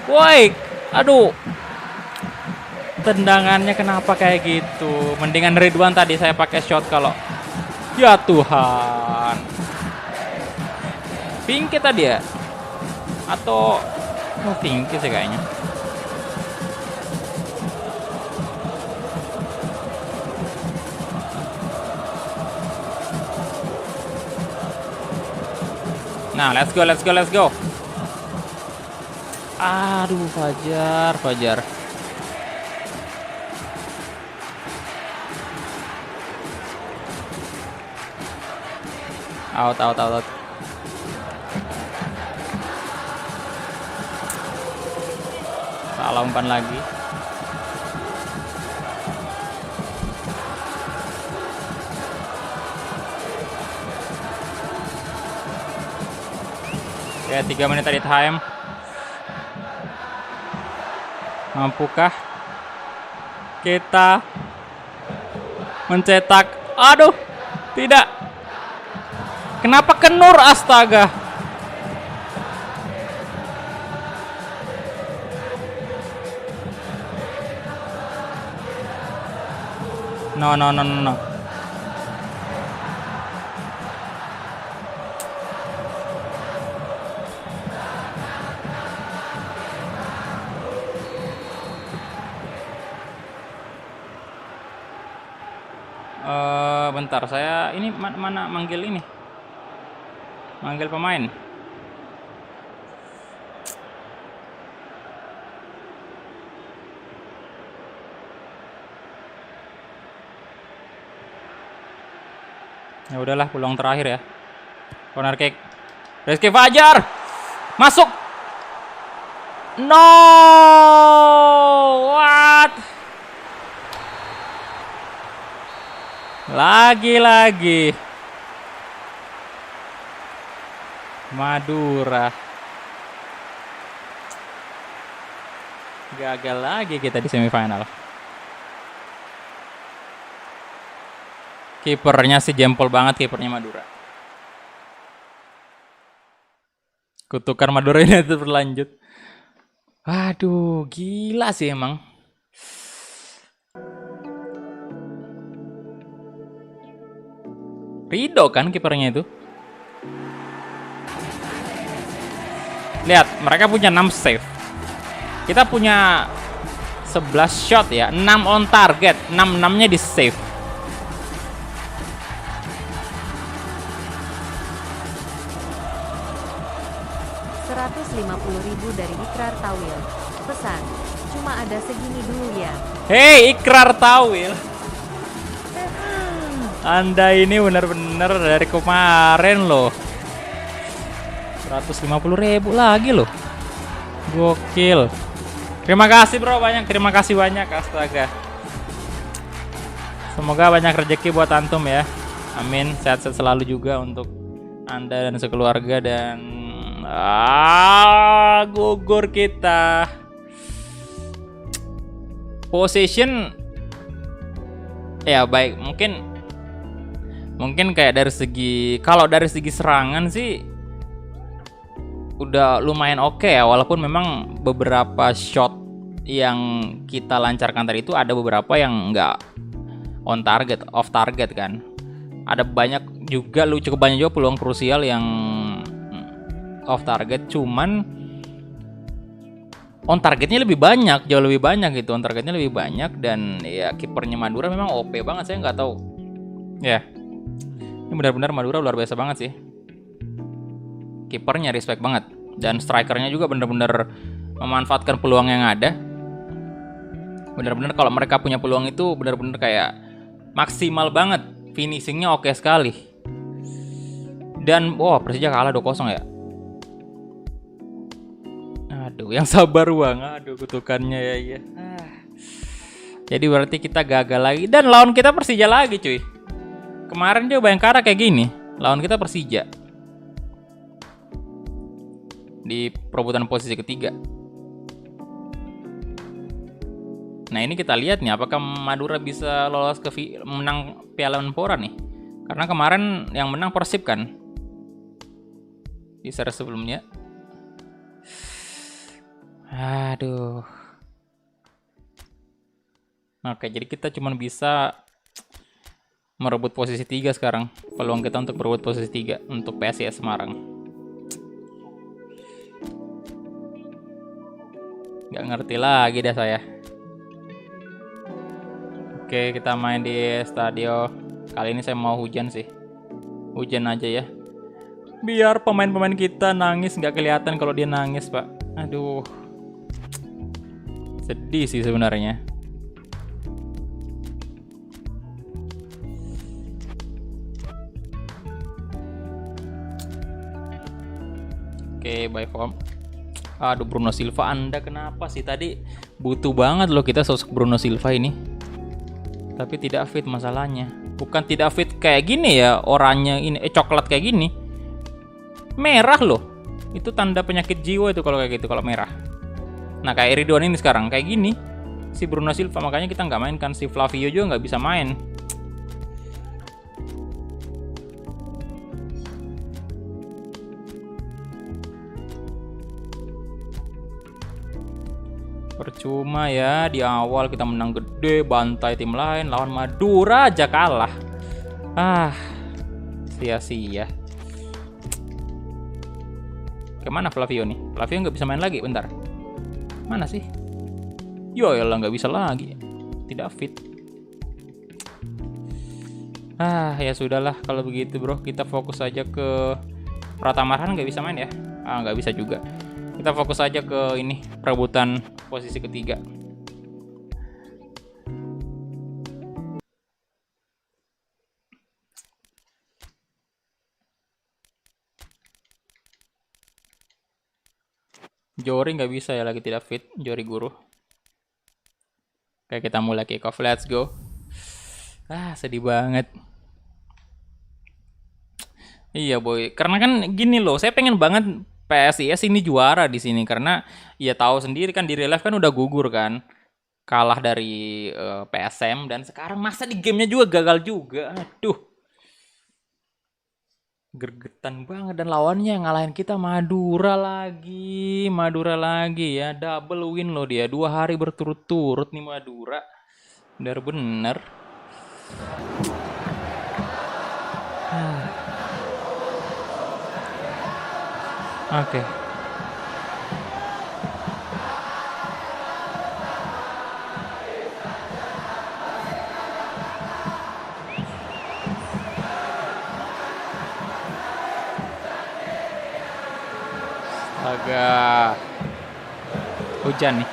Woi, aduh. Tendangannya kenapa kayak gitu? Mendingan Ridwan tadi saya pakai shot kalau. Ya Tuhan. Pinky tadi ya? Atau Pinky sih kayaknya. Nah, let's go. Aduh, Fajar. Out. Salah umpan lagi. Ya, 3 menit tadi time. Mampukah kita mencetak? Aduh, tidak. Kenapa ke Nur, astaga. No. Bentar, saya ini mana manggil ini? Manggil pemain. Ya udahlah, peluang terakhir ya. Corner kick. Rizky Fajar. Masuk. No. What? Lagi-lagi. Madura. Gagal lagi kita di semifinal. Kipernya sih jempol banget, kipernya Madura. Kutukan Madura ini terus berlanjut. Aduh, gila sih emang. Rido kan kipernya itu. Lihat, mereka punya 6 save. Kita punya 11 shot ya, 6 on target, 6-6-nya di save. Rp150.000 dari Ikrar Tawil. Pesan, cuma ada segini dulu ya. Hei, Ikrar Tawil. Anda ini benar-benar dari kemarin loh. 150.000 lagi loh. Gokil. Terima kasih bro, terima kasih banyak, astaga. Semoga banyak rezeki buat antum ya. Amin, sehat-sehat selalu juga untuk Anda dan sekeluarga. Dan gugur kita. Possession ya baik, mungkin kayak dari segi, kalau dari segi serangan sih udah lumayan oke ya, walaupun memang beberapa shot yang kita lancarkan tadi itu ada beberapa yang nggak on target, off target kan. Ada banyak juga, cukup banyak juga peluang krusial yang off target, cuman on targetnya lebih banyak, jauh lebih banyak gitu, on targetnya lebih banyak. Dan ya kipernya Madura memang OP banget, saya nggak tahu ya. Ini benar-benar Madura luar biasa banget sih. Kipernya respect banget, dan strikernya juga benar-benar memanfaatkan peluang yang ada. Benar-benar kalau mereka punya peluang itu benar-benar kayak maksimal banget, finishingnya oke sekali. Dan Persija kalah 2-0 ya. Aduh, yang sabar Bang. Aduh, kutukannya ya. Jadi berarti kita gagal lagi, dan lawan kita Persija lagi cuy. Kemarin juga Bayangkara kayak gini, lawan kita Persija di perebutan posisi ketiga. Nah ini kita lihat nih, apakah Madura bisa lolos ke menang Piala Menpora nih? Karena kemarin yang menang Persib kan di seri sebelumnya. Aduh. Oke, jadi kita cuma bisa merebut posisi 3 sekarang. Peluang kita untuk merebut posisi 3 untuk PSIS Semarang. Gak ngerti lagi dah saya. Oke, kita main di stadion. Kali ini saya mau hujan sih. Hujan aja ya. Biar pemain-pemain kita nangis, nggak kelihatan kalau dia nangis, Pak. Aduh. Sedih sih sebenarnya. Oke, by form. Aduh, Bruno Silva, Anda kenapa sih tadi? Butuh banget loh kita sosok Bruno Silva ini. Tapi tidak fit masalahnya. Bukan tidak fit kayak gini ya, oranye ini coklat kayak gini. Merah loh. Itu tanda penyakit jiwa itu kalau kayak gitu, kalau merah. Nah, kayak Ridwan ini sekarang kayak gini. Si Bruno Silva, makanya kita nggak mainkan. Si Flavio juga nggak bisa main. Percuma ya, di awal kita menang gede, bantai tim lain, lawan Madura aja kalah. Sia-sia. Kemana Flavio nih? Flavio nggak bisa main lagi, bentar. Mana sih? Yoelah, nggak bisa lagi. Tidak fit. Ya sudahlah kalau begitu bro. Kita fokus aja ke Pratama Arhan, nggak bisa main ya? Nggak bisa juga. Kita fokus aja ke ini, perebutan posisi ketiga. Jori nggak bisa ya, lagi tidak fit Jori guru. Oke, kita mulai kick off, let's go. Sedih banget. Iya boy, karena kan gini loh, saya pengen banget PSIS ini juara di sini karena ya tahu sendiri kan di real life kan udah gugur kan, kalah dari PSM dan sekarang masa di gamenya juga gagal juga. Aduh, gergetan banget dan lawannya ngalahin kita Madura lagi ya, double win loh dia 2 hari berturut-turut nih Madura, bener-bener. Oke. Agak hujan nih.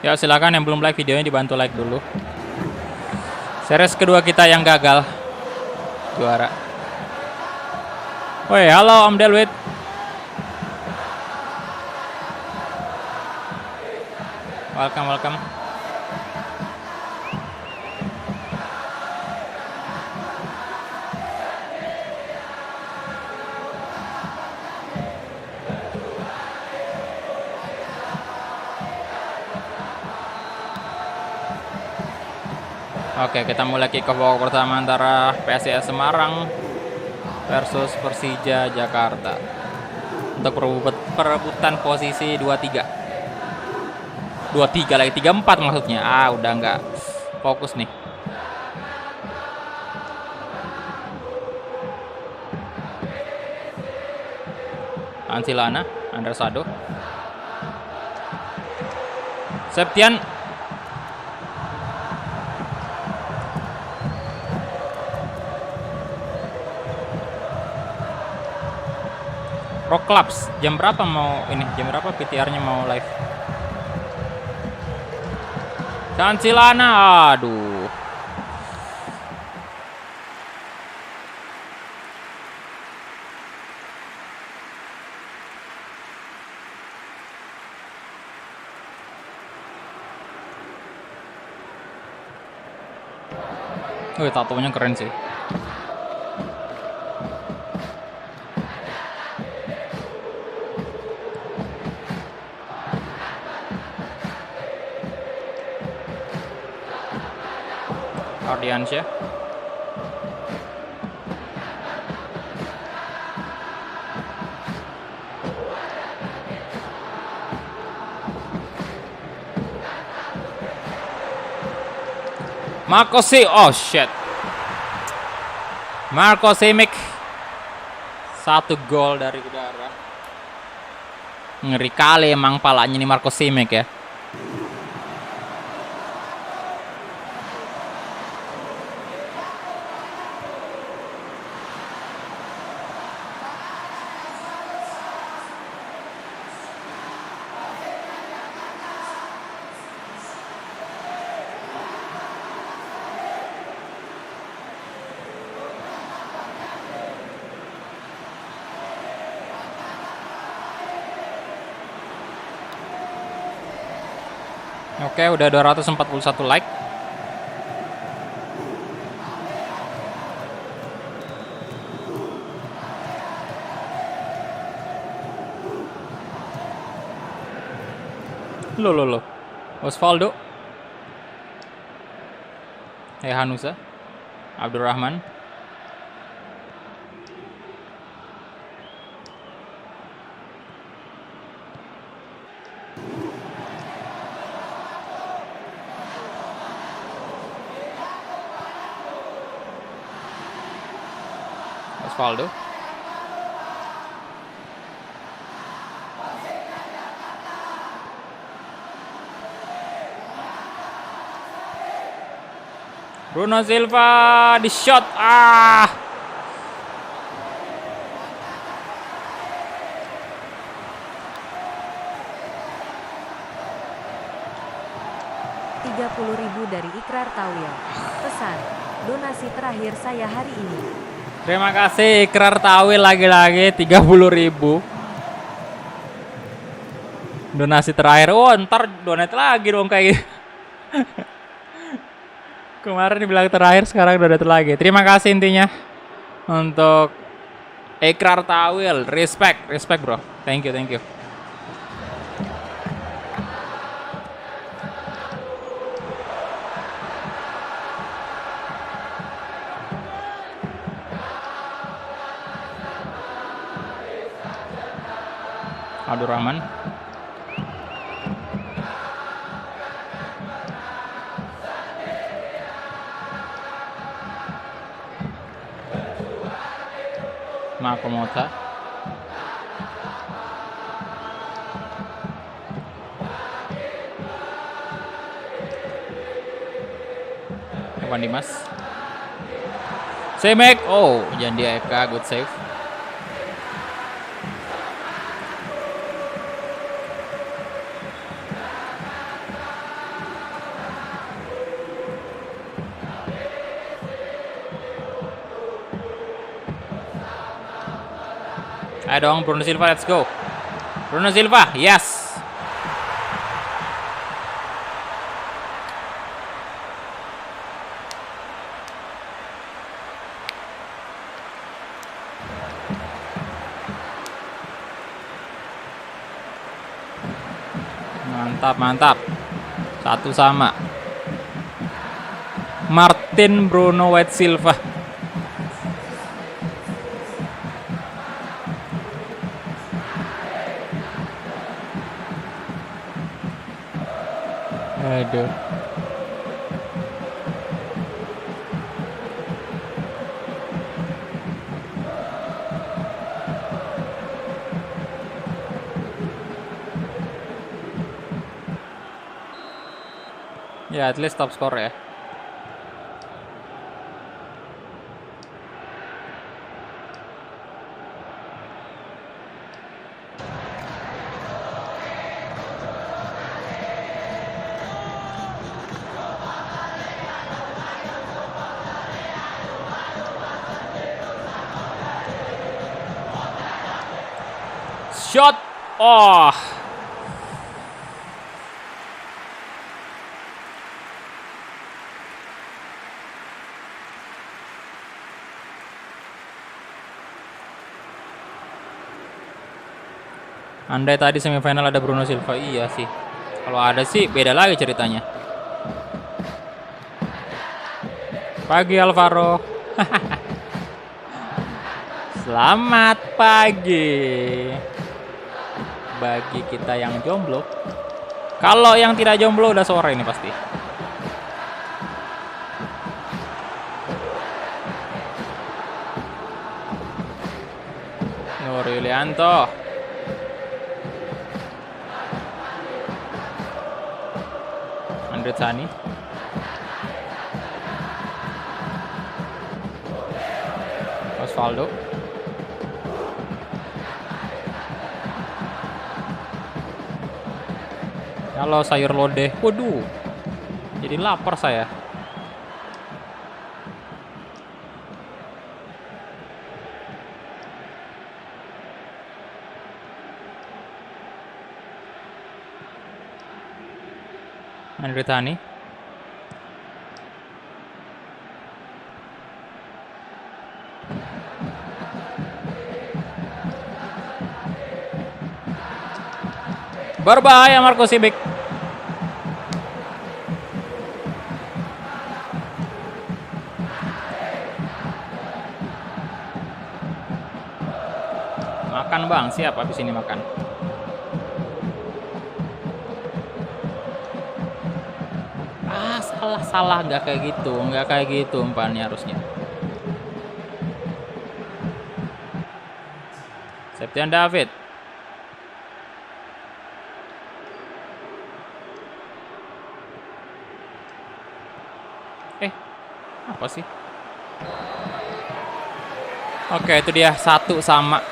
Ya silakan yang belum like videonya dibantu like dulu. Series kedua kita yang gagal juara. Woi, halo Om Delwit. Welcome. Oke, kita mulai kick off babak pertama antara PSIS Semarang versus Persija Jakarta untuk perebutan posisi 23 lagi 34 maksudnya. Udah nggak fokus nih. Ansilana, Andersado, Septian, Rock Clubs. Jam berapa PTR-nya mau live? Ansilana, aduh. Tatonya keren sih. Ardiansyah. Marco Simic 1 gol dari udara. Ngeri kali emang palanya nih Marco Simic ya. Oke, udah 241 like. Loh. Osvaldo. Hanusa. Abdurrahman. Osvaldo. Bruno Silva di shot. 30.000 dari Ikrar Tawil. Pesan, Donasi terakhir saya hari ini. Terima kasih Ikrar Tawil lagi-lagi 30.000. Donasi terakhir. Oh, ntar donate lagi dong kayak gitu. Kemarin dibilang terakhir, sekarang donate lagi. Terima kasih intinya untuk Ikrar Tawil. Respect bro. Thank you. Abdul Rahman. Marco Mota. Evan Dimas. Semek. Oh, jangan di AFK. Good save. Ayo dong Bruno Silva, let's go. Bruno Silva, yes. Mantap. Satu sama. Martin Bruno White Silva. Aduh. Ya, at least top score ya. Shot. Oh. Andai tadi semifinal ada Bruno Silva, iya sih. Kalau ada sih beda lagi ceritanya. Pagi Alvaro. Selamat pagi bagi kita yang jomblo. Kalau yang tidak jomblo udah sore ini pasti. Nur Yulianto. Andre Sani. Osvaldo. Halo sayur lodeh. Waduh. Jadi lapar saya. Andre Tani. Berbahaya Marco Simic. Makan bang, siap habis ini makan. Salah nggak kayak gitu umpannya harusnya. Septian David. Apa sih? Oke, itu dia 1-1.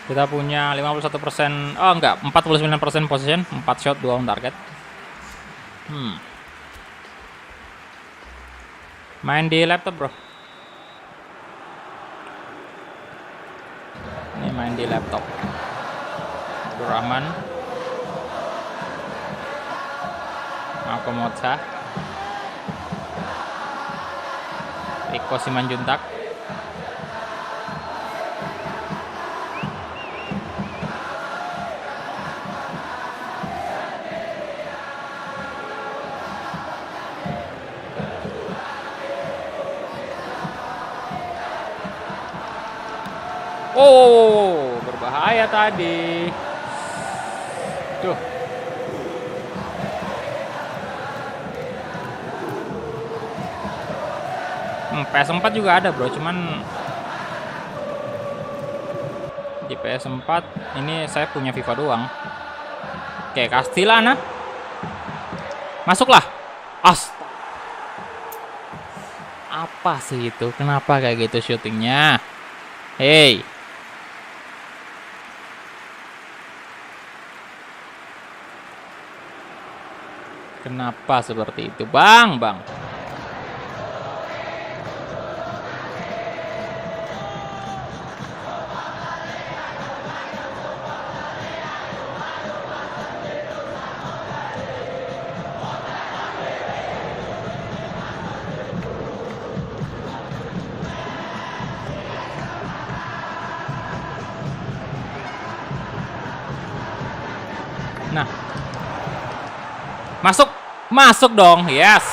Kita punya 51%, oh enggak, 49% possession, 4 shot, 2 on target. Main di laptop, bro. Ini main di laptop. Abdurrahman, Makomocha, Riko Simanjuntak. Oh, berbahaya tadi. Tuh. PS4 juga ada, bro. Cuman di PS4 ini saya punya FIFA doang. Oke, Castilana. Masuklah. Apa sih itu? Kenapa kayak gitu syutingnya? Hey. Kenapa seperti itu, Bang? Nah. Masuk dong. Yes.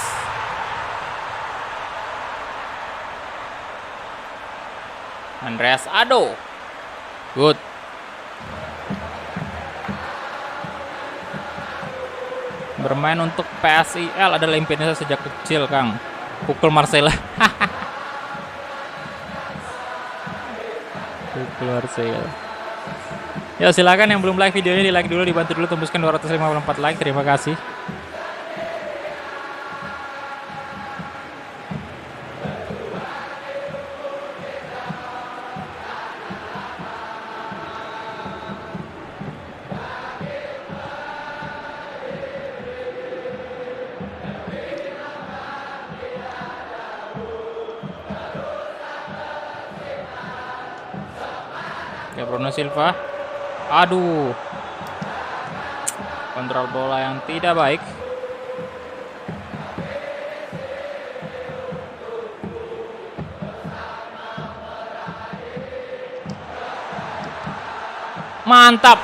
Andreas Ado. Good. Bermain untuk PSIL adalah impian saya sejak kecil, Kang. Pukul Marcella. Pukul Marcella. Ya, silakan yang belum like videonya di like dulu, dibantu dulu tembuskan 254 like. Terima kasih. Oke, Bruno Silva. Aduh. Kontrol bola yang tidak baik. Mantap.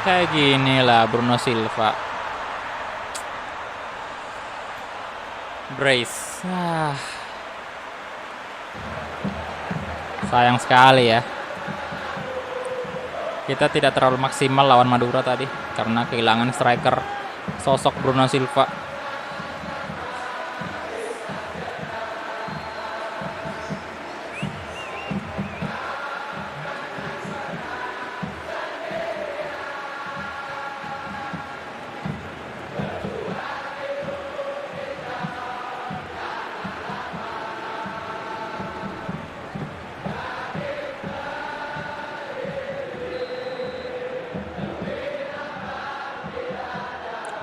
Kayak gini lah Bruno Silva. Brace. Sayang sekali ya. Kita tidak terlalu maksimal lawan Madura tadi karena kehilangan striker sosok Bruno Silva.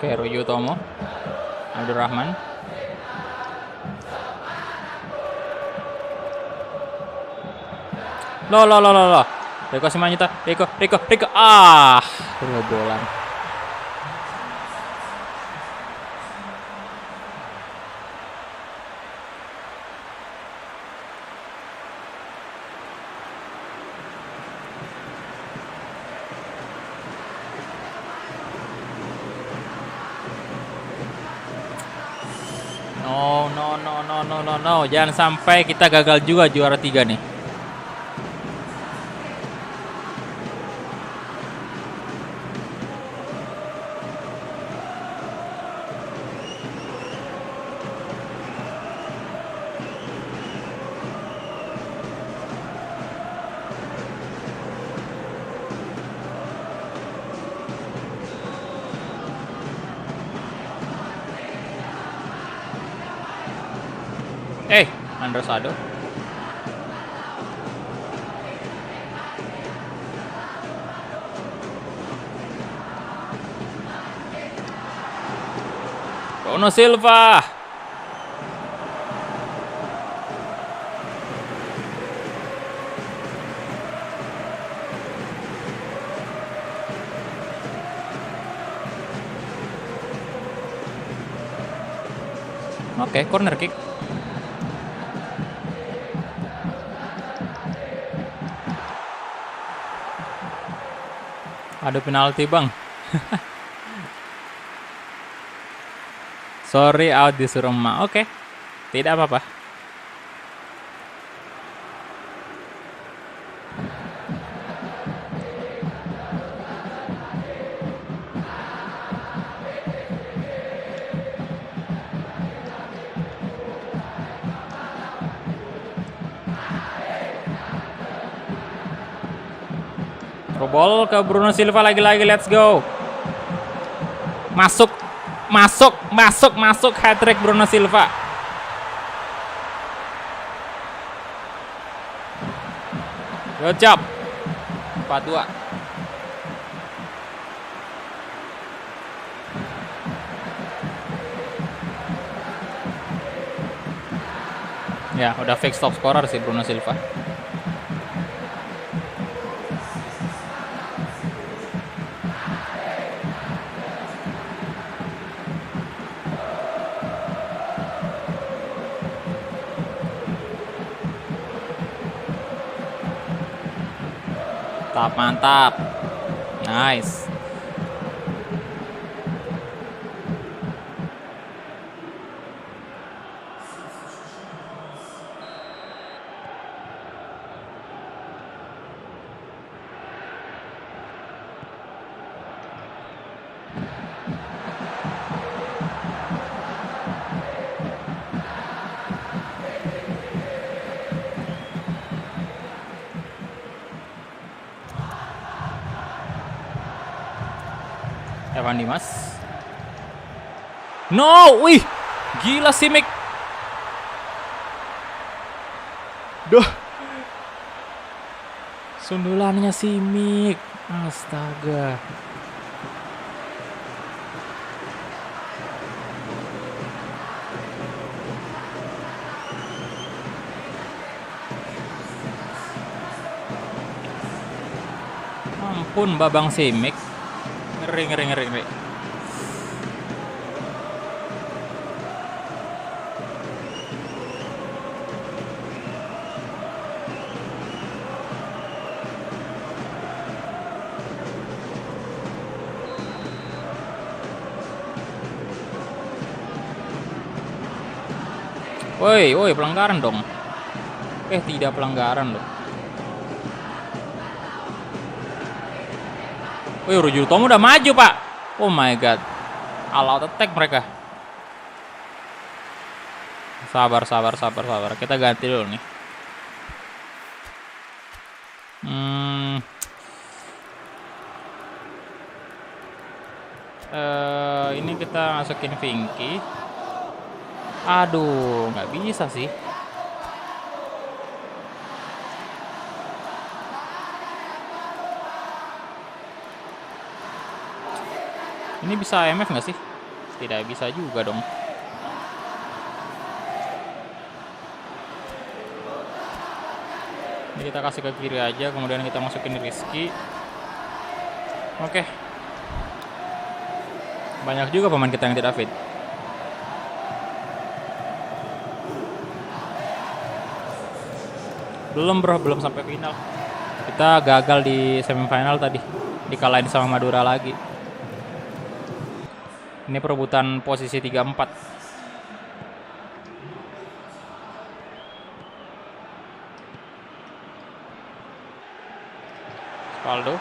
Oke, Ruyu Tomo, Abdurrahman. Loh. Riko Simanjuntak, Riko. Kebobolan. No. Jangan sampai kita gagal juga juara 3 nih. Andreas Ado. Bruno Silva. Oke, corner kick. Ada penalti, Bang. Sorry, out disuruh emak. Oke. Tidak apa-apa. Ball ke Bruno Silva lagi-lagi, let's go. Masuk, masuk, masuk, masuk, hat-trick Bruno Silva. Good job. 4-2. Ya, udah fix top scorer sih Bruno Silva. Mantap, mantap. Nice. Evan Dimas. No, wih, gila Simic. Duh. Sundulannya Simic. Astaga. Ampun, Babang Simic. Ngeri, ngeri, ngeri, ngeri. Woi, woi, pelanggaran dong. Tidak pelanggaran loh. Wih, Ruju Tomo udah maju, Pak. Oh my god. All out attack mereka. Sabar, sabar, sabar, sabar. Kita ganti dulu nih. Ini kita masukin Vinky. Aduh, nggak bisa sih. Ini bisa IMF nggak sih? Tidak bisa juga dong. Ini kita kasih ke kiri aja, kemudian kita masukin Rizky. Oke. Banyak juga pemain kita yang tidak fit. Belum bro, belum sampai final. Kita gagal di semifinal tadi. Dikalahin sama Madura lagi. Ini perebutan posisi 3-4. Valdo.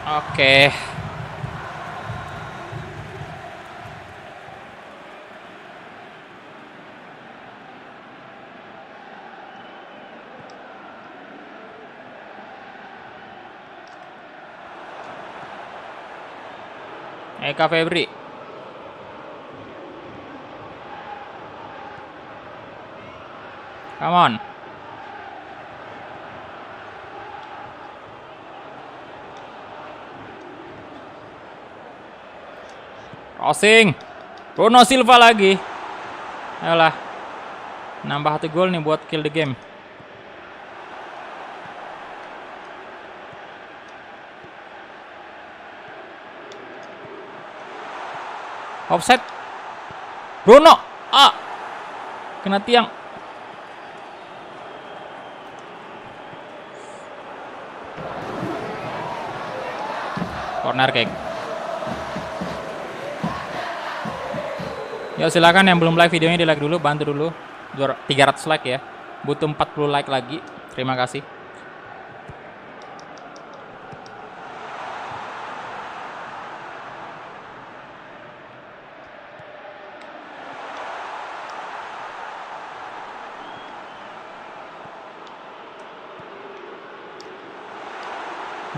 Oke. Eka Febri. Come on. Crossing. Bruno Silva lagi. Ayolah. Nambah 1 gol nih buat kill the game. Offside. Bruno. Kena tiang. Corner kick. Ya silakan yang belum like videonya di like dulu, bantu dulu. 300 like ya. Butuh 40 like lagi. Terima kasih.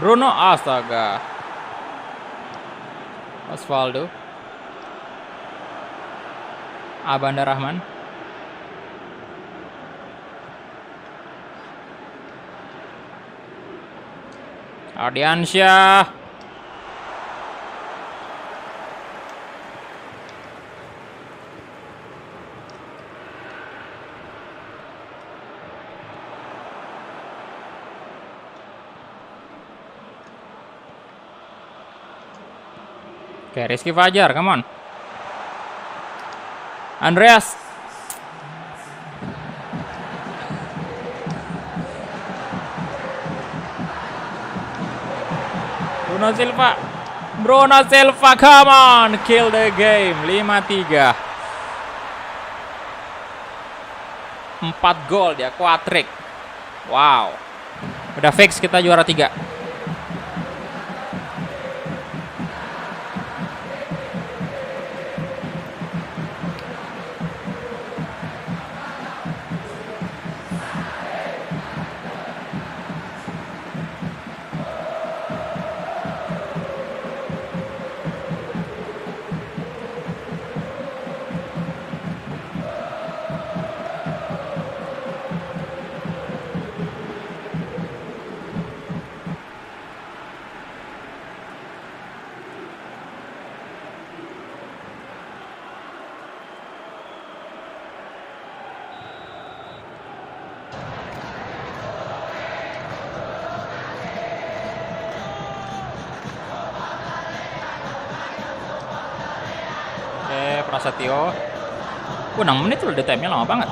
Bruno, astaga. Osvaldo. Abanda Rahman. Ardiansyah. Oke, Rizky Fajar, come on. Andreas. Bruno Silva. Bruno Silva, come on. Kill the game. 5-3. 4 gol dia, quadrick. Wow. Udah fix kita juara 3. Prasetyo. 6 menit loh, time-nya lama banget.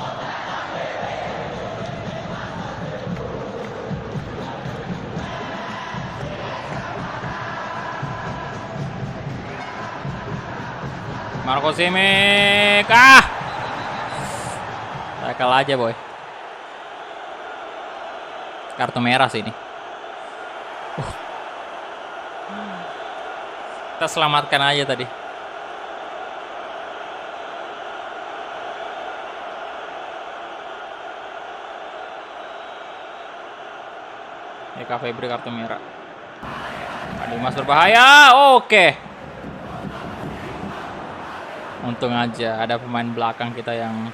Marco Simic. Tackle aja, boy. Kartu merah sih ini. Kita selamatkan aja tadi. Eka Febri kartu merah. Dimas berbahaya. Oke. Untung aja ada pemain belakang kita yang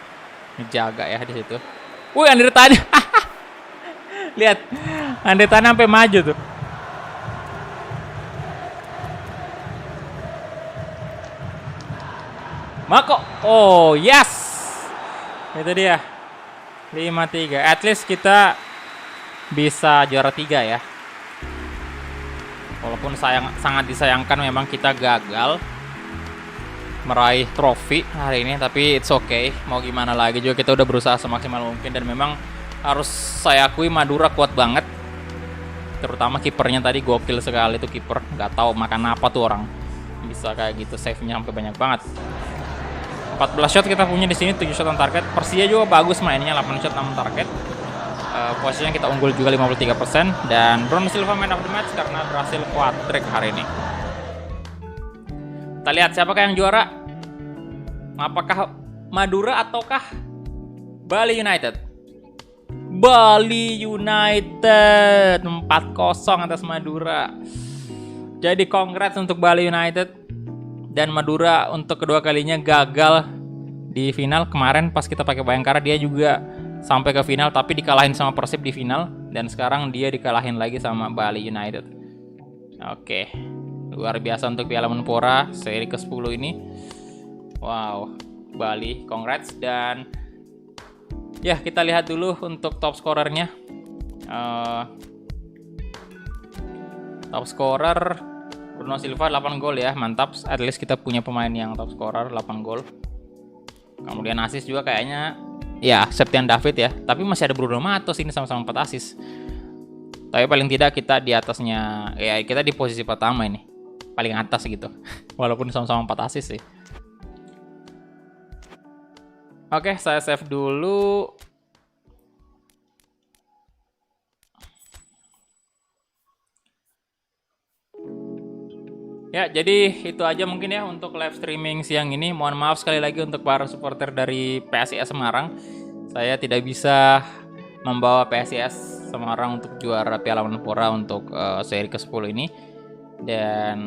ngejaga ya di situ. Wih, Andre Tani. Lihat. Andre Tani sampai maju tuh. Mako. Oh, yes. Itu dia. 5-3. At least kita bisa juara 3 ya. Walaupun sangat disayangkan memang kita gagal meraih trofi hari ini, tapi it's okay. Mau gimana lagi juga kita udah berusaha semaksimal mungkin, dan memang harus saya akui Madura kuat banget. Terutama kipernya tadi gokil sekali tuh kiper. Nggak tahu makan apa tuh orang. Bisa kayak gitu, save-nya sampai banyak banget. 14 shot kita punya di sini, 7 shot on target. Persija juga bagus mainnya, 8 shot 6 target. Posisinya kita unggul juga 53%, dan Bruno Silva man of the match karena berhasil quadrick hari ini. Kita lihat siapakah yang juara. Apakah Madura ataukah Bali United? Bali United 4-0 atas Madura. Jadi congrats untuk Bali United. Dan Madura untuk kedua kalinya gagal di final. Kemarin pas kita pakai Bayangkara dia juga sampai ke final tapi dikalahin sama Persib di final, dan sekarang dia dikalahin lagi sama Bali United. Oke. Luar biasa untuk Piala Menpora seri ke-10 ini. Wow, Bali, congrats. Dan ya, kita lihat dulu untuk top scorernya. Top scorer Bruno Silva 8 gol ya, mantap. At least kita punya pemain yang top scorer 8 gol. Kemudian assist juga kayaknya ya Septian David ya, tapi masih ada Bruno Matos ini sama-sama 4 assist. Tapi paling tidak kita di atasnya, ya kita di posisi pertama ini, paling atas gitu. Walaupun sama-sama 4 assist sih. Oke, saya save dulu. Ya, jadi itu aja mungkin ya untuk live streaming siang ini. Mohon maaf sekali lagi untuk para supporter dari PSIS Semarang. Saya tidak bisa membawa PSIS Semarang untuk juara Piala Menpora untuk seri ke-10 ini. Dan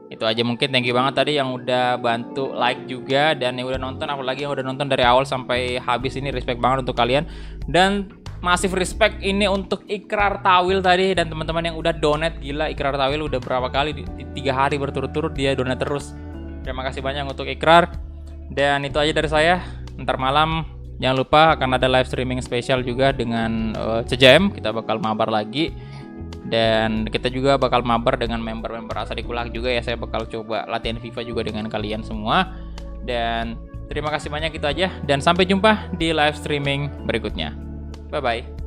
itu aja mungkin. Thank you banget tadi yang udah bantu like juga, dan yang udah nonton, apalagi yang udah nonton dari awal sampai habis ini, respect banget untuk kalian. Dan masif respect ini untuk Ikrar Tawil tadi dan teman-teman yang udah donate. Gila, Ikrar Tawil udah berapa kali di 3 hari berturut-turut dia donate terus. Terima kasih banyak untuk Ikrar. Dan itu aja dari saya. Ntar malam jangan lupa akan ada live streaming spesial juga dengan CJM. Kita bakal mabar lagi. Dan kita juga bakal mabar dengan member-member Asadikulak juga ya. Saya bakal coba latihan FIFA juga dengan kalian semua. Dan terima kasih banyak, itu aja. Dan sampai jumpa di live streaming berikutnya. Bye-bye.